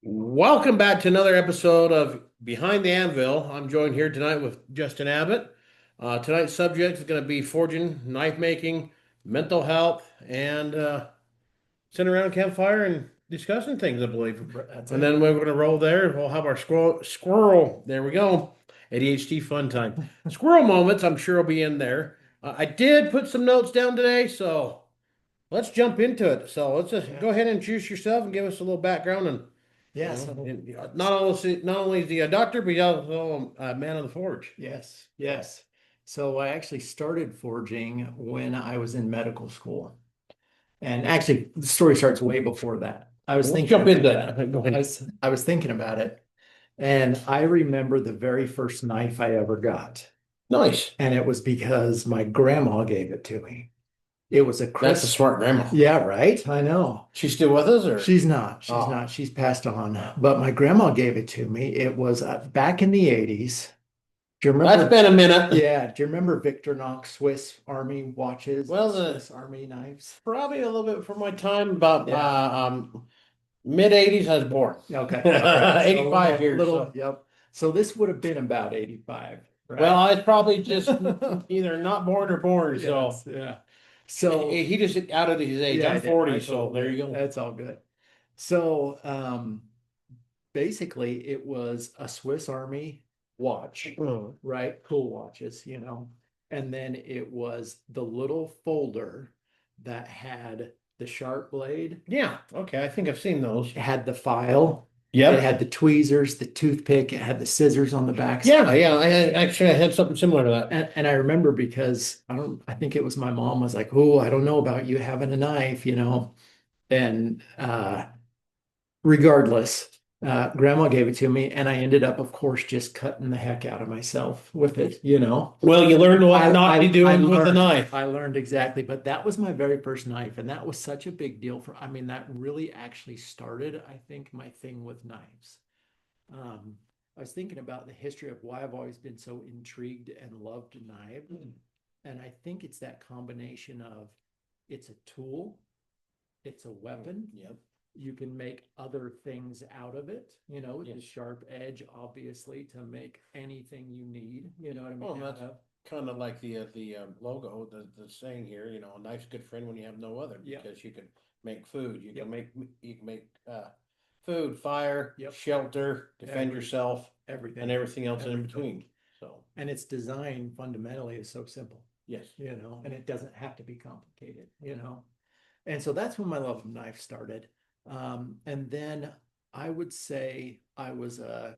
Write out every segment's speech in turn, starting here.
Welcome back to another episode of Behind the Anvil. I'm joined here tonight with Justin Abbott. Tonight's subject is going to be forging, knife making, mental health, and sitting around a campfire and discussing things, I believe. That's And it. then we're going to roll there. We'll have our squirrel. There we go. ADHD fun time. Squirrel moments, I'm sure will be in there. I did put some notes down today, so let's jump into it. So let's just Yeah. go ahead and introduce yourself and give us a little background and Yeah. So not only is he a doctor, but he's also a man of the forge. yes, yes. So I actually started forging when I was in medical school. And actually the story starts way before that. I was Well, let's thinking jump into about it. that. Go I ahead. was I was thinking about it. And I remember the very first knife I ever got. Nice. And it was because my grandma gave it to me. It was a That's a crisp. smart grandma. Yeah, right. I know. She's still with us, or? She's not. She's Oh, not. She's passed on. But my grandma gave it to me. It was back in the 80s. Do you that's remember? been a minute. Yeah. Do you remember Victor Knox Swiss Army watches, Well, Swiss Army knives? probably a little bit from my time, about Yeah. mid '80s. I was born. Okay. All right. So 85 here. So, yep. So this would have been about 85, well, right? I was probably just either not born or born. So Yes. Yeah. So he just outed his age. yeah, I I'm did. 40, I so totally there did. you go. That's all good. So basically it was a Swiss Army watch, Oh. right? Cool watches. And then it was the little folder that had the sharp blade, Yeah. Okay. I think I've seen those. it had the file, it Yep. had the tweezers, the toothpick, it had the scissors on the back. Yeah, yeah. I had something similar to that. And I remember because I think it was my mom was like, "Oh, I don't know about you having a knife." And regardless, grandma gave it to me, and I ended up, of course, just cutting the heck out of myself with it. Well, you learn what not to be I doing with the learned, knife. I learned exactly, but that was my very first knife, and that was such a big deal I mean, that really actually started, I think, my thing with knives. Um, I was thinking about the history of why I've always been so intrigued and loved knives, and I think it's that combination of it's a tool, it's a weapon, Yep. you can make other things out of it, with the Yes. sharp edge, obviously, to make anything you need, you know what I Well, mean? that's kind of like the logo, the saying here. A knife's a good friend when you have no other, Yeah. because you can make food, Yep. you can make food, fire, Yep. shelter, defend Every, yourself, everything. and everything else in Everything. between. So And its design fundamentally is so simple, yes. and it doesn't have to be complicated. And so that's when my love of knife started. And then I would say I was a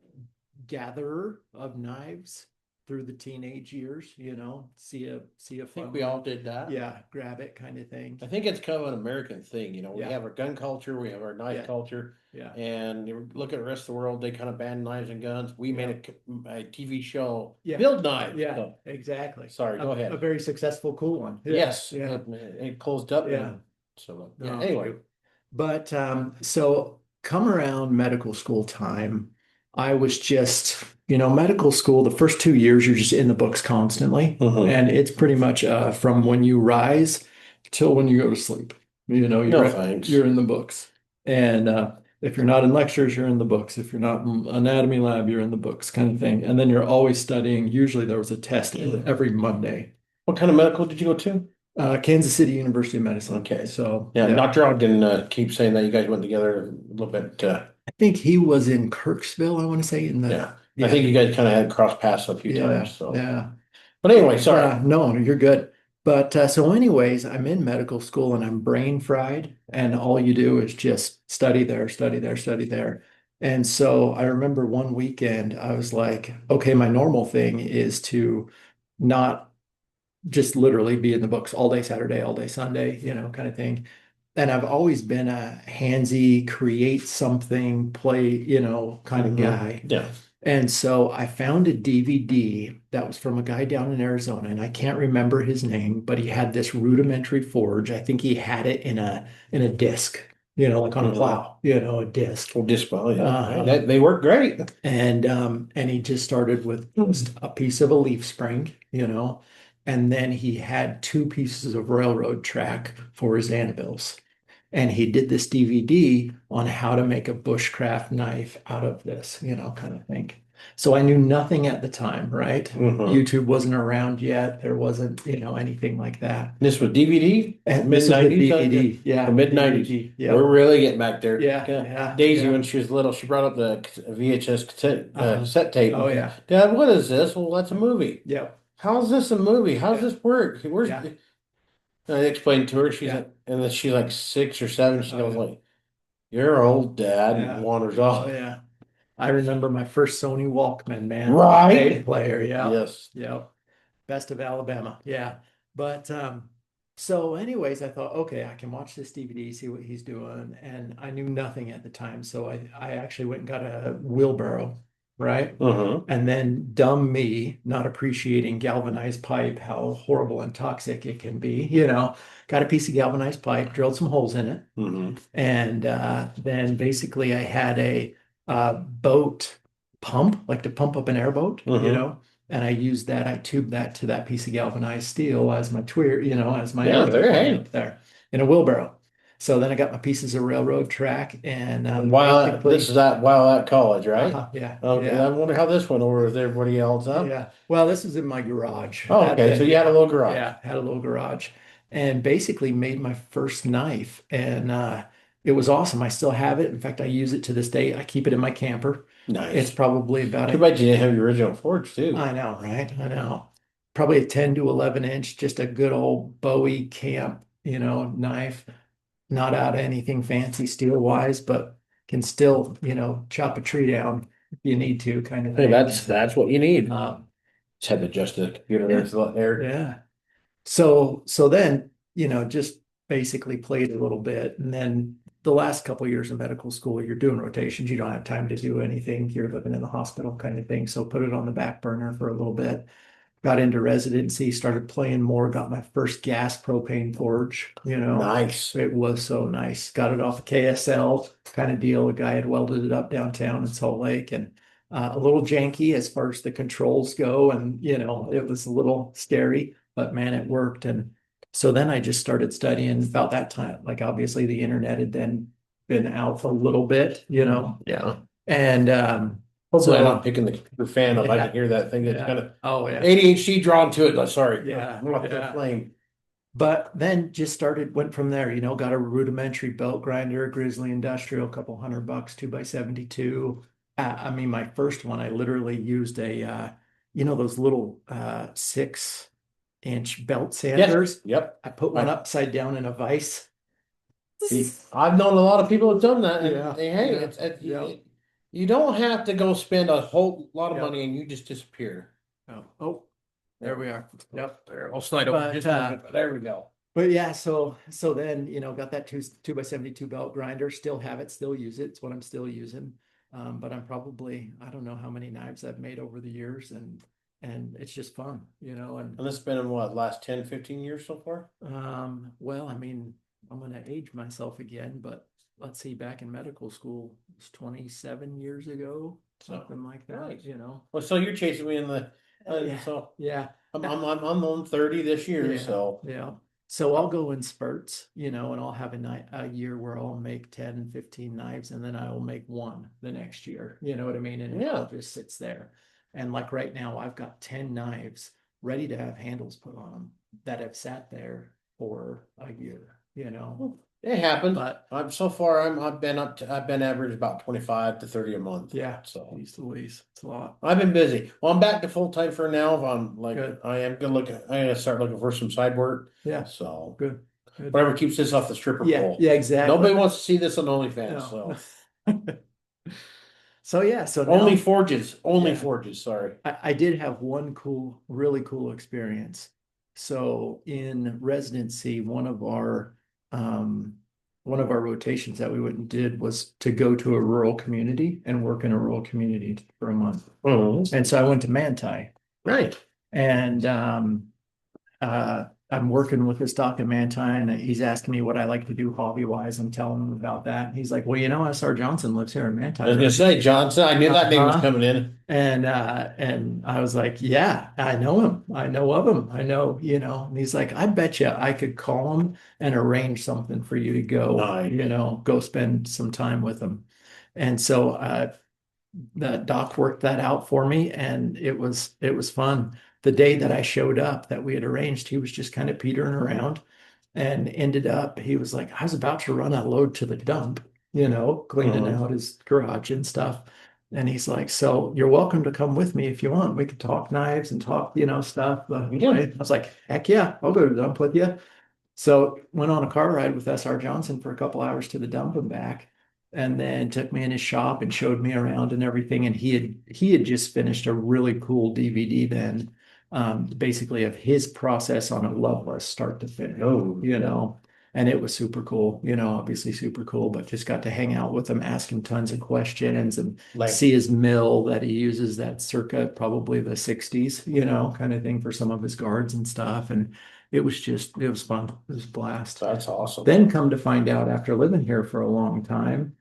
gatherer of knives through the teenage years, see a I think fun we all one. did that. Yeah, grab it kind of thing. I think it's kind of an American thing. We Yeah. have our gun culture, we have our knife Yeah. culture, Yeah. and you look at the rest of the world, they kind of ban knives and guns. We Yeah. made a TV show, Yeah. Build Knives. Yeah, So, exactly. sorry, go ahead. A very successful, cool one. Yeah. Yes, Yeah. it closed up. Yeah. So yeah. No, Anyway, shoot. But so come around medical school time, I was just, medical school, the first 2 years, you're just in the books constantly. Mhm. And it's pretty much from when you rise till when you go to sleep. No You're thanks. you're in the books. And if you're not in lectures, you're in the books. If you're not in anatomy lab, you're in the books kind of thing. And then you're always studying. Usually there was a test every Monday. What kind of medical did you go to? Kansas City University of Medicine. Okay. So Yeah, yeah. Dr. Ogden keeps saying that you guys went together a little bit. I think he was in Kirksville, I want to say, in the Yeah. I think you guys kind of had crossed paths a few yeah, times. So, yeah. but anyway, sorry. No, you're good. But so anyways, I'm in medical school and I'm brain fried, and all you do is just study there, study there, study there. And so I remember one weekend I was like, okay, my normal thing is to not just literally be in the books all day Saturday, all day Sunday, kind of thing. And I've always been a handsy, create something, play, kind of Mhm. guy. Yeah. And so I found a DVD that was from a guy down in Arizona, and I can't remember his name, but he had this rudimentary forge. I think he had it in a disc, like on a Mhm. plow, a disc. Well, display. Yeah. Uh-huh. They work great. And he just started with just a piece of a leaf spring, and then he had two pieces of railroad track for his anvils. And he did this DVD on how to make a bushcraft knife out of this, kind of thing. So I knew nothing at the time, right? Hmm. YouTube wasn't around yet. There wasn't, anything like that. This was DVD, And mid this was with 90s, DVD. the Yeah, mid 90s. DVD. We're Yep. really getting back there. Yeah, Yeah. yeah, Daisy, yeah. when she was little, she brought up the VHS Uh-huh. cassette tape Oh, and, yeah. Dad, what is this? Well, that's a movie. Yep. How's this a movie? How's Yeah. this work? Where's Yeah. I explained to her, Yeah. and then she's like 6 or 7. She Oh, goes yeah. like, "You're old, Dad," and Yeah. wanders Oh, off. yeah. I remember my first Sony Walkman, man. Tape Right? player. Yeah. Yes. Yeah. Best of Alabama. Yeah. But so anyways, I thought, okay, I can watch this DVD, see what he's doing. And I knew nothing at the time. So I actually went and got a wheelbarrow, right? Uh-huh. And then dumb me, not appreciating galvanized pipe, how horrible and toxic it can be, got a piece of galvanized pipe, drilled some holes in it. Mm-hmm. And then basically I had a boat pump, like to pump up an airboat, Mm-hmm. and I used that. I tubed that to that piece of galvanized steel as my as my Yeah, airboat there, going hey. up there in a wheelbarrow. So then I got my pieces of railroad track and And while this basically, is while at college, right? yeah, Okay, I yeah, wonder how this went over with everybody else, huh? yeah. Well, this is in my garage. Oh, okay. So you had a Yeah, little garage. yeah, had a little garage and basically made my first knife. And it was awesome. I still have it. In fact, I use it to this day. I keep it in my camper. It's Nice. probably about Too bad you didn't have your original forge too. I know, right? I know. Probably a 10 to 11 inch, just a good old Bowie camp, knife. Not out anything fancy steel wise, but can still, chop a tree down if you need to, kind of Hey, thing. that's what you need. Um, Just had to adjust the computer there yeah, to let air. yeah. So then, just basically played a little bit. And then the last couple of years of medical school, you're doing rotations. You don't have time to do anything. You're living in the hospital kind of thing. So put it on the back burner for a little bit. Got into residency, started playing more, got my first gas propane forge, Nice. It was so nice. Got it off a KSL kind of deal. A guy had welded it up downtown in Salt Lake and a little janky as far as the controls go. And, it was a little scary, but man, it worked. And so then I just started studying about that time. Like obviously the internet had then been out a little bit, Yeah. and Hopefully I'm so not picking the computer fan up. I can yeah, hear that thing. It's yeah. kind of Oh yeah. ADHD drawn to it. Sorry. Yeah, I'm off the yeah. flame. But then just went from there, got a rudimentary belt grinder, Grizzly Industrial, a couple $100, 2x72. I mean, my first one, I literally used those little 6-inch belt Yes. sanders. Yep. I put one I upside down in a vise. see. I've known a lot of people who've done that, and Yeah, hey, yeah, yeah, you don't have to go spend a whole lot of yeah. money and you just disappear. Oh, there we are. Yep. There, I'll slide over But just a little bit. There we go. But yeah, so then got that two by 72 belt grinder. Still have it, still use it. It's what I'm still using. But I'm probably I don't know how many knives I've made over the years, and it's just fun, And And this has been in what, last 10, 15 years so far? well, I mean, I'm gonna age myself again, but let's see, back in medical school, it's 27 years ago, something like that, Nice. . Well, so you're chasing me in the Yeah, so yeah. I'm on 30 this year, Yeah, so yeah. So I'll go in spurts, and I'll have a year where I'll make 10, 15 knives, and then I will make one the next year. You know what I mean? And it all yeah. just sits there. And like right now, I've got 10 knives ready to have handles put on them that have sat there for a year. It happens. But So far I've been average about 25 to 30 a month. yeah, So geez Louise, it's a lot. I've been busy. Well, I'm back to full time for now. I'm like Good. I am good looking. I'm gonna start looking for some side work. Yeah, So good. Good. whatever keeps this off the stripper Yeah, pole. yeah, exactly. Nobody wants to see this on OnlyFans. No. So So yeah, so only now forges, only yeah. forges. Sorry. I did have one really cool experience. So in residency, one of our rotations that we went and did was to go to a rural community and work in a rural community for a month. Oh, And so I went to Manti, right. and I'm working with this doc in Mantine, and he's asking me what I like to do hobby wise. I'm telling him about that. And he's like, "Well, S.R. Johnson lives here in I was Mantine, gonna right?" say Johnson. I knew that name was Uh-huh. coming in. And I was like, "Yeah, I know him. I know of him. I know, And he's like, "I bet you I could call him and arrange something for you to go, Nice. go spend some time with him." And so that doc worked that out for me, and it was fun. The day that I showed up that we had arranged, he was just kind of petering around, and ended up he was like, I was about to run a load to the dump, cleaning Mhm. out his garage and stuff. And he's like, "So you're welcome to come with me if you want. We could talk knives and talk, stuff." Yeah. I was like, "Heck yeah, I'll go to the dump with you." So went on a car ride with S.R. Johnson for a couple hours to the dump and back, and then took me in his shop and showed me around and everything. And he had just finished a really cool DVD then, basically of his process on a Loveless start to finish, Oh, and it was super cool, obviously super cool, but just got to hang out with him, ask him tons of questions and like see his mill that he uses that circa probably the 60s, kind of thing for some of his guards and stuff. And it was fun. It was a blast. that's awesome. Then come to find out after living here for a long time,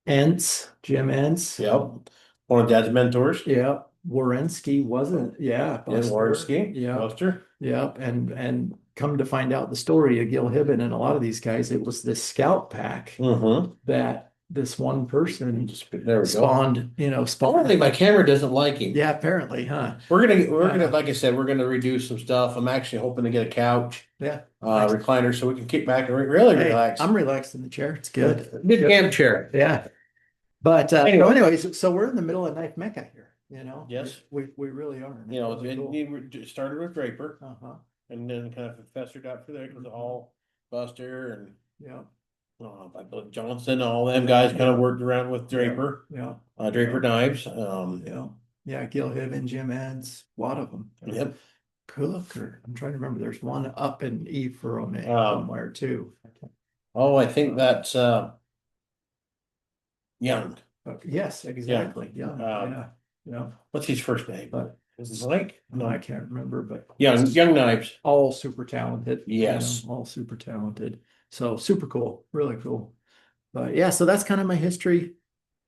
Jim Entz, Yep. One of Dad's mentors. yeah, Warensky wasn't, yeah, Yeah, Buster, Warski, yeah, Buster. yep, and come to find out the story of Gil Hibben and a lot of these guys, it was this scout pack Mm-hmm. that this one person Just there we go. spawned, Apparently my camera doesn't like him. yeah, apparently, huh? We're gonna like I said, we're gonna reduce some stuff. I'm actually hoping to get a couch, Yeah, nice. recliner so we can kick back and really Hey, relax. I'm relaxed in the chair. It's good. Good camp chair. Yeah. But so Anyway, anyways, so we're in the middle of knife mecca here, yes, we really are. And you it's know, really cool. it started with Draper Uh-huh. and then kind of festered out for there because all Buster and Yeah. I believe Johnson, all them guys kind of Yeah. worked around with Yeah. Draper, Yeah. Draper knives. Yeah. Yeah. Gil Hibben, Jim Ends, a lot of them. Yep. Cook, or I'm trying to remember. There's one up in E for Um, somewhere too. oh, I think that's Young. Yes, Yeah. exactly. Yeah. Uh, Yeah. Yeah. what's his first name? But Is it Mike? no, I No. can't remember, but Young Knives. all super talented, Yes. all super talented. So super cool, really cool. But yeah, so that's kind of my history,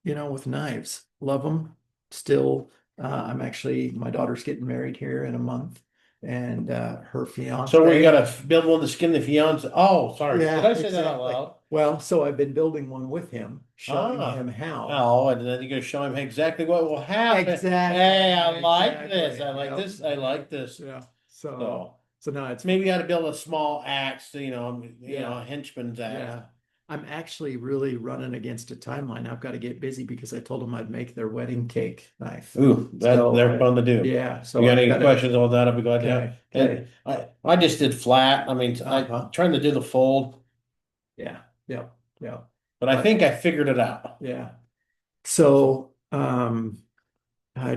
with knives. Love them still. My daughter's getting married here in a month, and her So we fiance. gotta build one to skin the fiance. Oh, sorry. Did Yeah, I say that out exactly. loud? Well, so I've been building one with him, showing Ah. him how. Oh, and then you're gonna show him exactly what will happen. Exactly. Hey, I like this. Exactly. I like Yep. this. I like this. Yeah. So, So so now it's maybe you gotta build a small axe, yeah. a henchman's axe. Yeah. I'm actually really running against a timeline. I've got to get busy because I told them I'd make their wedding cake knife. Ooh, So they're fun to do. yeah, You so got I've any got to, questions on that? I'll be glad to help. okay, And okay. I just did flat. I mean, I Uh-huh. trying to do the fold, Yeah, yeah, yeah. but I But think I figured it out. yeah. So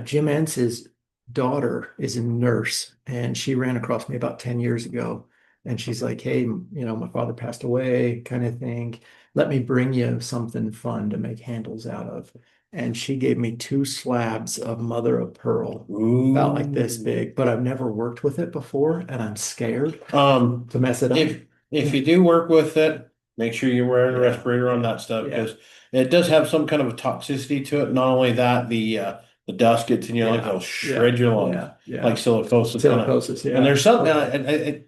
Jim Ence's daughter is a nurse, and she ran across me about 10 years ago. And she's like, "Hey, my father passed away, kind of thing. Let me bring you something fun to make handles out of." And she gave me two slabs of mother of pearl, about like this Ooh. big, but I've never worked with it before, and I'm scared Um, to mess it up. if you do work with it, make sure you're wearing a Yeah, respirator on yeah, that stuff yeah, because it does have some kind of a toxicity to it. Not only that, the dust gets in your lungs, yeah, it'll yeah, shred your lungs yeah, like yeah. silicosis kind of. Silicosis, And yeah. there's something.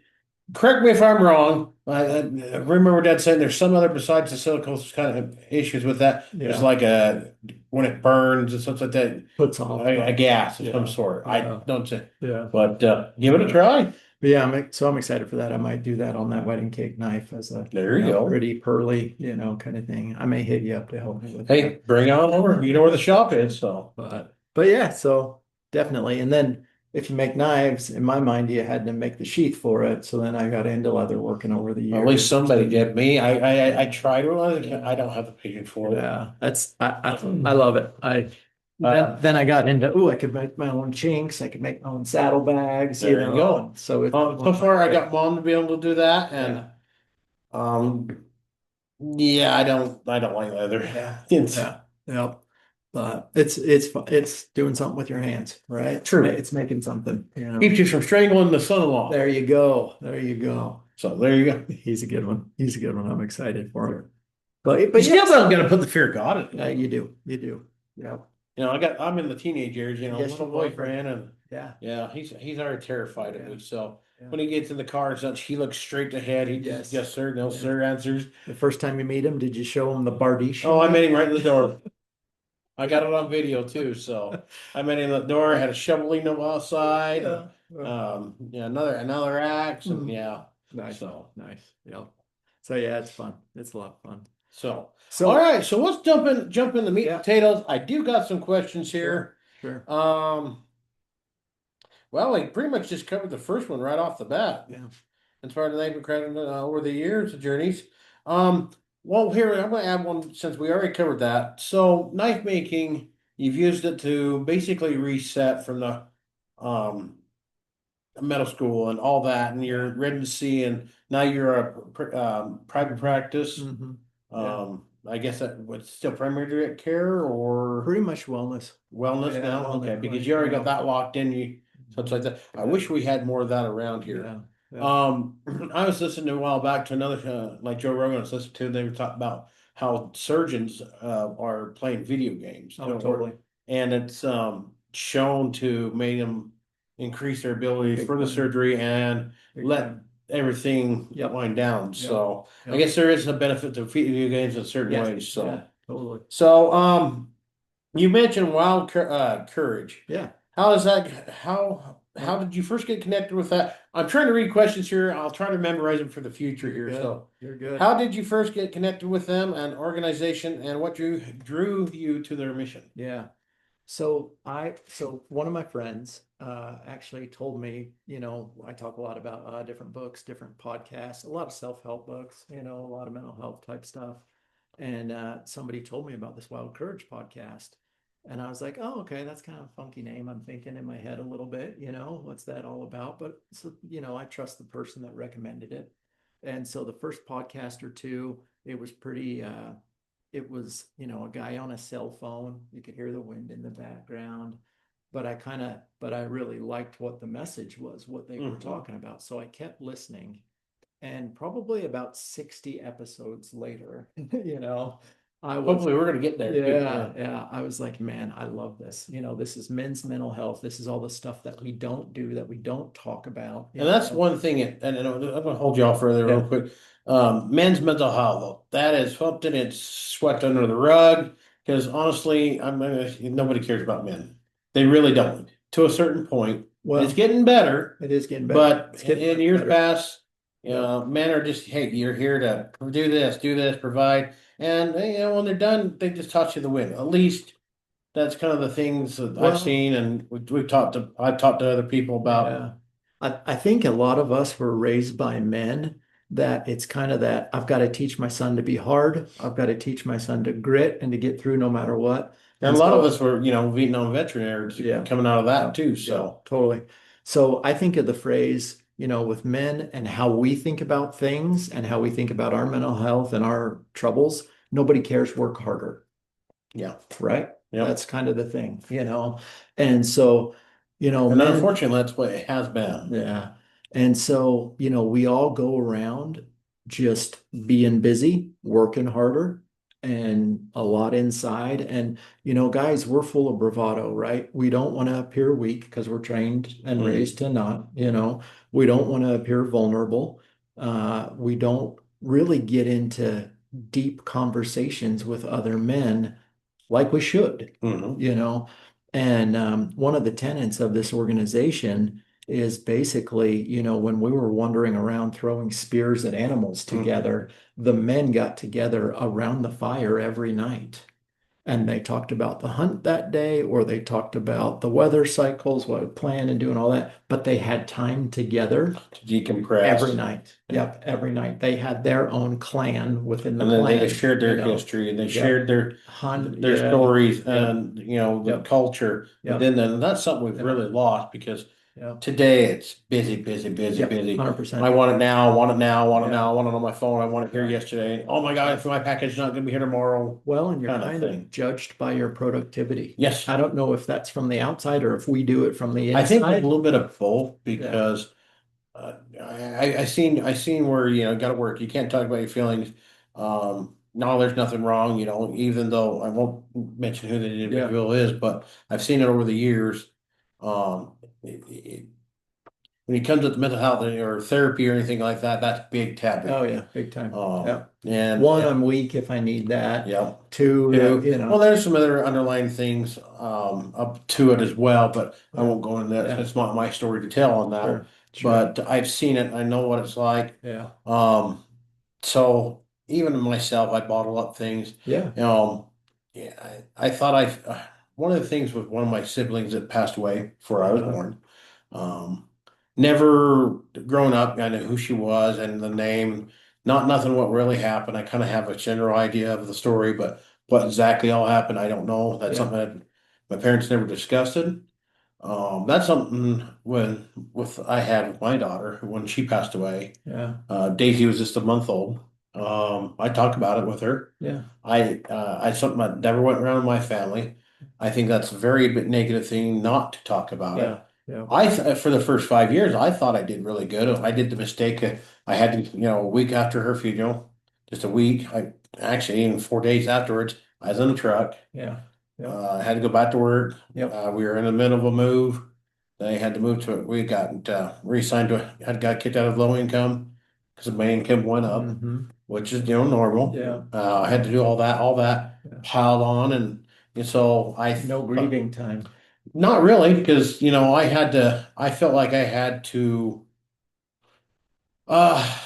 Correct me if I'm wrong. I remember Dad saying there's some other besides the silicosis kind of issues with that. There's Yeah. like a when it burns and stuff like that, Puts off. a gas of some Yeah, sort. I yeah, don't say, yeah. but give it a Yeah. try. But yeah, I'm excited for that. I might do that on that wedding cake knife as a, There you go. pretty pearly, kind of thing. I may hit you up to help me with Hey, that. bring on over. You know where the shop is, so. But yeah, so definitely. And then if you make knives, in my mind, you had to make the sheath for it. So then I got into leather working over the At least years. somebody did. Me, I tried when I was a kid. I don't have the patience for it. Yeah, I love it. Then I got into, I could make my own chinks, I could make my own saddlebags, There you go. So So far, I got mom to be able to do that, and yeah, um, yeah, I don't like leather. yeah, It's yeah, yeah. But it's doing something with your hands, right? True. It's making something, you know. Keeps you from strangling the son-in-law. There you go. There you go. So there you go. He's a good one. He's a good one. I'm excited for him. You But still yes, don't got to put the fear of God in it. yeah, you do. You do. Yeah. I'm in the teenage years, Yes, little you are. boyfriend, and Yeah. yeah, he's already terrified of Yeah. me. So Yeah. when he gets in the car and such, he looks straight ahead. He just, Yes. yes, sir, no, Yeah. sir, answers. The first time you meet him, did you show him the Bardiche Oh, I met knife? him right in the door. I got it on video too. So I met him at the door, had a shoveling outside, and Yeah. yeah, another axe, and Mm. yeah. Nice. So Nice. Yeah. So yeah, it's fun. It's a lot of fun. so all So right, so let's jump in the meat and yeah, potatoes. I do got some questions sure, here. sure. Um, well, we pretty much just covered the first one right off the bat. Yeah. As far as they've been credited over the years, the journeys. Um, well, here I'm going to add one since we already covered that. So, knife making, you've used it to basically reset from the um, middle school and all that, and you're Yeah. ready to see, and now you're private practice. Hmm. Yeah. I guess that would still primary care or Pretty much wellness. wellness Yeah, now? Okay, wellness because clinic you already got now. that locked in. You such like that. I Yeah. wish we had more of that around here. Yeah. Yeah. Um, I was listening a while back to another like Joe Rogan I was listening to. They were talking about how surgeons are playing video games, Oh, totally. and it's shown to make them increase their abilities Big for the time. surgery and Big let time. everything Yep. wind down. Yep. So I Yep. guess there is a benefit to video games in certain Yes. ways. Yeah. So Totally. so you mentioned courage. Yeah. How is that? How Well, did you first get connected with that? I'm trying to read questions here. I'll try to memorize them for the future you're here. good. So, You're good. how did you first get connected with them and organization, and what drew you to their mission? Yeah. So one of my friends actually told me, I talk a lot about different books, different podcasts, a lot of self-help books, a lot of mental health type stuff. And somebody told me about this Wild Courage podcast. And I was like, oh, okay, that's kind of a funky name. I'm thinking in my head a little bit, what's that all about? But so, I trust the person that recommended it. And so the first podcast or two, it was pretty it was, a guy on a cell phone. You could hear the wind in the background. But I really liked what the message was, what they were Mhm. talking about. So I kept listening. And probably about 60 episodes later, I was, Hopefully, we're gonna get there too. yeah, Yeah. yeah. I was like, man, I love this. This is men's mental health. This is all the stuff that we don't do, that we don't talk about, And that's one thing, and I'm gonna hold you off further real Yeah. quick. Men's mental health, though, that is something it's swept under the rug because honestly, nobody cares about men. They really don't to a certain point. It's Well, getting better, it is getting better. but It's getting in much years better. past, Yep. men are just, hey, you're here to do this, provide, and when they're done, they just toss you the wind. At least that's kind of the things that I've Well, seen, and I've talked to other people about. yeah. I think a lot of us were raised by men that it's kind of that I've got to teach my son to be hard. I've got to teach my son to grit and to get through no matter what. And And a lot of so, us were, Vietnam veterinarians yeah, coming out of that yeah, too. yeah, So, totally. So I think of the phrase, with men and how we think about things and how we think about our mental health and our troubles. Nobody cares, work harder, yeah, right? yep. That's kind of the thing. And so, And men. unfortunately, that's what it has been. Yeah. And so, we all go around just being busy, working harder, and a lot inside. And, guys, we're full of bravado, right? We don't want to appear weak because we're trained and raised Mm. to not. We don't want to appear vulnerable. We don't really get into deep conversations with other men like we should, Hmm. you know. And one of the tenets of this organization is basically, when we were wandering around throwing spears at animals Hmm. together, the men got together around the fire every night. And they talked about the hunt that day, or they talked about the weather cycles, what to plan and doing all that. But they had time together To every decompress. night. Yeah. Yep, every night. They had their own clan within the And then they just clan, shared their history and they Yep. shared their Yeah. stories Yep. and the Yep. culture Yep. within them. And that's something we've Yep. really lost because Yeah. Today it's busy, busy, busy, Yep. busy. I 100%. want it now, want it now, want it Yeah. now, want it on my phone. I want it here Yeah. yesterday. Oh my God, if my package is not going to be here tomorrow, Well, and you're kind of kind of thing. judged by your productivity. Yes, I don't know if that's from the outside or if we do it from the I think a inside. little bit of both Yeah. because I seen where got to work. You can't talk about your feelings. No, there's nothing wrong. Even though I won't mention who the Yeah. individual is, but I've seen it over the years. Um, it, it, when it comes to mental health or therapy or anything like that, that's big Oh taboo. yeah, big time. Yeah. And One, I'm weak if I need that. yeah. Two, Too. Well, there's some other underlying things up to it as well, but I yeah. won't go into that. Yeah. It's not my story to tell on that. Sure. Sure. But I've seen it. I know what it's like. Yeah. Um, so even myself, I bottle up things. Yeah. Yeah, I thought one of the things with one of my siblings that passed away before I was Uh-huh. born. Um, Never grown up, I knew who she was and the name, not nothing what really happened. I kind of have a general idea of the story, but what exactly all happened, I don't know. That's Yeah. something that my parents never discussed it. That's something with I had with my daughter when she passed away. Yeah. Daisy was just a month old. I talked about it with her. Yeah. I something that never went around in my family. I think that's a very bit negative thing not to talk about it. Yeah. Yeah. For the first 5 years, I thought I did really good. I did the mistake. I had to, a week after her funeral, just a week. I actually even 4 days afterwards, I was in the truck. Yeah. Yep. I had to go back to work. Yep. We were in the middle of a move. They had to move to it. We got re-signed to had got kicked out of low income because my income went up, Mm-hmm. which is normal. Yeah. I had to do all that Yeah. piled on, and so No grieving time. not really because I felt like I had to uh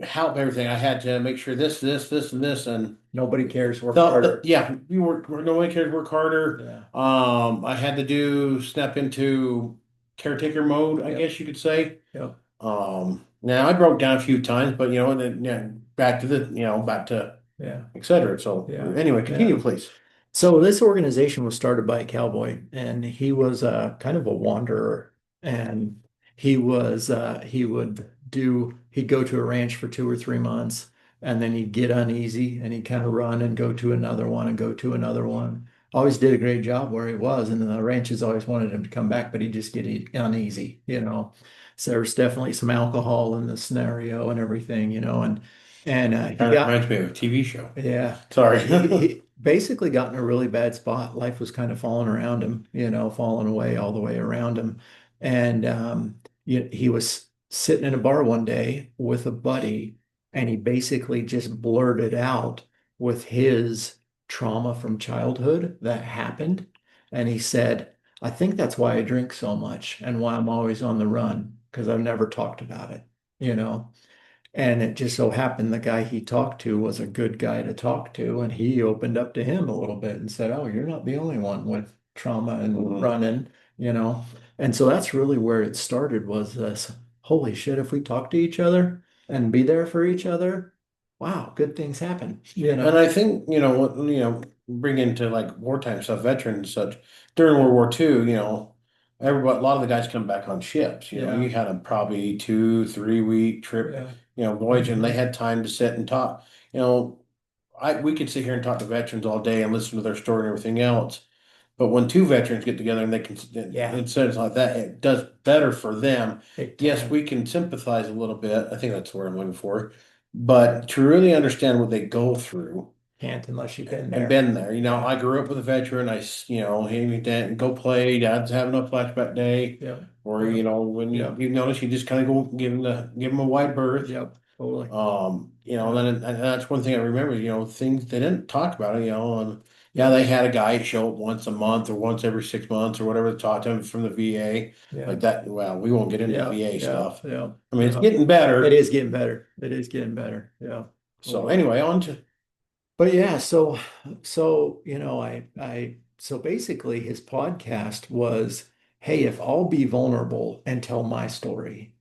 help everything. I had to make sure this, and this, and Nobody cares. Work harder. yeah, we work. Nobody cares. Work harder. Yeah. I had to do snap into caretaker mode, I Yep. guess you could say. Yep. Now I broke down a few times, but and then back to back to Yeah. etc. So Yeah. anyway, Yeah. continue, please. So this organization was started by a cowboy, and he was kind of a wanderer. And he'd go to a ranch for 2 or 3 months, and then he'd get uneasy, and he'd kind of run and go to another one and go to another one. Always did a great job where he was, and then the ranches always wanted him to come back, but he'd just get uneasy. So there's definitely some alcohol in the scenario and everything, and he Kind of got reminds me of a TV show. yeah, Sorry. he basically got in a really bad spot. Life was kind of falling around him, falling away all the way around him. And he was sitting in a bar one day with a buddy, and he basically just blurted out with his trauma from childhood that happened. And he said, I think that's why I drink so much and why I'm always on the run, because I've never talked about it, you know. And it just so happened the guy he talked to was a good guy to talk to, and he opened up to him a little bit and said, "Oh, you're not the only one with trauma and Mhm. running, you know." And so that's really where it started was this, holy shit, if we talk to each other and be there for each other, wow, good things happen, you And know. I think, bring into like wartime stuff, veterans and such. During World War II, everybody, a lot of the guys come back on ships. You Yeah, had a probably 2, 3 week trip, yeah. voyage, and they Hmm. had time to sit and talk. You know, we could sit here and talk to veterans all day and listen to their story and everything else. But when two veterans get together and they can, Yeah, it says like that, it does better for them. big Yes, time. we can sympathize a little bit. I think that's where I'm looking for. But to really understand what they go through Can't unless you've been and there. been there, Yeah, I grew up with a veteran. He dad go play. Dad's having a flashback day, yeah, or yeah, when yeah, you notice, you just kind of go give him a wide berth. yeah, totally. And Yeah, then and that's one thing I remember. Things they didn't talk about it. And yeah, yeah, they had a guy show up once a month or once every 6 months or whatever to talk to him from the VA yeah. like that. Well, we won't get into Yeah, VA yeah, stuff. yeah, I mean, it's yeah. getting It better. is getting better. It is getting better. Yeah, So totally. anyway, on to But yeah, so basically his podcast was, hey, if I'll be vulnerable and tell my story,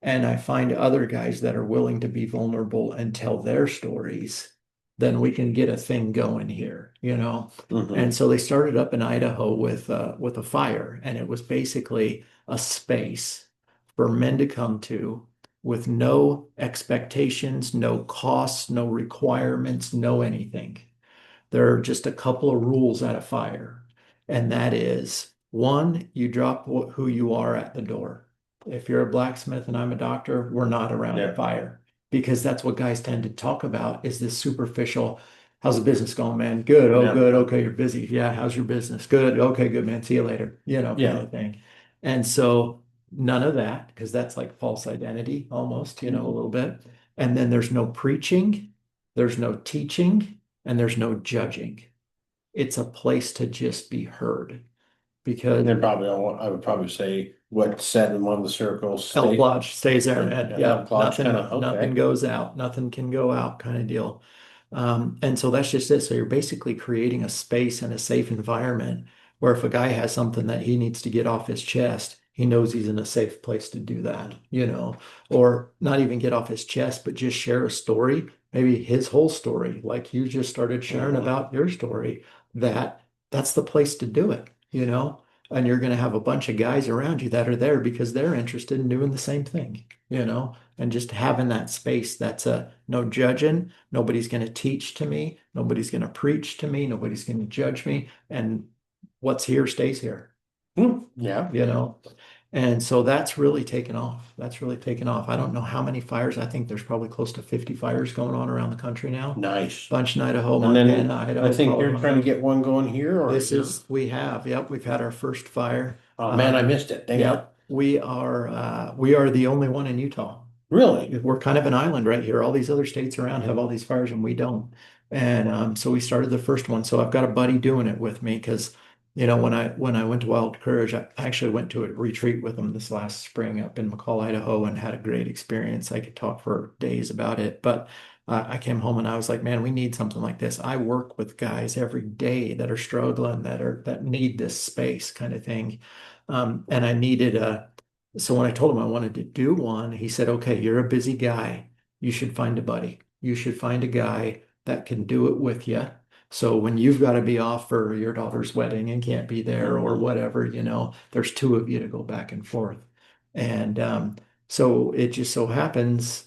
and I find other guys that are willing to be vulnerable and tell their stories, then we can get a thing going here, you know? And Hmm. so they started up in Idaho with a fire, and it was basically a space for men to come to with no expectations, no costs, no requirements, no anything. There are just a couple of rules at a fire, and that is one, you drop who you are at the door. If you're a blacksmith and I'm a doctor, we're not around a Yeah. fire because that's what guys tend to talk about is this superficial. How's the business going, man? Good. Oh, Yeah. good. Okay, you're busy. Yeah, how's your business? Good. Okay, good, man. See you later. Kind Yeah. of thing. And so none of that, because that's like false identity almost, a little bit. And then there's no preaching, there's no teaching, and there's no judging. It's a place to just be heard because Then probably I would probably say what set in one of the circles Elk stay. Lodge stays there, man. Elk Yep. Lodge kind Nothing, of nothing okay. goes out. Nothing can go out kind of deal. And so that's just it. So you're basically creating a space and a safe environment where if a guy has something that he needs to get off his chest, he knows he's in a safe place to do that, or not even get off his chest, but just share a story, maybe his whole story, like you just started sharing Hmm. about your story, that's the place to do it. And you're going to have a bunch of guys around you that are there because they're interested in doing the same thing, and just having that space that's no judging. Nobody's going to teach to me. Nobody's going to preach to me. Nobody's going to judge me. And what's here stays here, Yeah. you know? And so that's really taken off. That's really taken off. I don't know how many fires. I think there's probably close to 50 fires going on around the country now. Nice. Bunch in Idaho, And Montana, then I Idaho, think you're trying to Colorado. get one going here, or This you're. is, we have, yep, we've had our first fire. Oh man, I missed it. Dang it. Yep, we are the only one in Utah. Really? We're kind of an island right here. All these other states around have all these fires and we don't. And so we started the first one. So I've got a buddy doing it with me because, when I went to Wild Courage, I actually went to a retreat with them this last spring up in McCall, Idaho, and had a great experience. I could talk for days about it, but I came home and I was like, man, we need something like this. I work with guys every day that are struggling, that need this space kind of thing. And I needed so when I told him I wanted to do one, he said, okay, you're a busy guy. You should find a buddy. You should find a guy that can do it with you. So when you've got to be off for your daughter's wedding and can't be there or Hmm. whatever, there's two of you to go back and forth. And so it just so happens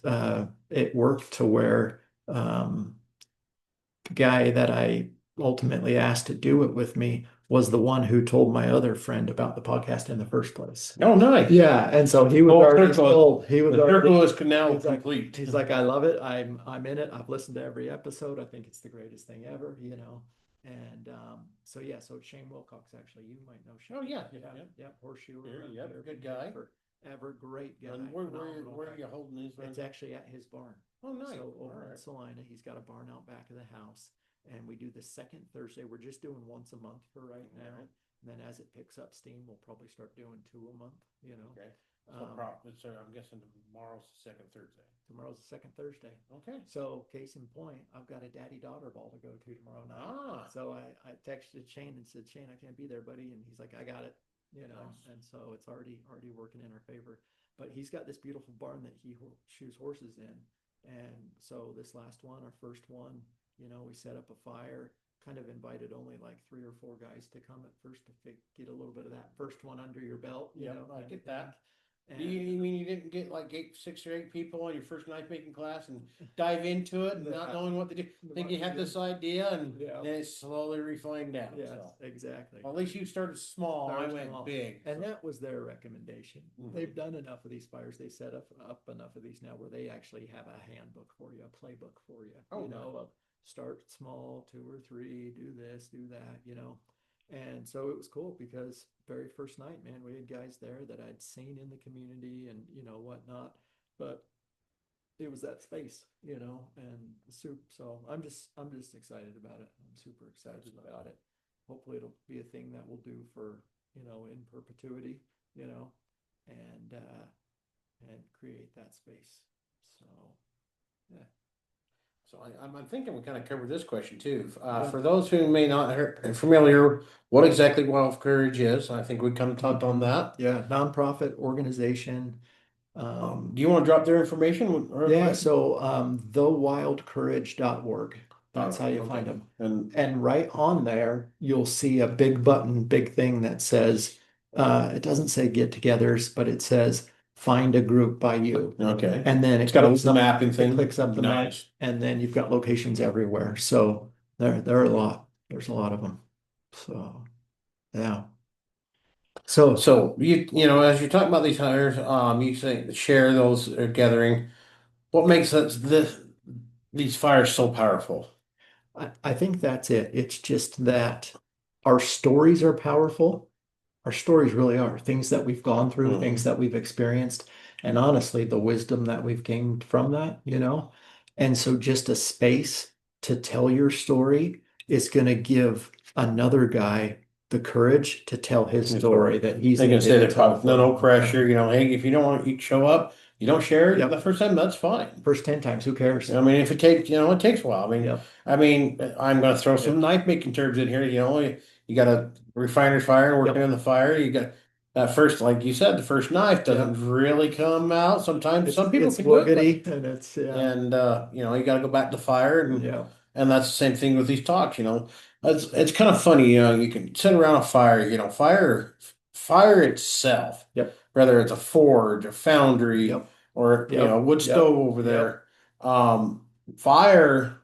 it worked to where the guy that I ultimately asked to do it with me was the one who told my other friend about the podcast in the first place. Oh, nice. Yeah, and so he was Full already circle. sold. He was The circle already is now he's like complete. he's like I love it. I'm in it. I've listened to every episode. I think it's the greatest thing ever. And so yeah, so Shane Wilcox actually, you might know Oh Shane. yeah, Yeah, yeah. yeah, Horseshoe Here, around yep, here. good Been there guy. forever. Great guy. And Phenomenal where are guy. you holding these It's ones? actually at his barn. Oh, nice. So All over in right. Salina, he's got a barn out back of the house, and we do the second Thursday. We're just doing once a month for right now, Okay. and then as it picks up steam, we'll probably start doing two a month. Okay. So, Um, so I'm guessing tomorrow's the second Thursday. Tomorrow's the second Thursday. Okay. So, case in point, I've got a daddy-daughter ball to go to tomorrow night. Ah, So I texted Shane and said, Shane, I can't be there, buddy. And he's like, I got it, nice. and so it's already working in our favor. But he's got this beautiful barn that he shoes horses in. And so this last one, our first one, we set up a fire, kind of invited only like 3 or 4 guys to come at first to get a little bit of that first one under your belt, Yep, I kind of get thing. that. And You mean you didn't get like 6 or 8 people on your first knife making class and dive into it and not knowing what to do? Think you had this idea and Yeah. then it slowly refined down. Yes, So, exactly. well, at least you started small. I Started went small. big. And So. that was their recommendation. Mhm. They've done enough of these fires. They set up enough of these now where they actually have a handbook for you, a playbook for you, Oh, of start small, 2 or 3, do this, do that. And so it was cool because very first night, man, we had guys there that I'd seen in the community and whatnot, but it was that space, and soup. So I'm just excited about it. I'm super excited about it. Hopefully it'll be a thing that we'll do for, in perpetuity, you know, and create that space. So yeah. So I'm thinking we kind of covered this question too. Yeah. For those who may not are familiar, what exactly Wild Courage is, I think we kind of talked on that. Yeah, nonprofit organization. Do you want to drop their information? Yeah, so thewildcourage.org. That's how you Okay. find them. And And right on there, you'll see a big button, big thing that says, it doesn't say get-togethers, but it says find a group by you. okay. And then It's it got a clicks little up, mapping it thing. clicks up the map, Nice. and then you've got locations everywhere. So there are a lot. There's a lot of them. So yeah. So So as you're talking about these hires, you say share those gathering. What makes these fires so powerful? I think that's it. It's just that our stories are powerful. Our stories really are things that we've gone through, things Hmm. that we've experienced, and honestly, the wisdom that we've gained from that, you know? And so just a space to tell your story is going to give another guy the courage to tell his It's what story that he's they can needed say to they're tell probably for a no long pressure. time. Hey, if you don't want you show up, you don't share it the Yep. first time. That's fine. First 10 times, who cares? I mean, if it takes, it takes a while. Yep. I mean, I'm going to throw some Yep. knife making terms in here. You got a refiner's fire working Yep. in the fire. You got that first, like you said, the first knife Yeah. doesn't really come out. Sometimes some people It's can do it, but woogity and it's yeah. and you got to go back to fire, Yeah. and that's the same thing with these talks. It's kind of funny. You can sit around a fire. Fire itself, Yep. whether it's a forge, a foundry, Yep. or a Yep. wood stove Yep. over Yep. there. Fire,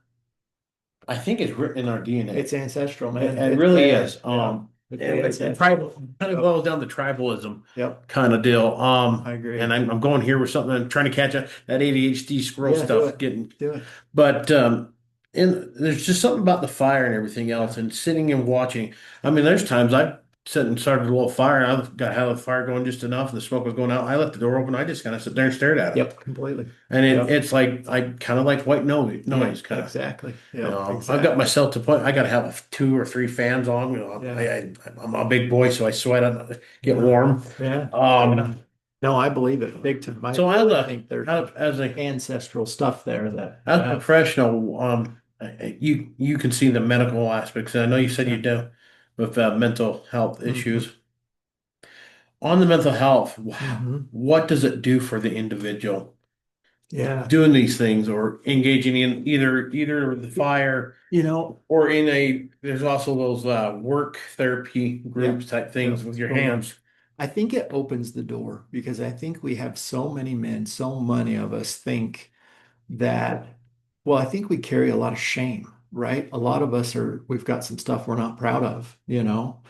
I think, is written in our DNA. It's ancestral, It, man. it It's really there. is. Yeah. It's And really it there. tribal kind of Yep. boils down to tribalism Yep. kind of deal. I And agree. I'm going here with something. I'm trying to catch up that ADHD squirrel Yeah, do stuff it. getting, Do it. but and there's just something about the fire and everything else, Yeah. and sitting and watching. I mean, there's times I sit and started a little fire, and I got had the fire going just enough, and the smoke was going out. I left the door open. I just kind of sit there and stared at it. Yep. Completely. And Yep. it's like I kind of like white noise Yep. kind of. Exactly. Yep. I've got Exactly. myself to point. I got to have two or three fans on. Yeah. I'm a big boy, so I sweat. I get Yeah. warm. Yeah. Yeah. Um, No, I believe it big time. I so really think there's as a ancestral stuff there that as a professional, you can see the medical aspects. And I know you said you yeah. do with mental health Hmm. issues. On the mental health, Hmm. what does it do for the individual Yeah. doing these things or engaging in either the fire You know, or there's also those work therapy groups yep. type things Yep. with your So hands. much. I think it opens the door because I think we have so many men, so many of us think that, well, I think we carry a lot of shame, right? A lot of us we've got some stuff we're not proud of, you know?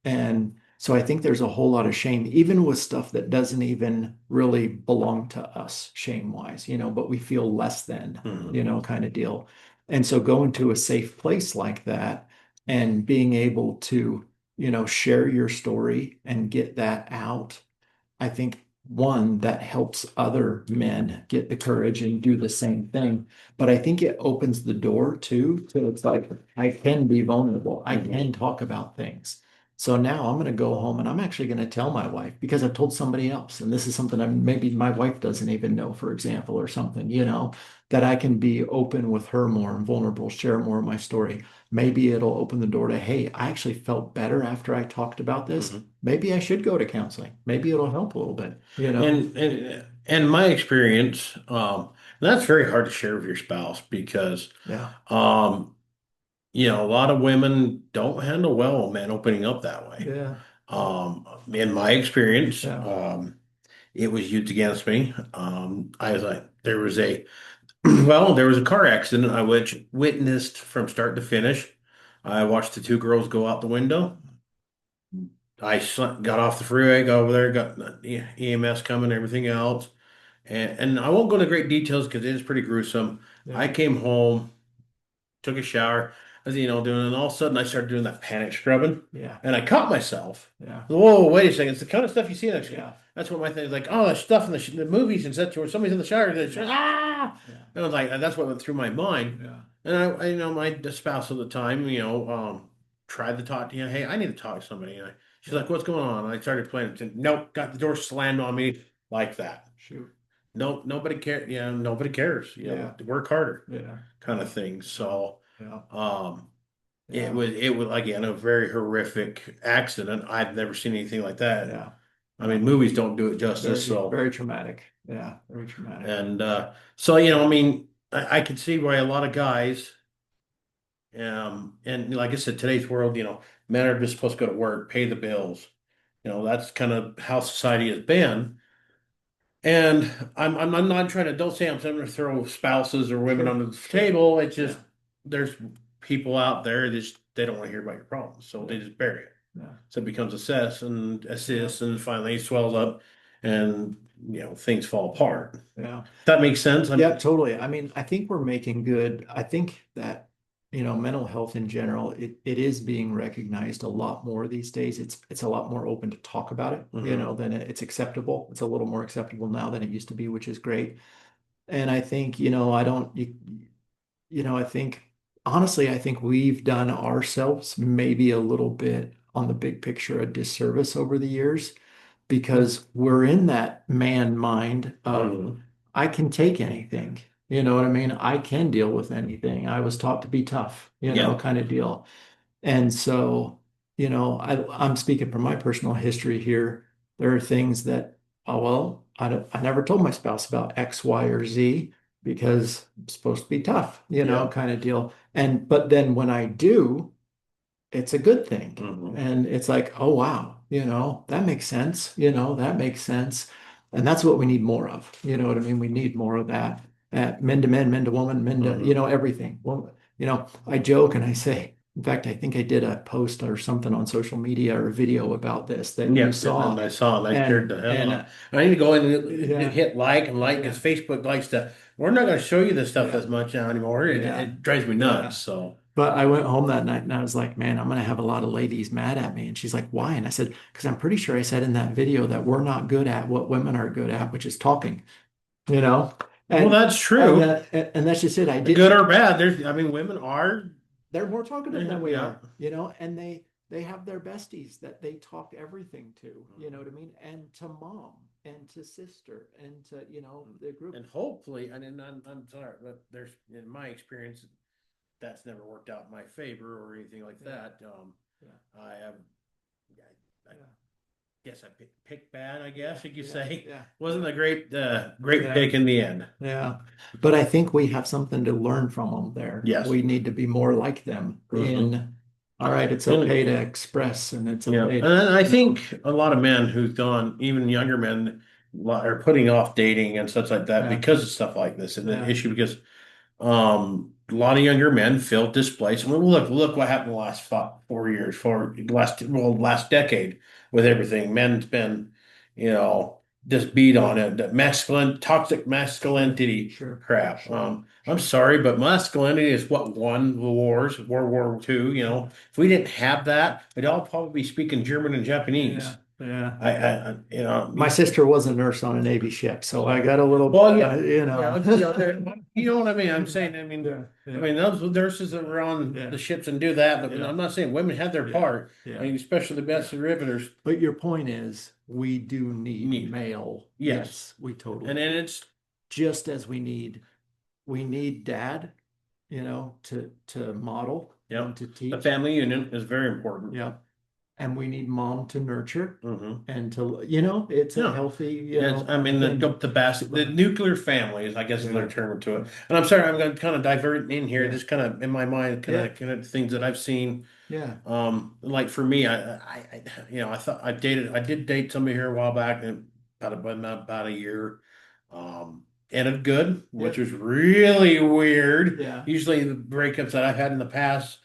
And so I think there's a whole lot of shame, even with stuff that doesn't even really belong to us, shame-wise, but we feel less than, Mhm. kind of deal. And so going to a safe place like that and being able to, share your story and get that out, I think one that helps other men get the courage and do the same thing. But I think it opens the door too to it's like I can be vulnerable. I Mhm. can talk about things. So now I'm going to go home and I'm actually going to tell my wife because I've told somebody else. And this is something maybe my wife doesn't even know, for example, or something, that I can be open with her more and vulnerable, share more of my story. Maybe it'll open the door to, hey, I actually felt better after I talked about this. Mhm. Maybe I should go to counseling. Maybe it'll help a little bit. And my experience, that's very hard to share with your spouse because Yeah. um, a lot of women don't handle well men opening up that way. Yeah. In my experience, Yeah. it was used against me. I was like, there was a well, there was a car accident I which witnessed from start to finish. I watched the two girls go out the window. Got off the freeway, got over there, got EMS coming, everything else. And I won't go into great details because it is pretty gruesome. I Yeah. came home, took a shower, as doing, and all of a sudden I started doing that panic scrubbing, Yeah. and I caught myself. Yeah. Whoa, wait a second! It's the kind of stuff you see in Yeah. that's what my thing is like. Oh, that stuff in the movies and such, where somebody's in the shower, ah, Yeah. and I was like, that's what went through my mind. Yeah. And my spouse at the time, tried to talk to you. Hey, I need to talk to somebody. She's Yeah. like, what's going on? And I started playing. And nope, got the door slammed on me like that. Shoot. Nope, nobody cares. Nobody cares. Yeah. Work harder, Yeah. kind of thing. Yeah. So, Yeah. um, it Yeah. was it was again a very horrific accident. I've never seen anything like that. Yeah. I Yeah. mean, movies don't do it justice. Very, So, very traumatic. Yeah. Very traumatic. and so I mean, I could see why a lot of guys And like I said, today's world, men are just supposed to go to work, pay the bills. That's kind of how society has been. And I'm not trying to, don't say I'm trying to throw spouses or women Sure, under the sure. table. It's just Yeah, there's people out there that just they don't want to hear about your problems, so yeah, they just bury it. yeah, So it becomes yeah, assist, and finally it swells up, and things fall apart. yeah. That makes sense. Yeah, totally. I mean, I think we're making good. I think that, mental health in general, it is being recognized a lot more these days. It's a lot more open to talk about it, Hmm. than it's acceptable. It's a little more acceptable now than it used to be, which is great. And I think, I don't, I think honestly, I think we've done ourselves maybe a little bit on the big picture a disservice over the years because we're in that man mind of Hmm. I can take anything. You know what I mean? I can deal with anything. I was taught to be tough, Yeah. kind of deal. And so, I'm speaking from my personal history here. There are things that, oh, well, I never told my spouse about X, Y, or Z because I'm supposed to be tough, Yeah. kind of deal. But then when I do, it's a good thing. Hmm. And it's like, oh, wow, that makes sense. That makes sense. And that's what we need more of. You know what I mean? We need more of that. Men to men, men to woman, men to, Hmm. everything. Well, I joke and I say, in fact, I think I did a post or something on social media or a video about this that you Yep, yep, and saw. I saw it. I scared And, the hell and off. I need to go in and yeah, hit like yeah, because Facebook likes to. We're not going to show you this stuff yeah, as much now anymore. It, yeah, it drives me nuts. yeah. So But I went home that night and I was like, man, I'm going to have a lot of ladies mad at me. And she's like, why? And I said, because I'm pretty sure I said in that video that we're not good at what women are good at, which is talking, you know? well, And that's true. and that's just it. I Good did. or bad. I mean, women are. They're more talkative than we Yeah. are, and they have their besties that they talk everything to, you know what I mean? And to mom and to sister and to, the group. And hopefully, and I'm sorry, but there's in my experience, that's never worked out in my favor or anything like Yeah, that. yeah, I have. I yeah, guess I picked bad. I yeah, guess you could yeah, say yeah, wasn't yeah, a great yeah. pick in the end. Yeah, but I think we have something to learn from them there. Yes. We need to be more like them Hmm. all right, it's okay And to express and it's yeah, okay to, and I think a lot of men who've gone, even younger men, are putting off dating and such like that yeah, because of stuff like this and the yeah, issue because a lot of younger men feel displaced. Well, look what happened the last 4 years, last decade with everything. Men's been, you know, just beat on it. That toxic sure, masculinity sure, crap. sure, I'm sure. sorry, but masculinity is what won the wars, World War II. Yeah, If we didn't have that, we'd all probably be speaking German and yeah, Japanese. yeah, I, yeah. I you know, My sister was a nurse on a Navy ship, so I so, got a little, well, yeah, you yeah, know. you know what I mean. I'm saying, Yeah, I yeah, mean, those nurses that were on yeah, the ships and do that, but yeah, I'm not saying women had their yeah, part. I yeah, mean, especially the yeah. best riveters But your point is, we do need need. male. Yes, Yes, we and totally then do. it's Just as we need dad, to model yeah, and to the teach. family union is very important. Yeah. And we need mom to nurture Hmm. and to, it's a Yeah, healthy, it's I kind of mean thing. the But nuclear families, I guess is their yeah, term to it. yeah, And I'm sorry, I'm going to kind of divert in here, yeah, just kind of in my mind, yeah, kind of things that I've seen. yeah, Like for me, I thought I did date somebody here a while back, and about a year, ended good, which yep, was really weird. yeah. Usually the breakups that I've had in the past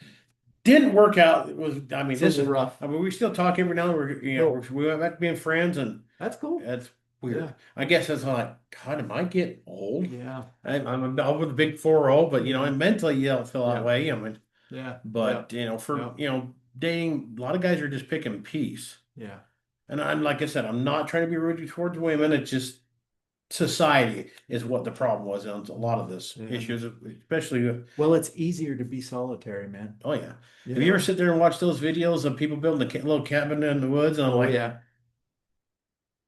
didn't work out. It was, I mean, It's a little rough. we still talk every now and Cool. we went back to being friends, and That's cool. that's Yeah, weird. I guess that's like, God, am I getting old? yeah, I'm with a big 40, but yeah, and mentally you don't feel that yeah, way. I mean. yeah, yeah, But for yeah, dating, a lot of guys are just picking peace. yeah, And I'm like I said, I'm not trying to be rude towards women. It's just society is what the problem was on a lot of this yeah. issues, especially Well, it's easier to be solitary, man. oh yeah. You Have you ever know? sit there and watch those videos of people building a little cabin in the woods? And I'm Oh like, yeah.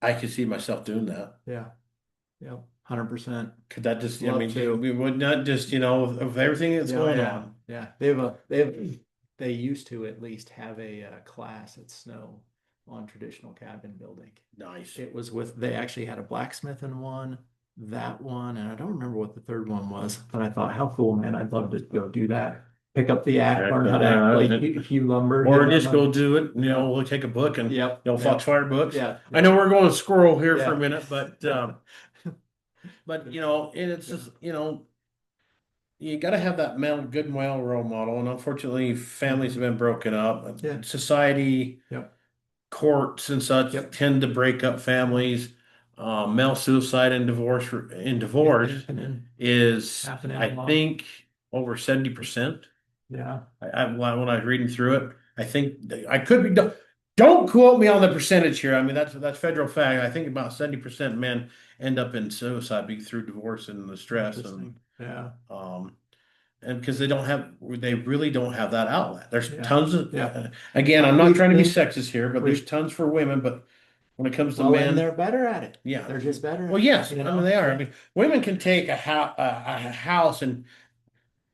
I could see myself doing that. Yeah. Yeah. 100%. Could that just, I Love mean, to. we would not just, of everything that's Yeah, going yeah. on. Yeah. They used to at least have a class at Snow on traditional cabin building. Nice. It was they actually had a blacksmith in one, that one, and I don't remember what the third one was, but I thought, how cool, man. I'd love to go do that. pick up the act, learn how to like hew lumber, or just go do it. We'll take a book and Yep. Foxfire books. Yeah. I know we're going squirrel here for a Yeah. minute, but and it's just you got to have that good male role model, and unfortunately, families have been broken up. Yeah. Society, Yep. courts, and such tend to break up families. Male suicide and divorce is, Happening I a lot. think, over 70%. Yeah. When I was reading through it, I think I could be. Don't quote me on the percentage here. I mean, that's federal fact. I think about 70% men end up in suicide through divorce and the stress, Interesting. Yeah. um, and because they really don't have that outlet. There's Yeah. tons of, Yeah. again, I'm We not trying to be think sexist here, but there's we tons for women. But when it comes to well, and they're men, better at it. yeah, They're just better well, at it, yes, I mean they are. I Yeah. mean, women can take a house and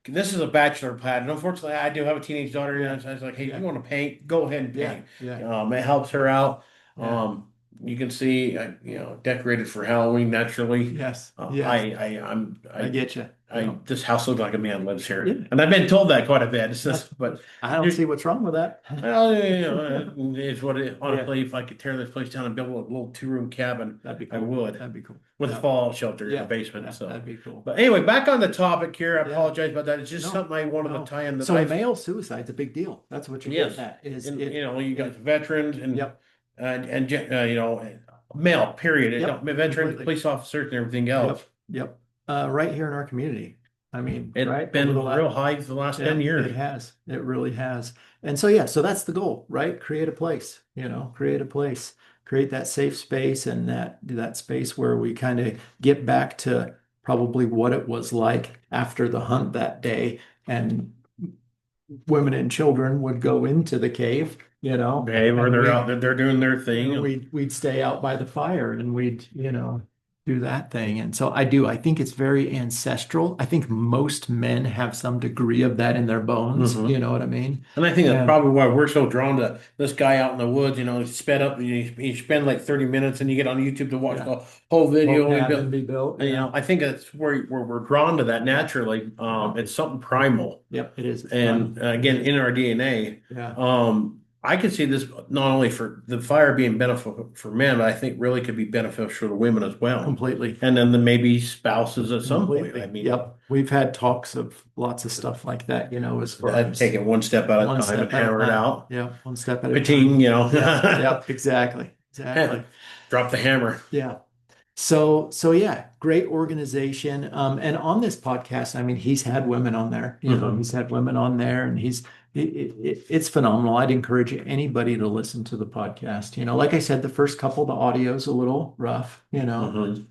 this is a bachelor pad, and unfortunately, I do have a teenage daughter, and I was like, "Hey, if Yeah. you want to paint? Go ahead and Yeah. paint." Yeah. It helps her out. Yeah. You can see, decorated for Halloween naturally. Yes. I, Yes. I I, get you. Yeah. this house looks like a man lives here, Yeah. and I've been told that quite a bit. It's just, but I don't see what's wrong with that. well, it's what it. Yeah. Honestly, if I could tear this place down and build a little two-room cabin, That'd be I cool. would, That'd be cool. with a Yeah. fallout shelter in the Yeah. basement. Yeah. So, That'd be cool. but anyway, back on the topic here. I Yeah. apologize about that. It's just No. something I wanted No. to tie in. That So I, male suicide's a big deal. That's what you're yes, getting at. Is and it? you got veterans Yep. and male. Period. Yep. Veteran Completely. police officers and everything else. Yep. Yep. Right here in our community. I mean, It's right over been the real last. high for the last Yeah, 10 years. it has. It really has. And so, yeah, so that's the goal, right? Create a place, create a place, create that safe space and that space where we kind of get back to probably what it was like after the hunt that day. And women and children would go into the cave, Hey, where and they're out there, they're doing their thing. and we'd stay out by the fire and we'd, do that thing. And so I think it's very ancestral. I think most men have some degree of that in their bones. Mhm. You know what I mean? And I think that's And probably why we're so drawn to this guy out in the woods. He sped up. You spend like 30 minutes, and you get on YouTube to watch yeah, the whole video. won't And have them be built. and, Yeah. I think that's where we're drawn to that naturally. It's something primal, Yep, it is. It's and fun. again, It is. in our DNA. Yeah. I could see this not only for the fire being beneficial for men, but I think really could be beneficial to women as well. Completely. And then maybe spouses at some point. Completely. I mean, Yep. We've had talks of lots of stuff like that, as far I'd as take it one step at a one time step and at a hammer it time. out. Yeah, one step at a time. Pating, Yeah, yep, exactly. Exactly. Drop the hammer. Yeah. So yeah, great organization. And on this podcast, I mean, he's had women on there, Mhm. he's had women on there and it's phenomenal. I'd encourage anybody to listen to the podcast. Like I said, the first couple, the audio's a little rough, Mhm.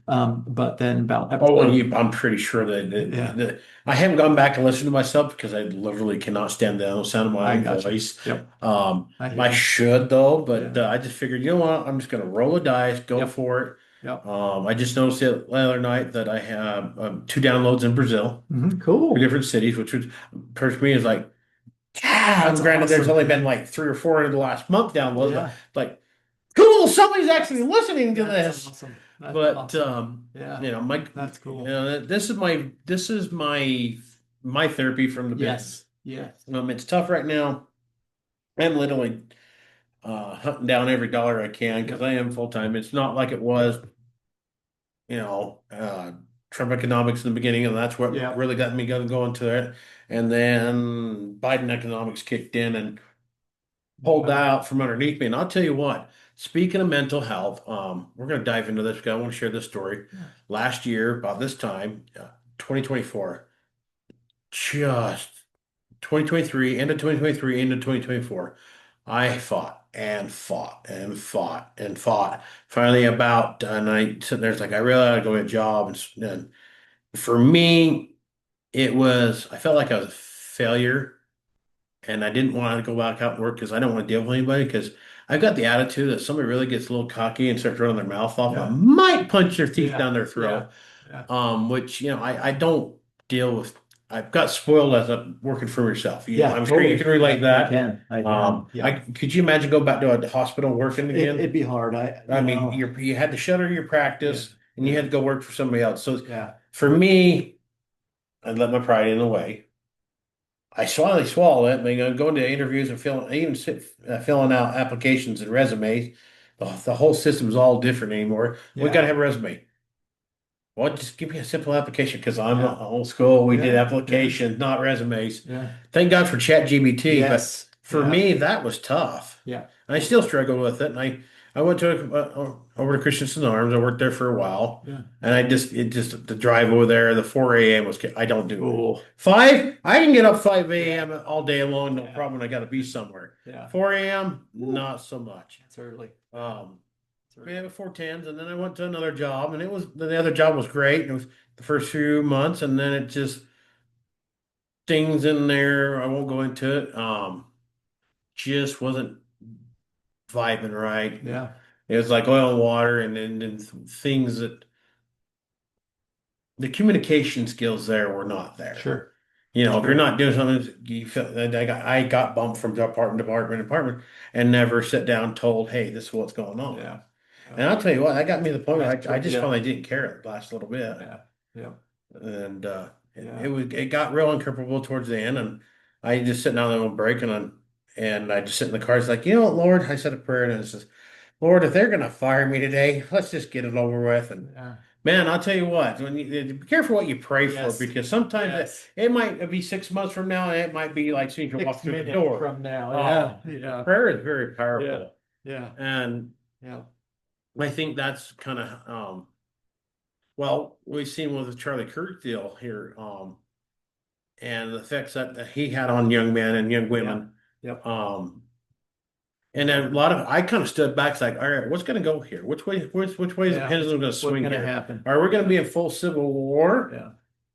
but then about Oh, well, episode, I'm pretty sure Yeah. I haven't gone back and listened to myself because I literally cannot stand the sound of my I own got you. voice. Yep. I hear I you. should though, but Yeah. I just figured, you know what? I'm just gonna roll the dice, go Yep. for it. Yep. I just noticed it the other night that I have 2 downloads in Brazil, Cool. 2 different cities, which occurs to me is like, yeah. That's Granted, there's awesome. only been like 3 or 4 in the last month downloads, Yeah. but like, cool, somebody's actually listening to That's this. awesome. That's But awesome. Yeah. Mike, That's cool. this is my therapy from the business. Yes. It's tough right now. I'm literally hunting down every dollar I can because I am full time. It's not like it was, you know, uh, Trump economics in the beginning, and that's what Yeah. really got me going to it. And then Biden economics kicked in and pulled that out from underneath me. And I'll tell you what, speaking of mental health, we're going to dive into this because I want to share this story. Yeah. Last year, about this time, 2024, just 2023, end of 2023, into 2024, I fought and fought and fought and fought. Finally, and I sitting there, it's like, I really ought to go get a job. And for me, I felt like I was a failure and I didn't want to go back out and work because I don't want to deal with anybody because I've got the attitude that somebody really gets a little cocky and starts running their mouth off, Yeah. I might punch their teeth Yeah. down their throat. Yeah. Which I don't deal with. I've got spoiled as a working for yourself. I'm sure totally. you can relate that. I can. Yeah. Could you imagine go back to a hospital working again? It'd be hard. I mean, you had to shutter your practice and you had to go work for somebody else. So Yeah. for me, I let my pride in the way. I finally swallowed it. I mean, I'm going to interviews and filling out applications and resumes. The whole system's all different anymore. We got to Yeah. have a resume. Well, just give me a simple application because I'm Yeah. old school. We did Yeah. Yeah. applications, not resumes. Yeah. Thank God for ChatGPT, but Yes. for Yeah. me, that was tough. Yeah. And I still struggle with it. And I went to over to Christensen Arms. I worked there for a while, Yeah. and it just the drive over there, the 4 a.m. I don't do it. Oh. 5, I can get up 5 Yeah. a.m. all day long, no Yeah. problem. I got to be somewhere. Yeah. 4 a.m. Woo. not so much. It's early. Um, It's we early. had 410s, and then I went to another job, and the other job was great. And it was the first few months, and then it just things in there. I won't go into it. Just wasn't vibing right. Yeah. It was like oil and water, and then things that the communication skills there were not there. Sure. If you're Sure. not doing something, you feel. I got bumped from department, and never sit down and told, hey, this is what's going on. Yeah. Yeah. And I'll tell you what, that got me to the point where I just Yeah. finally didn't care the last little bit. Yeah. Yeah. And Yeah. it got real uncomfortable towards the end, and I just sitting down there on break, and I just sit in the car. It's like, you know what, Lord, I said a prayer, and it says, Lord, if they're gonna fire me today, let's just get it over with. And Yeah. man, I'll tell you what, when be careful what you pray for, Yes. because sometimes Yes. it might be 6 months from now, and it might be like soon as you walk 6 through the minutes door. from now. Oh, Yeah. Yeah. prayer is very Yeah. powerful, Yeah. and Yeah. I think that's kind of well, we've seen with the Charlie Kirk deal here, and the effects that he had on young men and young Yeah. women. Yep. Um, and then I kind of stood back, it's like, all right, what's going to go here? Which way is the Yeah. pendulum going to What's swing going to here? happen? Are we going to be in full civil war? Yeah.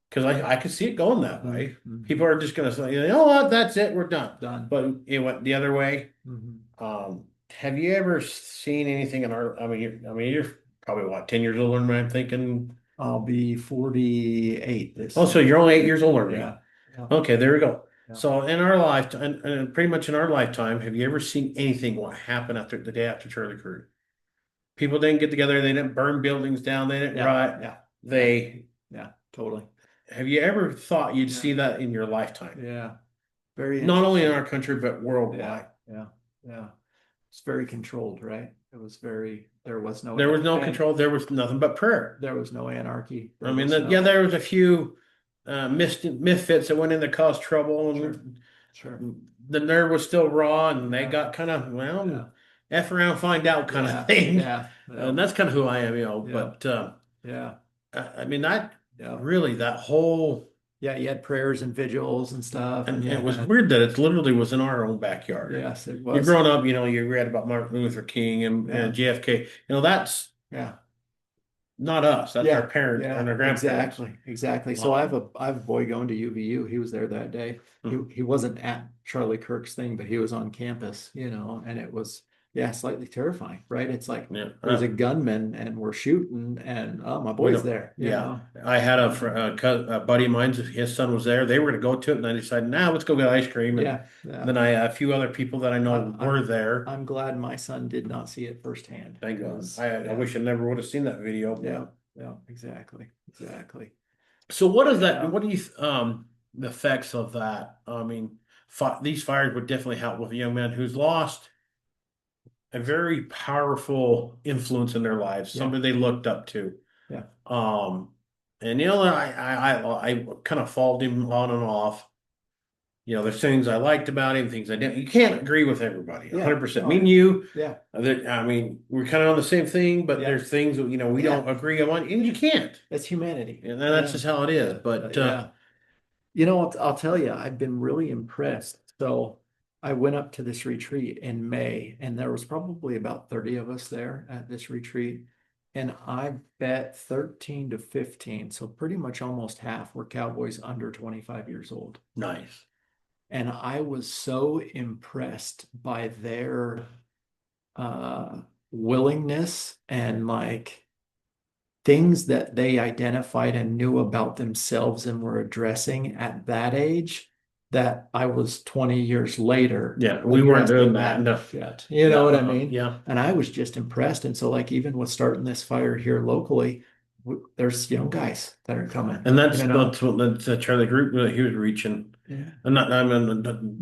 Because I could see it going that way. Mm-hmm. People are just going to say, you know what, that's it, we're done. Done. But it went the other way. Mm-hmm. Have you ever seen anything in our? You're probably what, 10 years older than me, I'm thinking. I'll be 48 Oh, so you're only 8 years older than me. Yeah. Yeah. Okay, there we go. Yeah. So in our lifetime, and pretty much in our lifetime, have you ever seen anything what happened after the day after Charlie Kirk? People didn't get together, they didn't burn buildings down, they didn't Yeah. riot. Yeah. They Yeah. Totally. Have you ever thought you'd Yeah. see that in your lifetime? Yeah. Very Not only in interesting. our country, but worldwide. Yeah. Yeah. Yeah. It's very controlled, right? It was very, there was no, There was no control, there was nothing but prayer. there was no anarchy. I mean, there was a few misfits that went in to cause trouble, and Sure. the nerve was still raw, and they Yeah. got kind of, well, Yeah. F around, find out kind Yeah. of thing. Yeah. Yeah. And that's kind of who I am, Yeah. But Yeah. I mean, that Yeah. really, that whole, Yeah. You had prayers and vigils and stuff. and And it was yeah. weird that it literally was in our own backyard. Yes, it You're was. growing up, you read about Martin Luther King and, Yeah. JFK. That's Yeah. not us. That's Yeah. our parents Yeah. and our grandparents. Exactly. Exactly. So I have a boy going to UVU. He was there that day. He wasn't at Charlie Kirk's thing, but he was on campus, and it was, yeah, slightly terrifying, right? It's like Yeah. there's a gunman and we're shooting, and oh, my We boy's don't- there. Yeah. I had a buddy of mine, his son was there. They were going to go to it, and I decided, now let's go get ice cream. And Yeah. Yeah. then a few other people that I know I- were there. I'm glad my son did not see it firsthand. Thank God. because, I wish I never would have seen that video. Yeah. Yeah. Exactly. Exactly. So what is that? Yeah. What do you the effects of that? I mean, these fires would definitely help with a young man who's lost a very powerful influence in their lives, Yeah. somebody they looked up to. Yeah. And I kind of followed him on and off. There's things I liked about him, things I didn't. You can't agree with everybody, Yeah. 100%. No. Me and you, Yeah. I mean, we're kind of on the same thing, but Yeah. there's things that, we Yeah. don't agree on, and you can't. That's humanity. And that's Yeah. just how it is. But Yeah. I'll tell you, I've been really impressed. So I went up to this retreat in May, and there was probably about 30 of us there at this retreat. And I bet 13 to 15, so pretty much almost half were cowboys under 25 years old. nice. And I was so impressed by their willingness and like things that they identified and knew about themselves and were addressing at that age, that I was 20 years later Yeah, we weren't doing that. No. yet. You know what I mean? Yeah. And I was just impressed. And so like even with starting this fire here locally, there's young guys that are coming, And you know. that's Charlie group that he was reaching. Yeah. I'm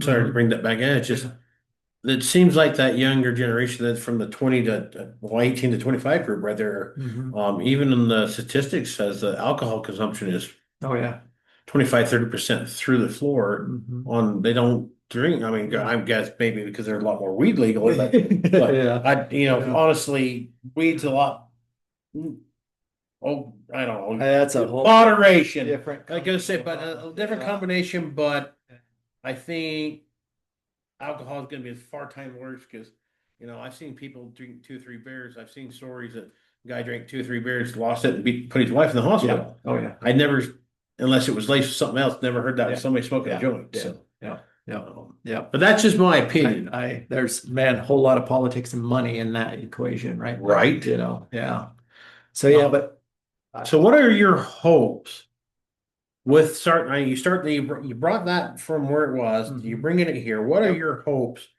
sorry to Hmm. bring that back in. It's just Yeah. it seems like that younger generation that's from the 20 to well, 18 to 25 group right there. Hmm. Even in the statistics says the alcohol consumption is Oh yeah. 25-30% through the floor Hmm. on they don't drink. I mean, Yeah. I guess maybe because there's a lot more weed legally, but Yeah. Yeah. honestly, weed's a lot. Oh, I don't know. That's a whole Moderation. different I gotta say, conversation. but a different Yeah. combination. But I think alcohol is going to be far time worse because, I've seen people drink 2 or 3 beers. I've seen stories that a guy drank 2 or 3 beers, lost it, and put his wife in the Yeah. hospital. Oh yeah. I never, unless it was laced with something else, never heard that with Yeah. somebody smoking a Yeah. joint. Yeah. So, Yeah. Yeah. Yeah. but that's just my opinion, There's, man, a whole lot of politics and money in that equation right there, right? you know. Yeah. So yeah, Uh, but so what are your hopes with start? You start you brought that from where it was. You mhm. bringing it here. What are Yep. your hopes?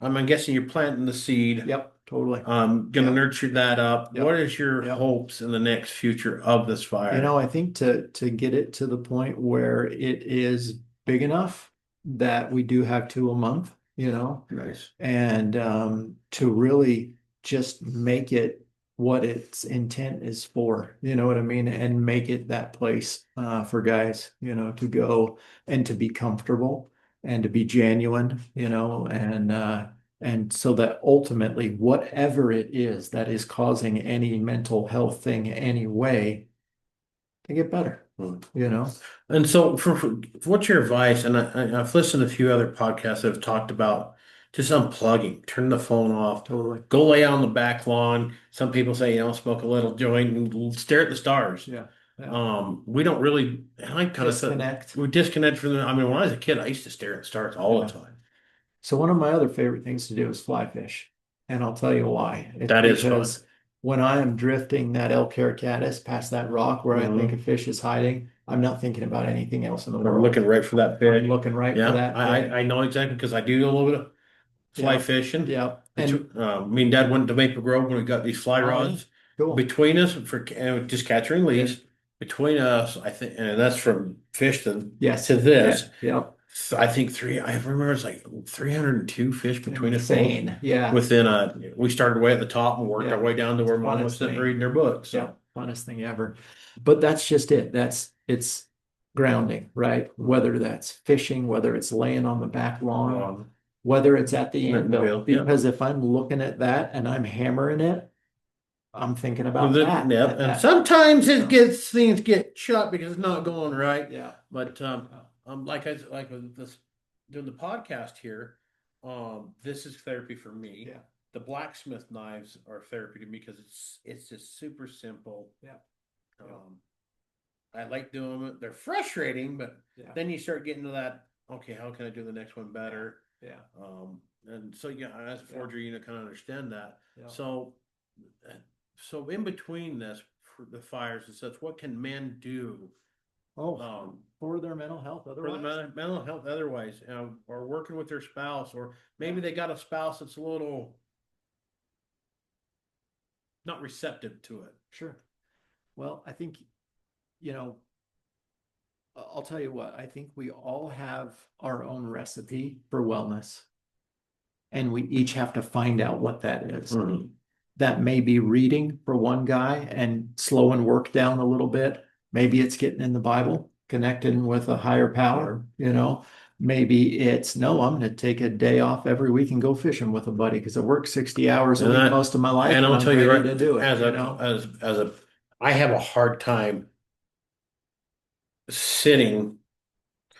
I'm guessing you're planting the seed. Yep. Totally. Gonna Yep. nurture that up. What Yep. is your Yep. hopes in the next future of this fire? I think to get it to the point where it is big enough that we do have two a month, Nice. and to really just make it what its intent is for, you know what I mean, and make it that place for guys, to go and to be comfortable and to be genuine, and so that ultimately whatever it is that is causing any mental health thing anyway, they get better, Hmm. you know. And so, for what's your advice? And I've listened to a few other podcasts that have talked about just unplugging, turn the phone off, Totally. go lay out on the back lawn. Some people say, smoke a little joint and stare at the stars. Yeah. Yeah. We don't really, and I kind of thought Disconnect. we disconnect from them. I mean, when I was a kid, I used to stare at the stars all the Yeah. time. So one of my other favorite things to do is fly fish. And I'll tell you why. It's That is fun. because when I am drifting that El Caricatus past that rock where I think a Mhm. fish is hiding, I'm not thinking about anything else in the I'm world. looking right for that I'm fish. looking right for Yeah, that I fish. know exactly because I do a little bit of fly Yeah. fishing. Yeah. And Me and Dad went to Maple Grove when we got these fly oh yeah. rods Cool. between us for just catch and Yeah. release. Between us, I think, and that's from fish to Yes. this. Yeah. Yeah. So I think I remember it's like 302 fish between us both. Insane. Yeah. We started way at the top and worked our Yeah. way down to It's where the Mom was funnest sitting thing. reading her book. Yeah. So, Funnest thing ever. But that's just it. It's grounding, right? Whether that's fishing, whether it's laying on the back lawn, um, whether it's at the anvil. yeah. Because if I'm looking at that and I'm hammering it, I'm thinking about that Yep. at And that time. sometimes You know? things get shut because it's not going right. Yeah. But like with this doing the podcast here, this is therapy for me. Yeah. The blacksmith knives are therapy to me because it's just super simple. Yeah. Um, I like doing it. They're frustrating, but Yeah. then you start getting to that. Okay, how can I do the next one better? Yeah. And so yeah, as a forger, kind of understand that. Yeah. So, uh, so in between this, for the fires and such, what can men do? Oh, Um, for their mental health for the otherwise. mental health otherwise, or working with their spouse, or maybe they got a spouse that's a little not receptive to it. Sure. Well, I think, you know, I'll tell you what, I think we all have our own recipe for wellness, and we each have to find out what that is. Mhm. That may be reading for one guy and slowing work down a little bit. Maybe it's getting in the Bible, connecting with a higher power, Maybe it's no, I'm going to take a day off every week and go fishing with a buddy because I work 60 hours a And week that, most of my life and and I'll I'm tell you ready right, to do it. I have a hard time sitting.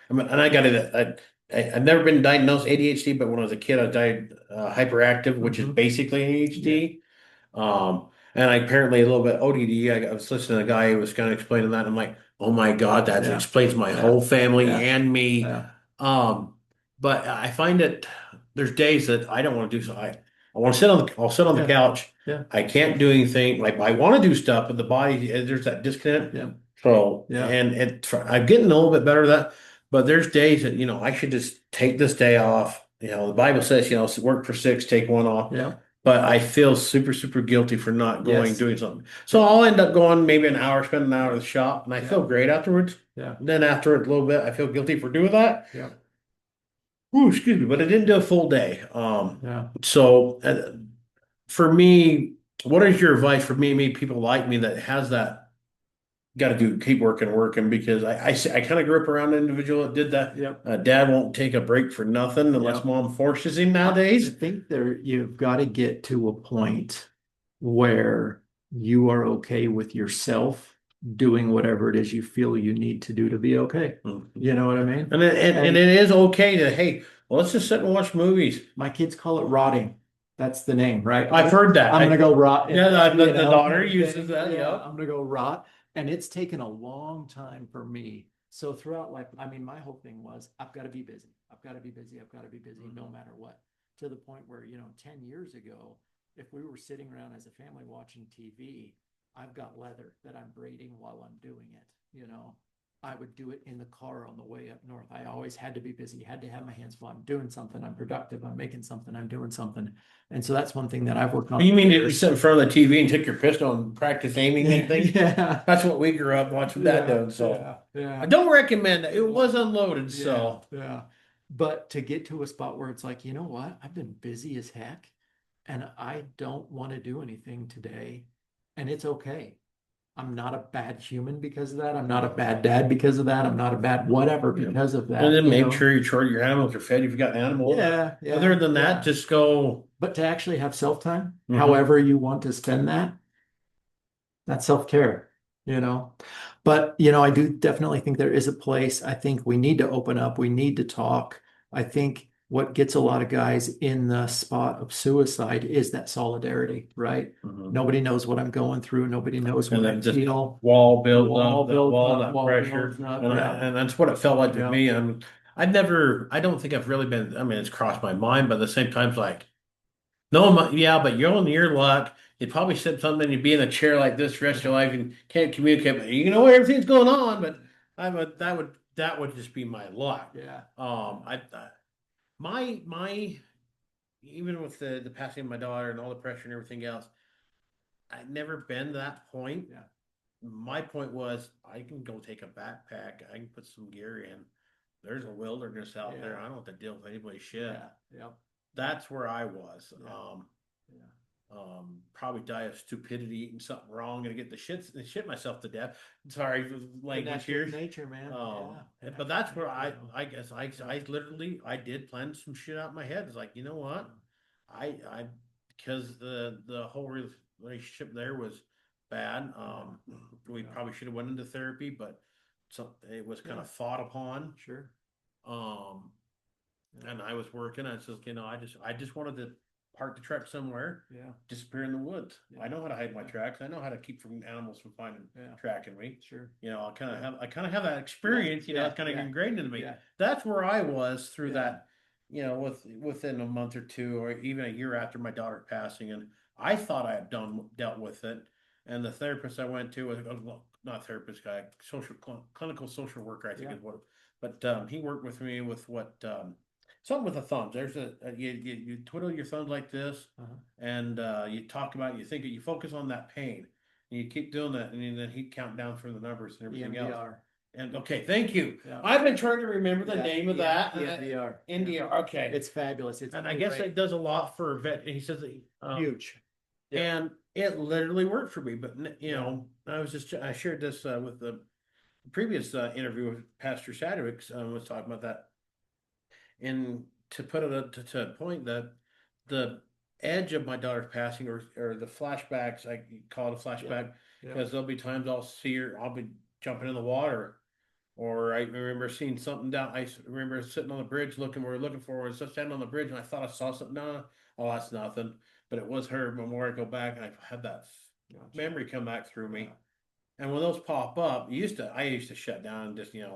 I mean, and I got it. I've never been diagnosed ADHD, but when I was a kid, I died hyperactive, which is Mhm. basically Yeah. ADHD. And I apparently a little bit ODD. I was listening to a guy who was kind of explaining that. And I'm like, oh my God, that Yeah. explains my Yeah. whole family Yeah. and me. Yeah. Um, but I find that there's days that I don't want to do so. I want to I'll sit on the Yeah. couch. Yeah. I can't do anything. Like I want to do stuff, but the body, there's that disconnect. Yeah. So, Yeah. and I'm getting a little bit better at that, but there's days that, I should just take this day off. The Bible says, work for six, take one off. Yeah. but I feel super, super guilty for not going, Yes. doing something. So Yeah. I'll end up going maybe an hour, spend an hour at the shop, and I feel Yeah. great afterwards. Yeah. And then after a little bit, I feel guilty for doing that. Yeah. Ooh, excuse me, but I didn't do a full day. Yeah. So for me, what is your advice for me, people like me that has that got to do, keep working, working because I kind of grew up around an individual that did that. Yep. Dad won't take a break for nothing unless Yep. mom forces him I nowadays. think you've got to get to a point where you are okay with yourself doing whatever it is you feel you need to do to be okay. Mhm. You know what I mean? And And it is okay to, hey, well, let's just sit and watch movies. my kids call it rotting. That's the name, right? I've heard that. I'm gonna go rot, Yeah, the daughter kind of uses thing. that. Yeah, Yep. I'm gonna go rot. And it's taken a long time for me. So throughout life, I mean, my whole thing was I've got to be busy. I've got to be busy. I've got to be busy no matter what. To the point where, 10 years ago, if we were sitting around as a family watching TV, I've got leather that I'm braiding while I'm doing it. I would do it in the car on the way up north. I always had to be busy, had to have my hands full. I'm doing something, I'm productive, I'm making something, I'm doing something. And so that's one thing that I've worked on You for mean you years. sit in front of the TV and take your pistol and practice aiming anything? Yeah, That's what we grew up watching that yeah, doing. So yeah, I yeah, don't recommend it. It was unloaded. yeah, So yeah. But to get to a spot where it's like, you know what? I've been busy as heck and I don't want to do anything today. And it's okay. I'm not a bad human because of that. I'm not a bad dad because of that. I'm not a bad whatever yeah. because of And that, then make sure your animals are fed if you've got animals. Yeah, Other yeah, than that, yeah. just go. But to actually have self-time, Mhm. however you want to spend that, that's self-care, you know. But, I do definitely think there is a place. I think we need to open up. We need to talk. I think what gets a lot of guys in the spot of suicide is that solidarity, right? Mhm. Nobody knows what I'm going through. Nobody knows And what I then just feel. wall The builds wall up, that builds wall, up, that wall builds pressure, up. and Yeah, and that's what it felt like with yeah, me. I don't think I've really been. I mean, it's crossed my mind, but at the same time, it's like, no, yeah, but you're on your luck. You'd probably said something. You'd be in a chair like this the rest of your life and can't communicate. But you know everything's going on. But that would just be my luck. yeah, My even with the passing of my daughter and all the pressure and everything else, I'd never been to that point. yeah, My point was I can go take a backpack, I can put some gear in. There's a wilderness out there. yeah, I don't have to deal with anybody's shit. yeah, yeah, That's where I was. yeah, yeah. Probably die of stupidity, eating something wrong, and get shit myself to death. Sorry for the But language that's just here. nature, man. Yeah. And But that's where you know, I guess I literally I did plan some shit out in my head. It's like, you know what? I because the whole relationship there was bad. We yeah, probably should have went into therapy, but it was kind yeah, of fought upon. sure. Um, Yeah, and I was working. I said, I just wanted to park the truck somewhere, yeah, disappear in the woods. yeah, I know how to hide my yeah, tracks. I know how to keep from animals from finding yeah, tracking me. sure. Yeah, I kind of have that yeah, experience. yeah, It's kind of yeah, ingrained into me. yeah, That's where I was through yeah, that. Within a month or two, or even a year after my daughter passing, and I thought I had dealt with it. And the therapist I went to was well, not therapist guy, clinical social worker, I think yeah, is what. But he worked with me with what something with the thumbs. There's you twiddle your thumbs like this, uh-huh. and you talk about it, you think it, you focus on that pain, and you keep doing that, and then he'd count down through the numbers and everything else. EMDR. And okay, thank you. Yeah, I've been trying to remember the yeah, name of that. EMDR. Yeah. India. Okay, It's fabulous. It's and I guess great. it does a lot for vet. He says, Huge. Yeah, and it literally worked for me. But yeah, I shared this with the previous interview with Pastor Sadowicz was talking about that. And to put it to a point that the edge of my daughter's passing or the flashbacks, I call it a yeah, flashback, yeah, because there'll be times I'll see her, I'll be jumping in the water. Or I remember seeing something down. Remember sitting on the bridge looking. We were looking for. I was just standing on the bridge, and I thought I saw something. No, oh, that's nothing. But it was her. But more I go back, and I had that gotcha. memory come back through Yeah, me. And when those pop up, I used to shut down and just yeah,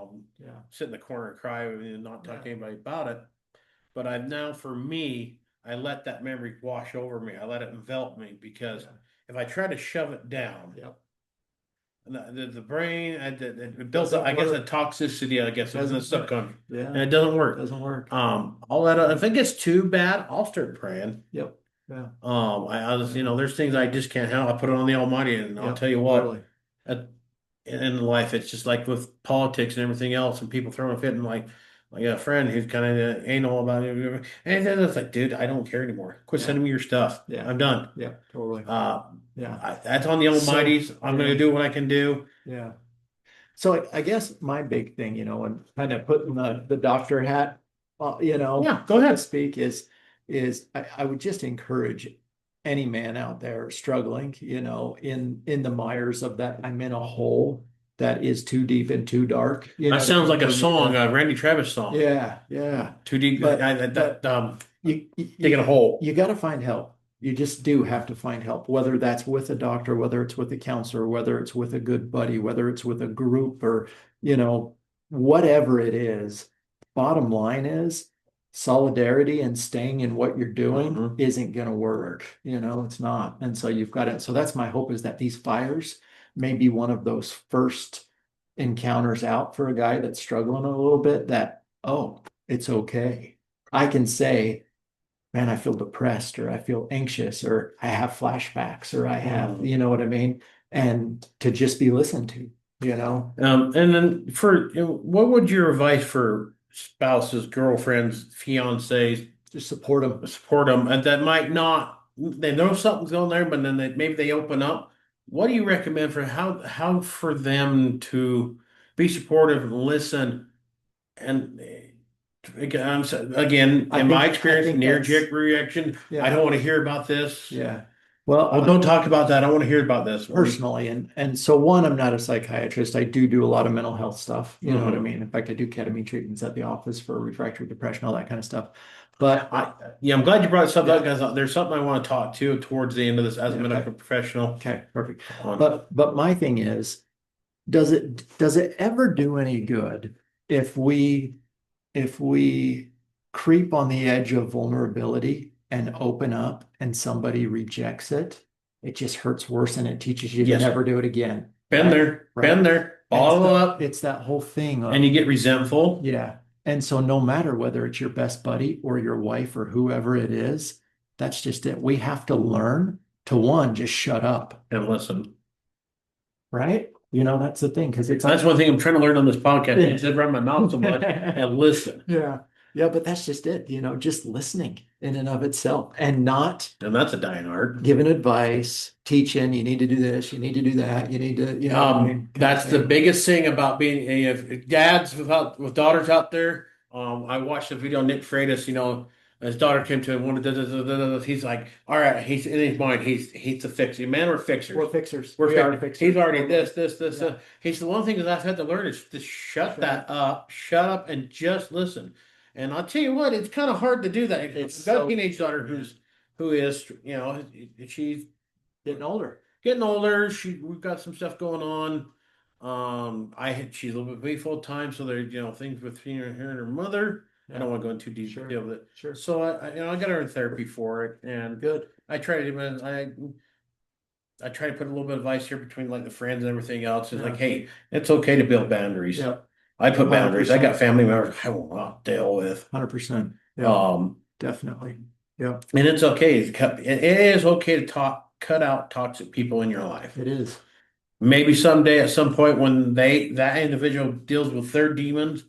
sit in the corner and cry and not talk yeah, to anybody about it. But I've now, for me, I let that memory wash over me. I let it envelop me because yeah, if I try to shove it down, yep. the brain it builds up. I Doesn't guess a work. toxicity. I guess in the Doesn't work. subconscious, and Yeah, it doesn't work. doesn't work. I'll let it, if it gets too bad, I'll start praying. Yep. Yeah. I just, Yeah. there's things I just can't handle. I put it on the Almighty, and I'll Yep. tell you what, Totally. at, in life, it's just like with politics and everything else, and people throwing a fit, and like a friend who's kind of anal about it, and then it's like, dude, I don't care anymore. Quit Yeah. sending me your stuff. Yeah. I'm done. Yeah. Totally. Uh, Yeah. that's on the So, Almighty's. I'm going yeah. to do what I can do. Yeah. So I guess my big thing, and kind of putting the doctor hat, Yeah, go so to ahead. speak, is I would just encourage any man out there struggling, in the mires of that I'm in a hole that is too deep and too dark, That what I sounds mean, like a for me song, to, a Randy Travis song. yeah, yeah. Too deep. But Digging a hole. you got to find help. You just do have to find help, whether that's with a doctor, whether it's with a counselor, whether it's with a good buddy, whether it's with a group or, you know, whatever it is. Bottom line is solidarity and staying in what you're doing Hmm. isn't going to work. It's not. And so you've got it. So that's my hope is that these fires may be one of those first encounters out for a guy that's struggling a little bit that, oh, it's okay. I can say, man, I feel depressed or I feel anxious or I have flashbacks or I have, Mm. you know what I mean? And to just be listened to, you know? And then what would your advice for spouses, girlfriends, fiancés, Just support them. support them, and that might not, they know something's going there, but then maybe they open up. What do you recommend for how for them to be supportive and listen? And again, I in my think I experience, think that's near-jerk reaction, I yeah, don't want to hear about this. yeah. Well, Oh, don't talk about that. I don't want to hear about this. personally, and so one, I'm not a psychiatrist. I do a lot of mental health stuff. You know what I Mhm. mean? In fact, I do ketamine treatments at the office for refractory depression, all that kind of stuff. But Yeah, I'm glad you brought this up yeah, because there's something I want to talk to towards the end of this as a yeah, okay. medical professional. Okay, perfect. On But my thing is, does it ever do any good if we creep on the edge of vulnerability and open up and somebody rejects it? It just hurts worse and it teaches you to yes, never do it again, been right? there, been Right. there, And it's bottle up, it's that whole thing and you of, get resentful yeah. And so no matter whether it's your best buddy or your wife or whoever it is, that's just it. We have to learn to one, just shut up, and listen. right? That's the thing because it's That's one thing I'm trying to learn on this podcast. I said run my mouth so much and listen, yeah. Yeah, but that's just it, just listening in and of itself and not and that's a dying art. giving advice, teaching, you need to do this, you need to do that, you need to, what I mean, kind of That's the thing. biggest thing about being if dads with daughters out there. I watched a video of Nick Freitas. His daughter came to him. Wanted he's like, all right. He's in his mind. He's a fixer. Man, we're We're fixers. fixers. We're We are fixers. He's fixers. already Totally. this. Yeah. He's the one thing that I've had to learn is to shut Shut that up. up. Shut up and just listen. And I'll tell you what, it's kind of hard to do that. It's I've got a so teenage daughter yeah. who is she's Getting older. getting older. We've got some stuff going on. She's a little bit away full time, so there, things between her and her mother. I Yeah. don't want to go into Sure. detail with it. Sure. So I got her in therapy for it, and Good. I try to, I try to put a little bit of advice here between like the friends and everything else. It's like, Yeah. hey, it's okay to build boundaries. Yeah. I put boundaries. I got 100%. family members I will not deal with. 100%. Yeah. Um, Definitely. Yeah. and it's okay to cut. It is okay to cut out toxic people in your life. It is. Maybe someday at some point when that individual deals with their demons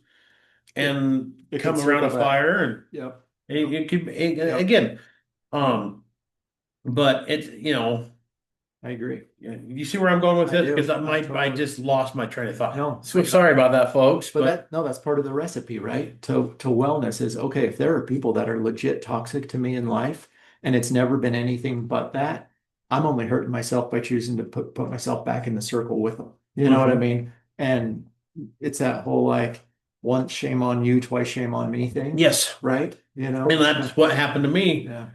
It and it could come around circle a back. fire and Yep. it could Yep. again Yep. um but it's I agree. you see where I'm going with I this do. because I Totally. just lost my train of thought, No, so sorry about that folks, but but no, that's part of the recipe, right? To wellness is okay, if there are people that are legit toxic to me in life and it's never been anything but that, I'm only hurting myself by choosing to put myself back in the circle with them. You know what I mhm. mean? And it's that whole like once shame on you, twice shame on me thing, Yes. right? And that's what happened to me. Yeah.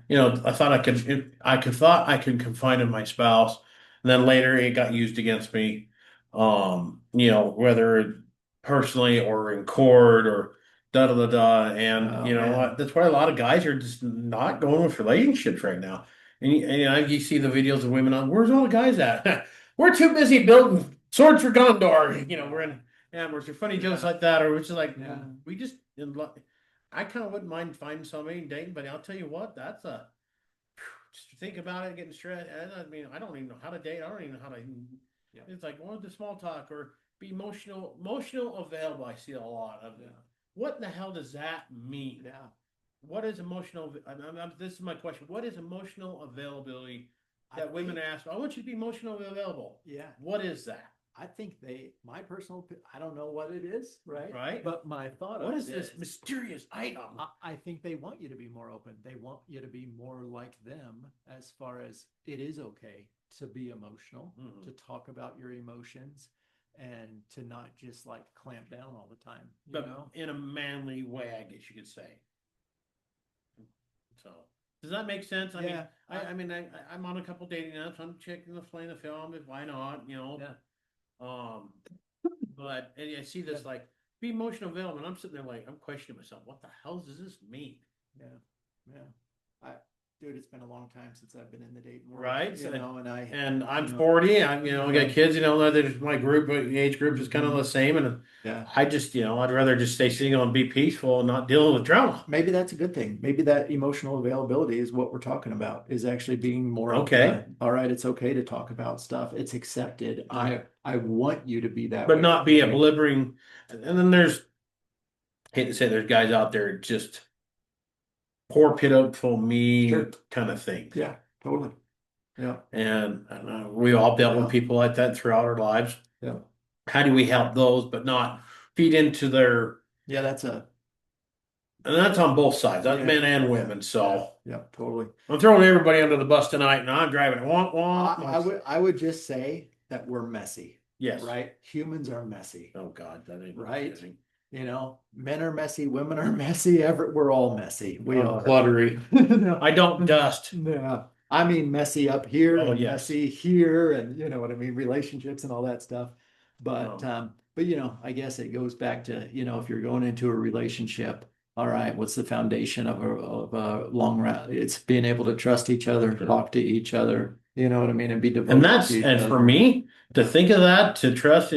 I thought thought I could confide in my spouse, and then later it got used against me. Whether personally or in court or da da da da. And Oh man. that's why a lot of guys are just not going with relationships right now. And you see the videos of women on, where's all the guys at? We're too busy building swords for Gondor. We're in Amherst or funny jokes Yeah. like that, or which is like Yeah. we just I kind of wouldn't mind finding somebody and dating, but I'll tell you what, that's a think about it, getting stressed. I mean, I don't even know how to date. I don't even know how to. Yeah. It's like going to small talk or be emotional available. I see a lot of it. Yeah. What in the hell does that mean? Yeah. What is emotional? This is my question. What is emotional availability I that women think, ask? I want you to be emotionally available. yeah, What is that? I think my personal, I don't know what it is, right? Right? But my thought What of is it this is, mysterious item? I think they want you to be more open. They want you to be more like them as far as it is okay to be emotional, Mhm. to talk about your emotions, and to not just like clamp down all the time, you But know? in a manly way, I guess you could say. So, does that make sense? Yeah. I'm on a couple dating apps. I'm checking the playing the film. Why not? Yeah. Um, but and I see Yeah. this like be emotional available, and I'm sitting there like I'm questioning myself. What the hell does this mean? Yeah. Yeah. I, dude, it's been a long time since I've been in the dating world, Right? you know, and And I'm you know, 40. I got kids. My group, age group is kind of Mhm. the same, and Yeah. I just, I'd rather just stay single and be peaceful and not dealing with drama. Maybe that's a good thing. Maybe that emotional availability is what we're talking about, is actually being more Okay, all right, it's okay to talk about stuff. It's accepted. I want you to be that but way not with be a me. blibbering. And then hate to say, there's guys out there just poor, pitiful me Sure. kind of thing. Yeah, totally. Yeah. And we all dealt with Yeah. people like that throughout our lives. Yeah. How do we help those, but not feed into their, Yeah, and that's on both sides. That's yeah, men and yeah, women. yeah, So yeah, totally. I'm throwing everybody under the bus tonight, and I'm driving it. Womp womp. I would just say that we're messy, Yes. right? Humans are messy, Oh God, that ain't right? kidding. You know, men are messy, women are messy, we're all messy. We I'm are. cluttery. No. I don't dust. Yeah. I mean, messy up here Oh and yes. messy here, and you know what I mean, relationships and all that stuff. No. But I guess it goes back to, if you're going into a relationship, all right, what's the foundation of a long run? It's being able to trust each other, talk to each other, you know what I mean, and be And devoted to that's each and for other. me to think of that, to trust,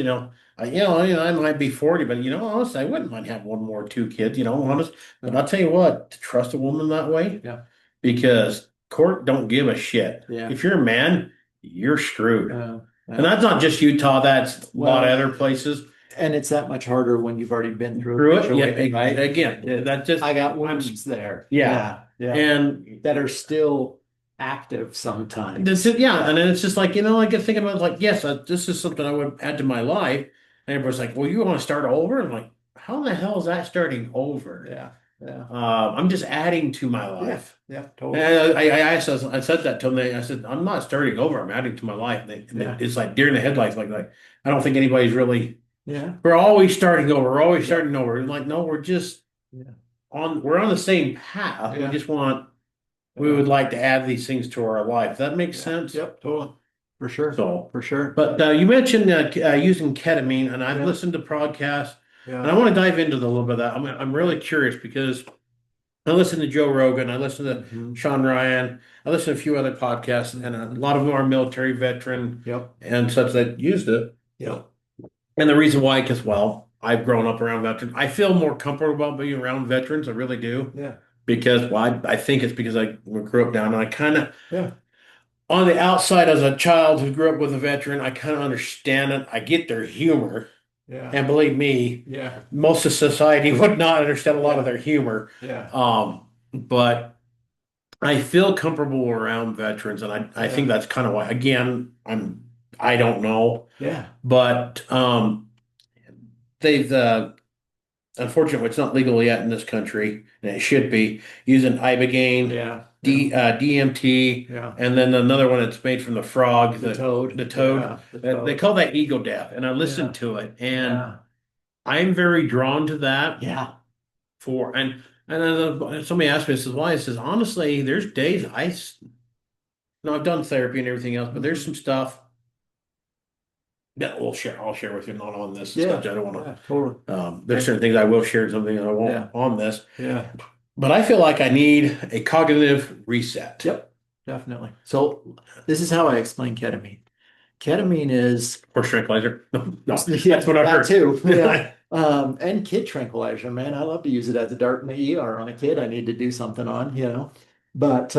I might be 40, but honestly, I wouldn't mind having one more, two kids, honest. But I'll tell you what, to trust a woman that way, Yeah. because court don't give a shit. Yeah. If you're a man, you're screwed. Uh, And that's not just Utah, that's a lot of well, other places. and it's that much harder when you've already been through Through a it, yeah, situation, right? again, that just I got I'm wounds there. yeah. Yeah. And That are still active sometimes. that's it, yeah. And then it's just like, I get thinking about like, yes, this is something I would add to my life. And everybody's like, well, you want to start over? I'm like, how the hell is that starting over? Yeah. Yeah. I'm just adding to my life. Yeah. And Totally. I said that to them. I said, I'm not starting over. I'm adding to my life. Yeah. It's like deer in the headlights. Like, I don't think anybody's really, Yeah. we're always starting over. We're always Yeah. starting over. Like, no, Yeah. we're on the same path. Yeah. We Yeah. would like to add these things to our life. That makes Yeah. sense. Yep. Totally. For sure. So, For sure. but you mentioned using ketamine, and I've Yeah. listened to podcasts, and I Yeah. want to dive into a little bit of that. I'm really curious because I listen to Joe Rogan, I listen to Mhm. Sean Ryan, I listen to a few other podcasts, and a lot of them are military veteran Yep. and such that used it. Yep. And the reason why, because well, I've grown up around veterans. I feel more comfortable about being around veterans. I really do. Yeah. Because well, I think it's because I grew up down, and I kind of Yeah. on the outside as a child who grew up with a veteran, I kind of understand it. I get their humor. Yeah. And believe me, Yeah. most of society would not understand a lot of their humor. Yeah. But I feel comfortable around veterans, and I think Yeah. that's kind of why, again, I don't know, Yeah. but they've unfortunately it's not legal yet in this country, and it should be using ibogaine, Yeah. DMT, Yeah. and then another one that's made from the frog, The toad. the toad. Yeah. The They toad. call that ego death, and I Yeah. listened to it, and Yeah. I'm very drawn to that Yeah. for and then somebody asked me, says why? I says honestly, there's days I've done therapy and everything else, but there's Mhm. some stuff that I'll share with you, not on this Yeah. stuff. I don't want Yeah. Totally. to. There's certain things I will share, some things I won't Yeah. on this. Yeah. But I feel like I need a cognitive reset. Yep. Definitely. So this is how I explain ketamine. Ketamine is Horse tranquilizer. No, yeah, that's what I've that heard. too. Yeah. And kid tranquilizer, man. I love to use it as a dart in the ER on a kid I need to do something on, But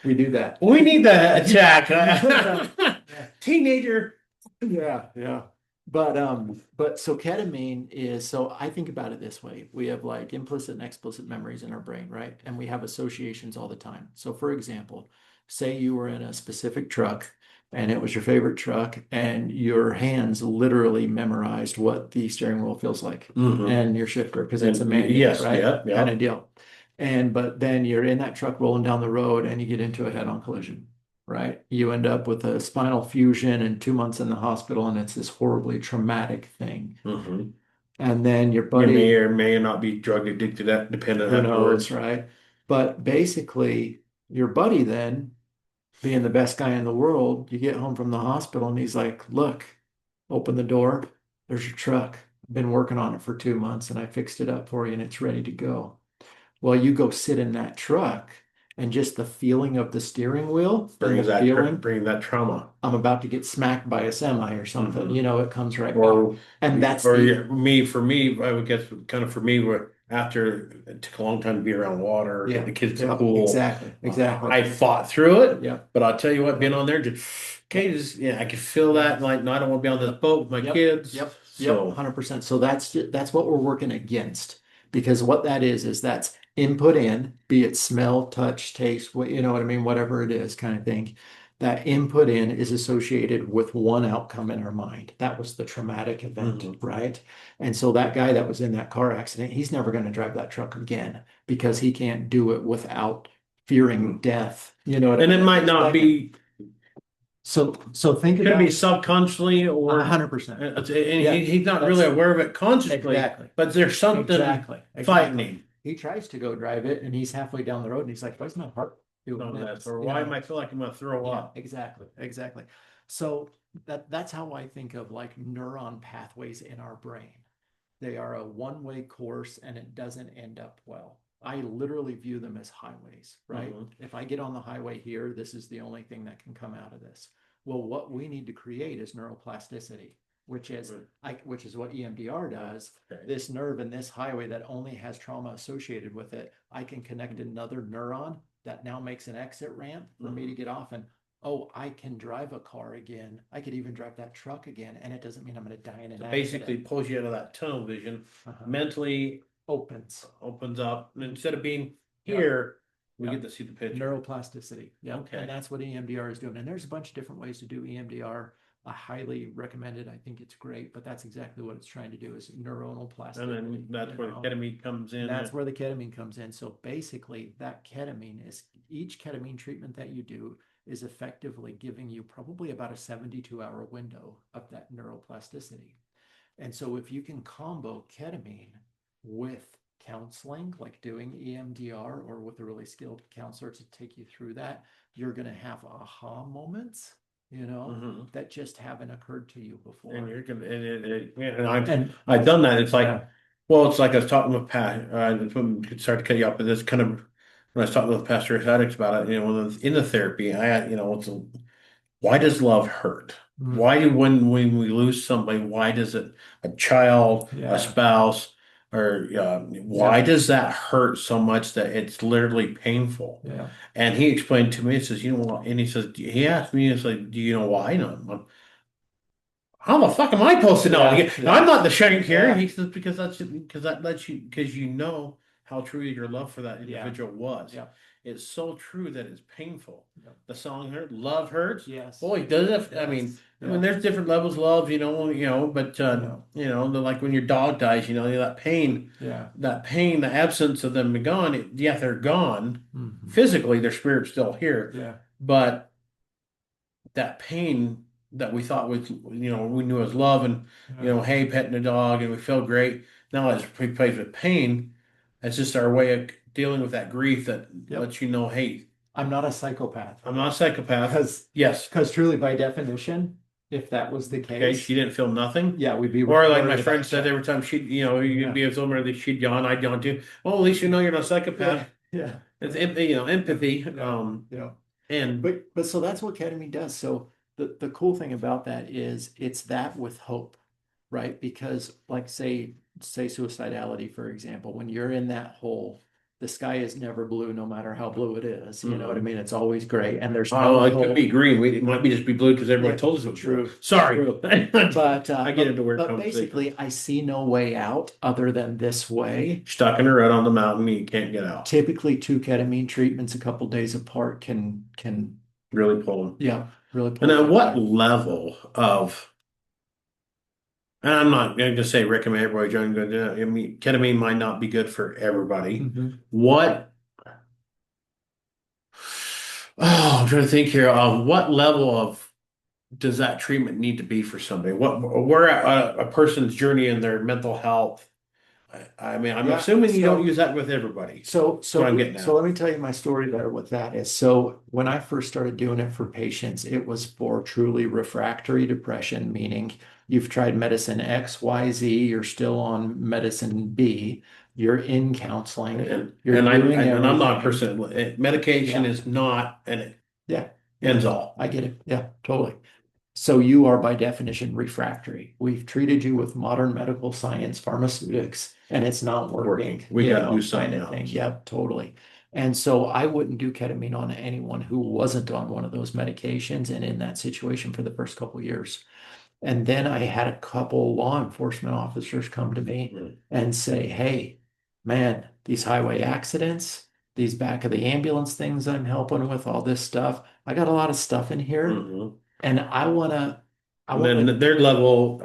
We do that. We need that, Jack. Teenager. Yeah, yeah. But so ketamine is, so I think about it this way. We have like implicit and explicit memories in our brain, right? And we have associations all the time. So for example, say you were in a specific truck and it was your favorite truck and your hands literally memorized what the steering wheel feels like Hmm. and your shifter because it's a manual, Yes, right? yeah, Kind yeah. of deal. And but then you're in that truck rolling down the road and you get into a head-on collision, right? You end up with a spinal fusion and 2 months in the hospital, and it's this horribly traumatic thing. Hmm. And then your You may buddy, or may not be drug addicted, dependent who knows, afterwards. right? But basically, your buddy then, being the best guy in the world, you get home from the hospital and he's like, look, open the door. There's your truck. I've been working on it for 2 months and I fixed it up for you and it's ready to go. Well, you go sit in that truck and just the feeling of the steering wheel and the feeling, Bring that trauma. I'm about to get smacked by a semi or something, Hmm. it comes right back. Or, And that's or the, yeah, me, for me, I would guess kind of for me, where after it took a long time to be around water, get yeah, the kids to yeah, pool, exactly, exactly. I fought through it. Yep, But I'll tell you what, yep, being on there, just yep, okay, just yeah, I could feel that. Like, no, I don't want to be on this boat with my yep, kids. yep, yep, So, 100%. So that's what we're working against because what that is that's input in, be it smell, touch, taste, what you know what I mean, whatever it is, kind of thing. That input in is associated with one outcome in our mind. That was the traumatic event, mhm. right? And so that guy that was in that car accident, he's never going to drive that truck again because he can't do it without fearing death. You know what I And mean? it At might the not second. be, So think could be about subconsciously, a or hundred percent. and Yeah, he's not really that's aware of it consciously, exactly. but there's something Exactly. fighting Exactly. him. He tries to go drive it and he's halfway down the road and he's like, why's my heart doing On that, this? or why am I feel like I'm gonna throw Yeah, up? exactly. Exactly. So that's how I think of like neuron pathways in our brain. They are a one-way course and it doesn't end up well. I literally view them as highways, right? Hmm. If I get on the highway here, this is the only thing that can come out of this. Well, what we need to create is neuroplasticity, which is what EMDR does. Okay. This nerve in this highway that only has trauma associated with it, I can connect another neuron that now makes an exit ramp for me to get off and oh, I can drive a car again. I could even drive that truck again, and it doesn't mean I'm going to die in an So accident. basically pulls you out of that tunnel vision, Uh-huh. mentally Opens. opens up, and instead of being Yep. here, we Yep. get to see the picture. Neuroplasticity. Yeah. Okay. And that's what EMDR is doing. And there's a bunch of different ways to do EMDR. I highly recommend it. I think it's great, but that's exactly what it's trying to do is neuronal plasticity. And then that's where the ketamine comes in. And that's where the ketamine comes in. So basically, that ketamine is each ketamine treatment that you do is effectively giving you probably about a 72-hour window of that neuroplasticity. And so if you can combo ketamine with counseling, like doing EMDR or with a really skilled counselor to take you through that, you're going to have aha moments, Mhm. that just haven't occurred to you before. And you're gonna, And I've done that. It's like, yeah, well, it's like I was talking with Pat. Sorry to cut you off, but this kind of when I was talking with Pastor Addicts about it, in the therapy, why does love hurt? mm, Why do when we lose somebody, why does it a child, a yeah, spouse, or why yeah, does that hurt so much that it's literally painful? yeah, And he explained to me, he says, you know what? And he says, he asked me, he's like, do you know why? How the fuck am I supposed to know? yeah, I'm yeah, not the shank here. yeah, He says, because that lets you, because you know how true your love for that yeah, individual was. yeah, It's so true that it's painful. yeah. The song hurt, love hurts. Yes, Boy, does it. yes, I yeah, mean, there's different levels of love, but yeah, like when your dog dies, yeah, that pain, the absence of them gone. Yeah, they're gone. mhm, Physically, their spirit's still here, yeah, but that pain that we thought we knew as love, and yeah, hey, petting a dog and we feel great. Now it's replaced with pain. It's just our way of dealing with that grief that yep. lets you know, hey, I'm not a psychopath I'm not a psychopath. because Yes. truly by definition, if that was the Okay, case, she didn't feel nothing. yeah, we'd be Or like my worried friend about said, you. every time Yeah. you'd be with someone, she'd yawn, I'd yawn too. Well, at least you know you're not a Yeah, psychopath. yeah, It's empathy. yeah, yeah. And But so that's what ketamine does. So the cool thing about that is it's that with hope, right? Because like say suicidality, for example, when you're in that hole, the sky is never blue, no matter how blue it is. You know what I mean? It's always gray, and there's Oh, no it could hope. be green. It might be just be blue because everybody Yeah, told us it was blue. true, Sorry. true. But I get into weird but conversations. basically, I see no way out other than this way. Stuck in a rut on the mountain, you can't get out. Typically, two ketamine treatments a couple days apart can Really pull them. yeah, really pull And it at what together. level of, and I'm not going to say recommend everybody join. I mean, ketamine might not be good for everybody. Mhm. What? Oh, I'm trying to think here. What level of does that treatment need to be for somebody? Where a person's journey in their mental health? I mean, I'm Yeah, assuming you don't use that with everybody. So, That's what I'm getting so at. let me tell you my story there with that is so when I first started doing it for patients, it was for truly refractory depression, meaning you've tried medicine X, Y, Z, you're still on medicine B, you're in counseling, you're doing And I'm not a everything. person. Medication Yeah, is not an yeah, yeah. ends all. I get it. Yeah, totally. So you are by definition refractory. We've treated you with modern medical science pharmaceutics and it's not working, We got to do something kind of thing. else. Yep, totally. And so I wouldn't do ketamine on anyone who wasn't on one of those medications and in that situation for the first couple of years. And then I had a couple law enforcement officers come to me and say, hey, man, these highway accidents, these back of the ambulance things I'm helping with, all this stuff, I got a lot of stuff in here. Mhm. And I And want then their level,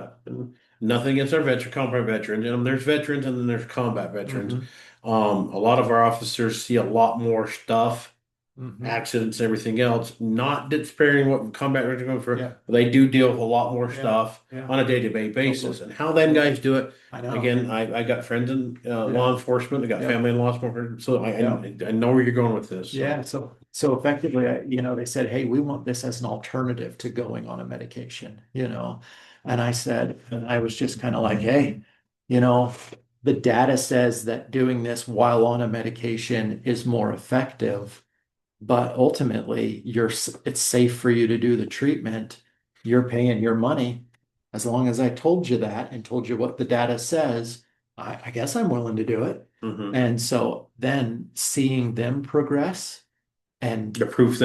nothing against our veteran, combat veterans. And there's veterans and then there's combat veterans. Mhm. A lot of our officers see a lot more stuff, Mhm. accidents, everything else. Not disparaging what combat veterans are going for, Yeah, but they do deal with a lot more yeah, stuff yeah, on a day-to-day basis. totally. And how them guys do it, I know. again, I got friends in law Yeah, enforcement, I got yeah, family in law enforcement, so yeah, I know where you're going with this. yeah. So. So effectively, they said, hey, we want this as an alternative to going on a medication, And I said, and I was just kind of like, hey, you know, the data says that doing this while on a medication is more effective. But ultimately, it's safe for you to do the treatment. You're paying your money. As long as I told you that and told you what the data says, I guess I'm willing to do it. Mhm. And so then seeing them progress and The proof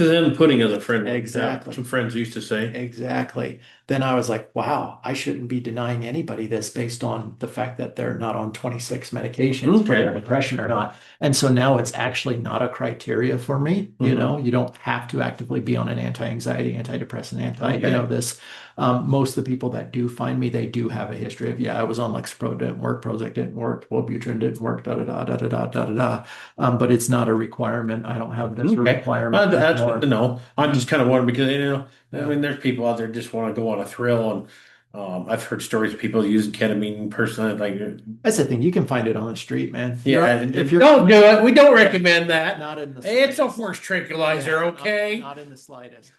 is in the pudding, as a friend. exactly. Some friends used to say. Exactly. Then I was like, wow, I shouldn't be denying anybody this based on the fact that they're not on 26 medications for their Okay. depression or not. And so now it's actually not a criteria for me. Mhm. You don't have to actively be on an anti-anxiety, antidepressant, Okay. this. Most of the people that do find me, they do have a history of, yeah, I was on Lexapro, didn't work, Prozac didn't work, Wellbutrin didn't work, da da da da da da da da da. But it's not a requirement. I don't have this Okay. requirement That's good to anymore. know. I'm just kind of wondering because I Yeah. mean, there's people out there just want to go on a thrill, and I've heard stories of people using ketamine personally, like That's the thing. You can find it on the street, man. yeah, If you're don't do it. We don't recommend that. not in the It's a slightest. forced Yeah, tranquilizer, okay? not in the slightest.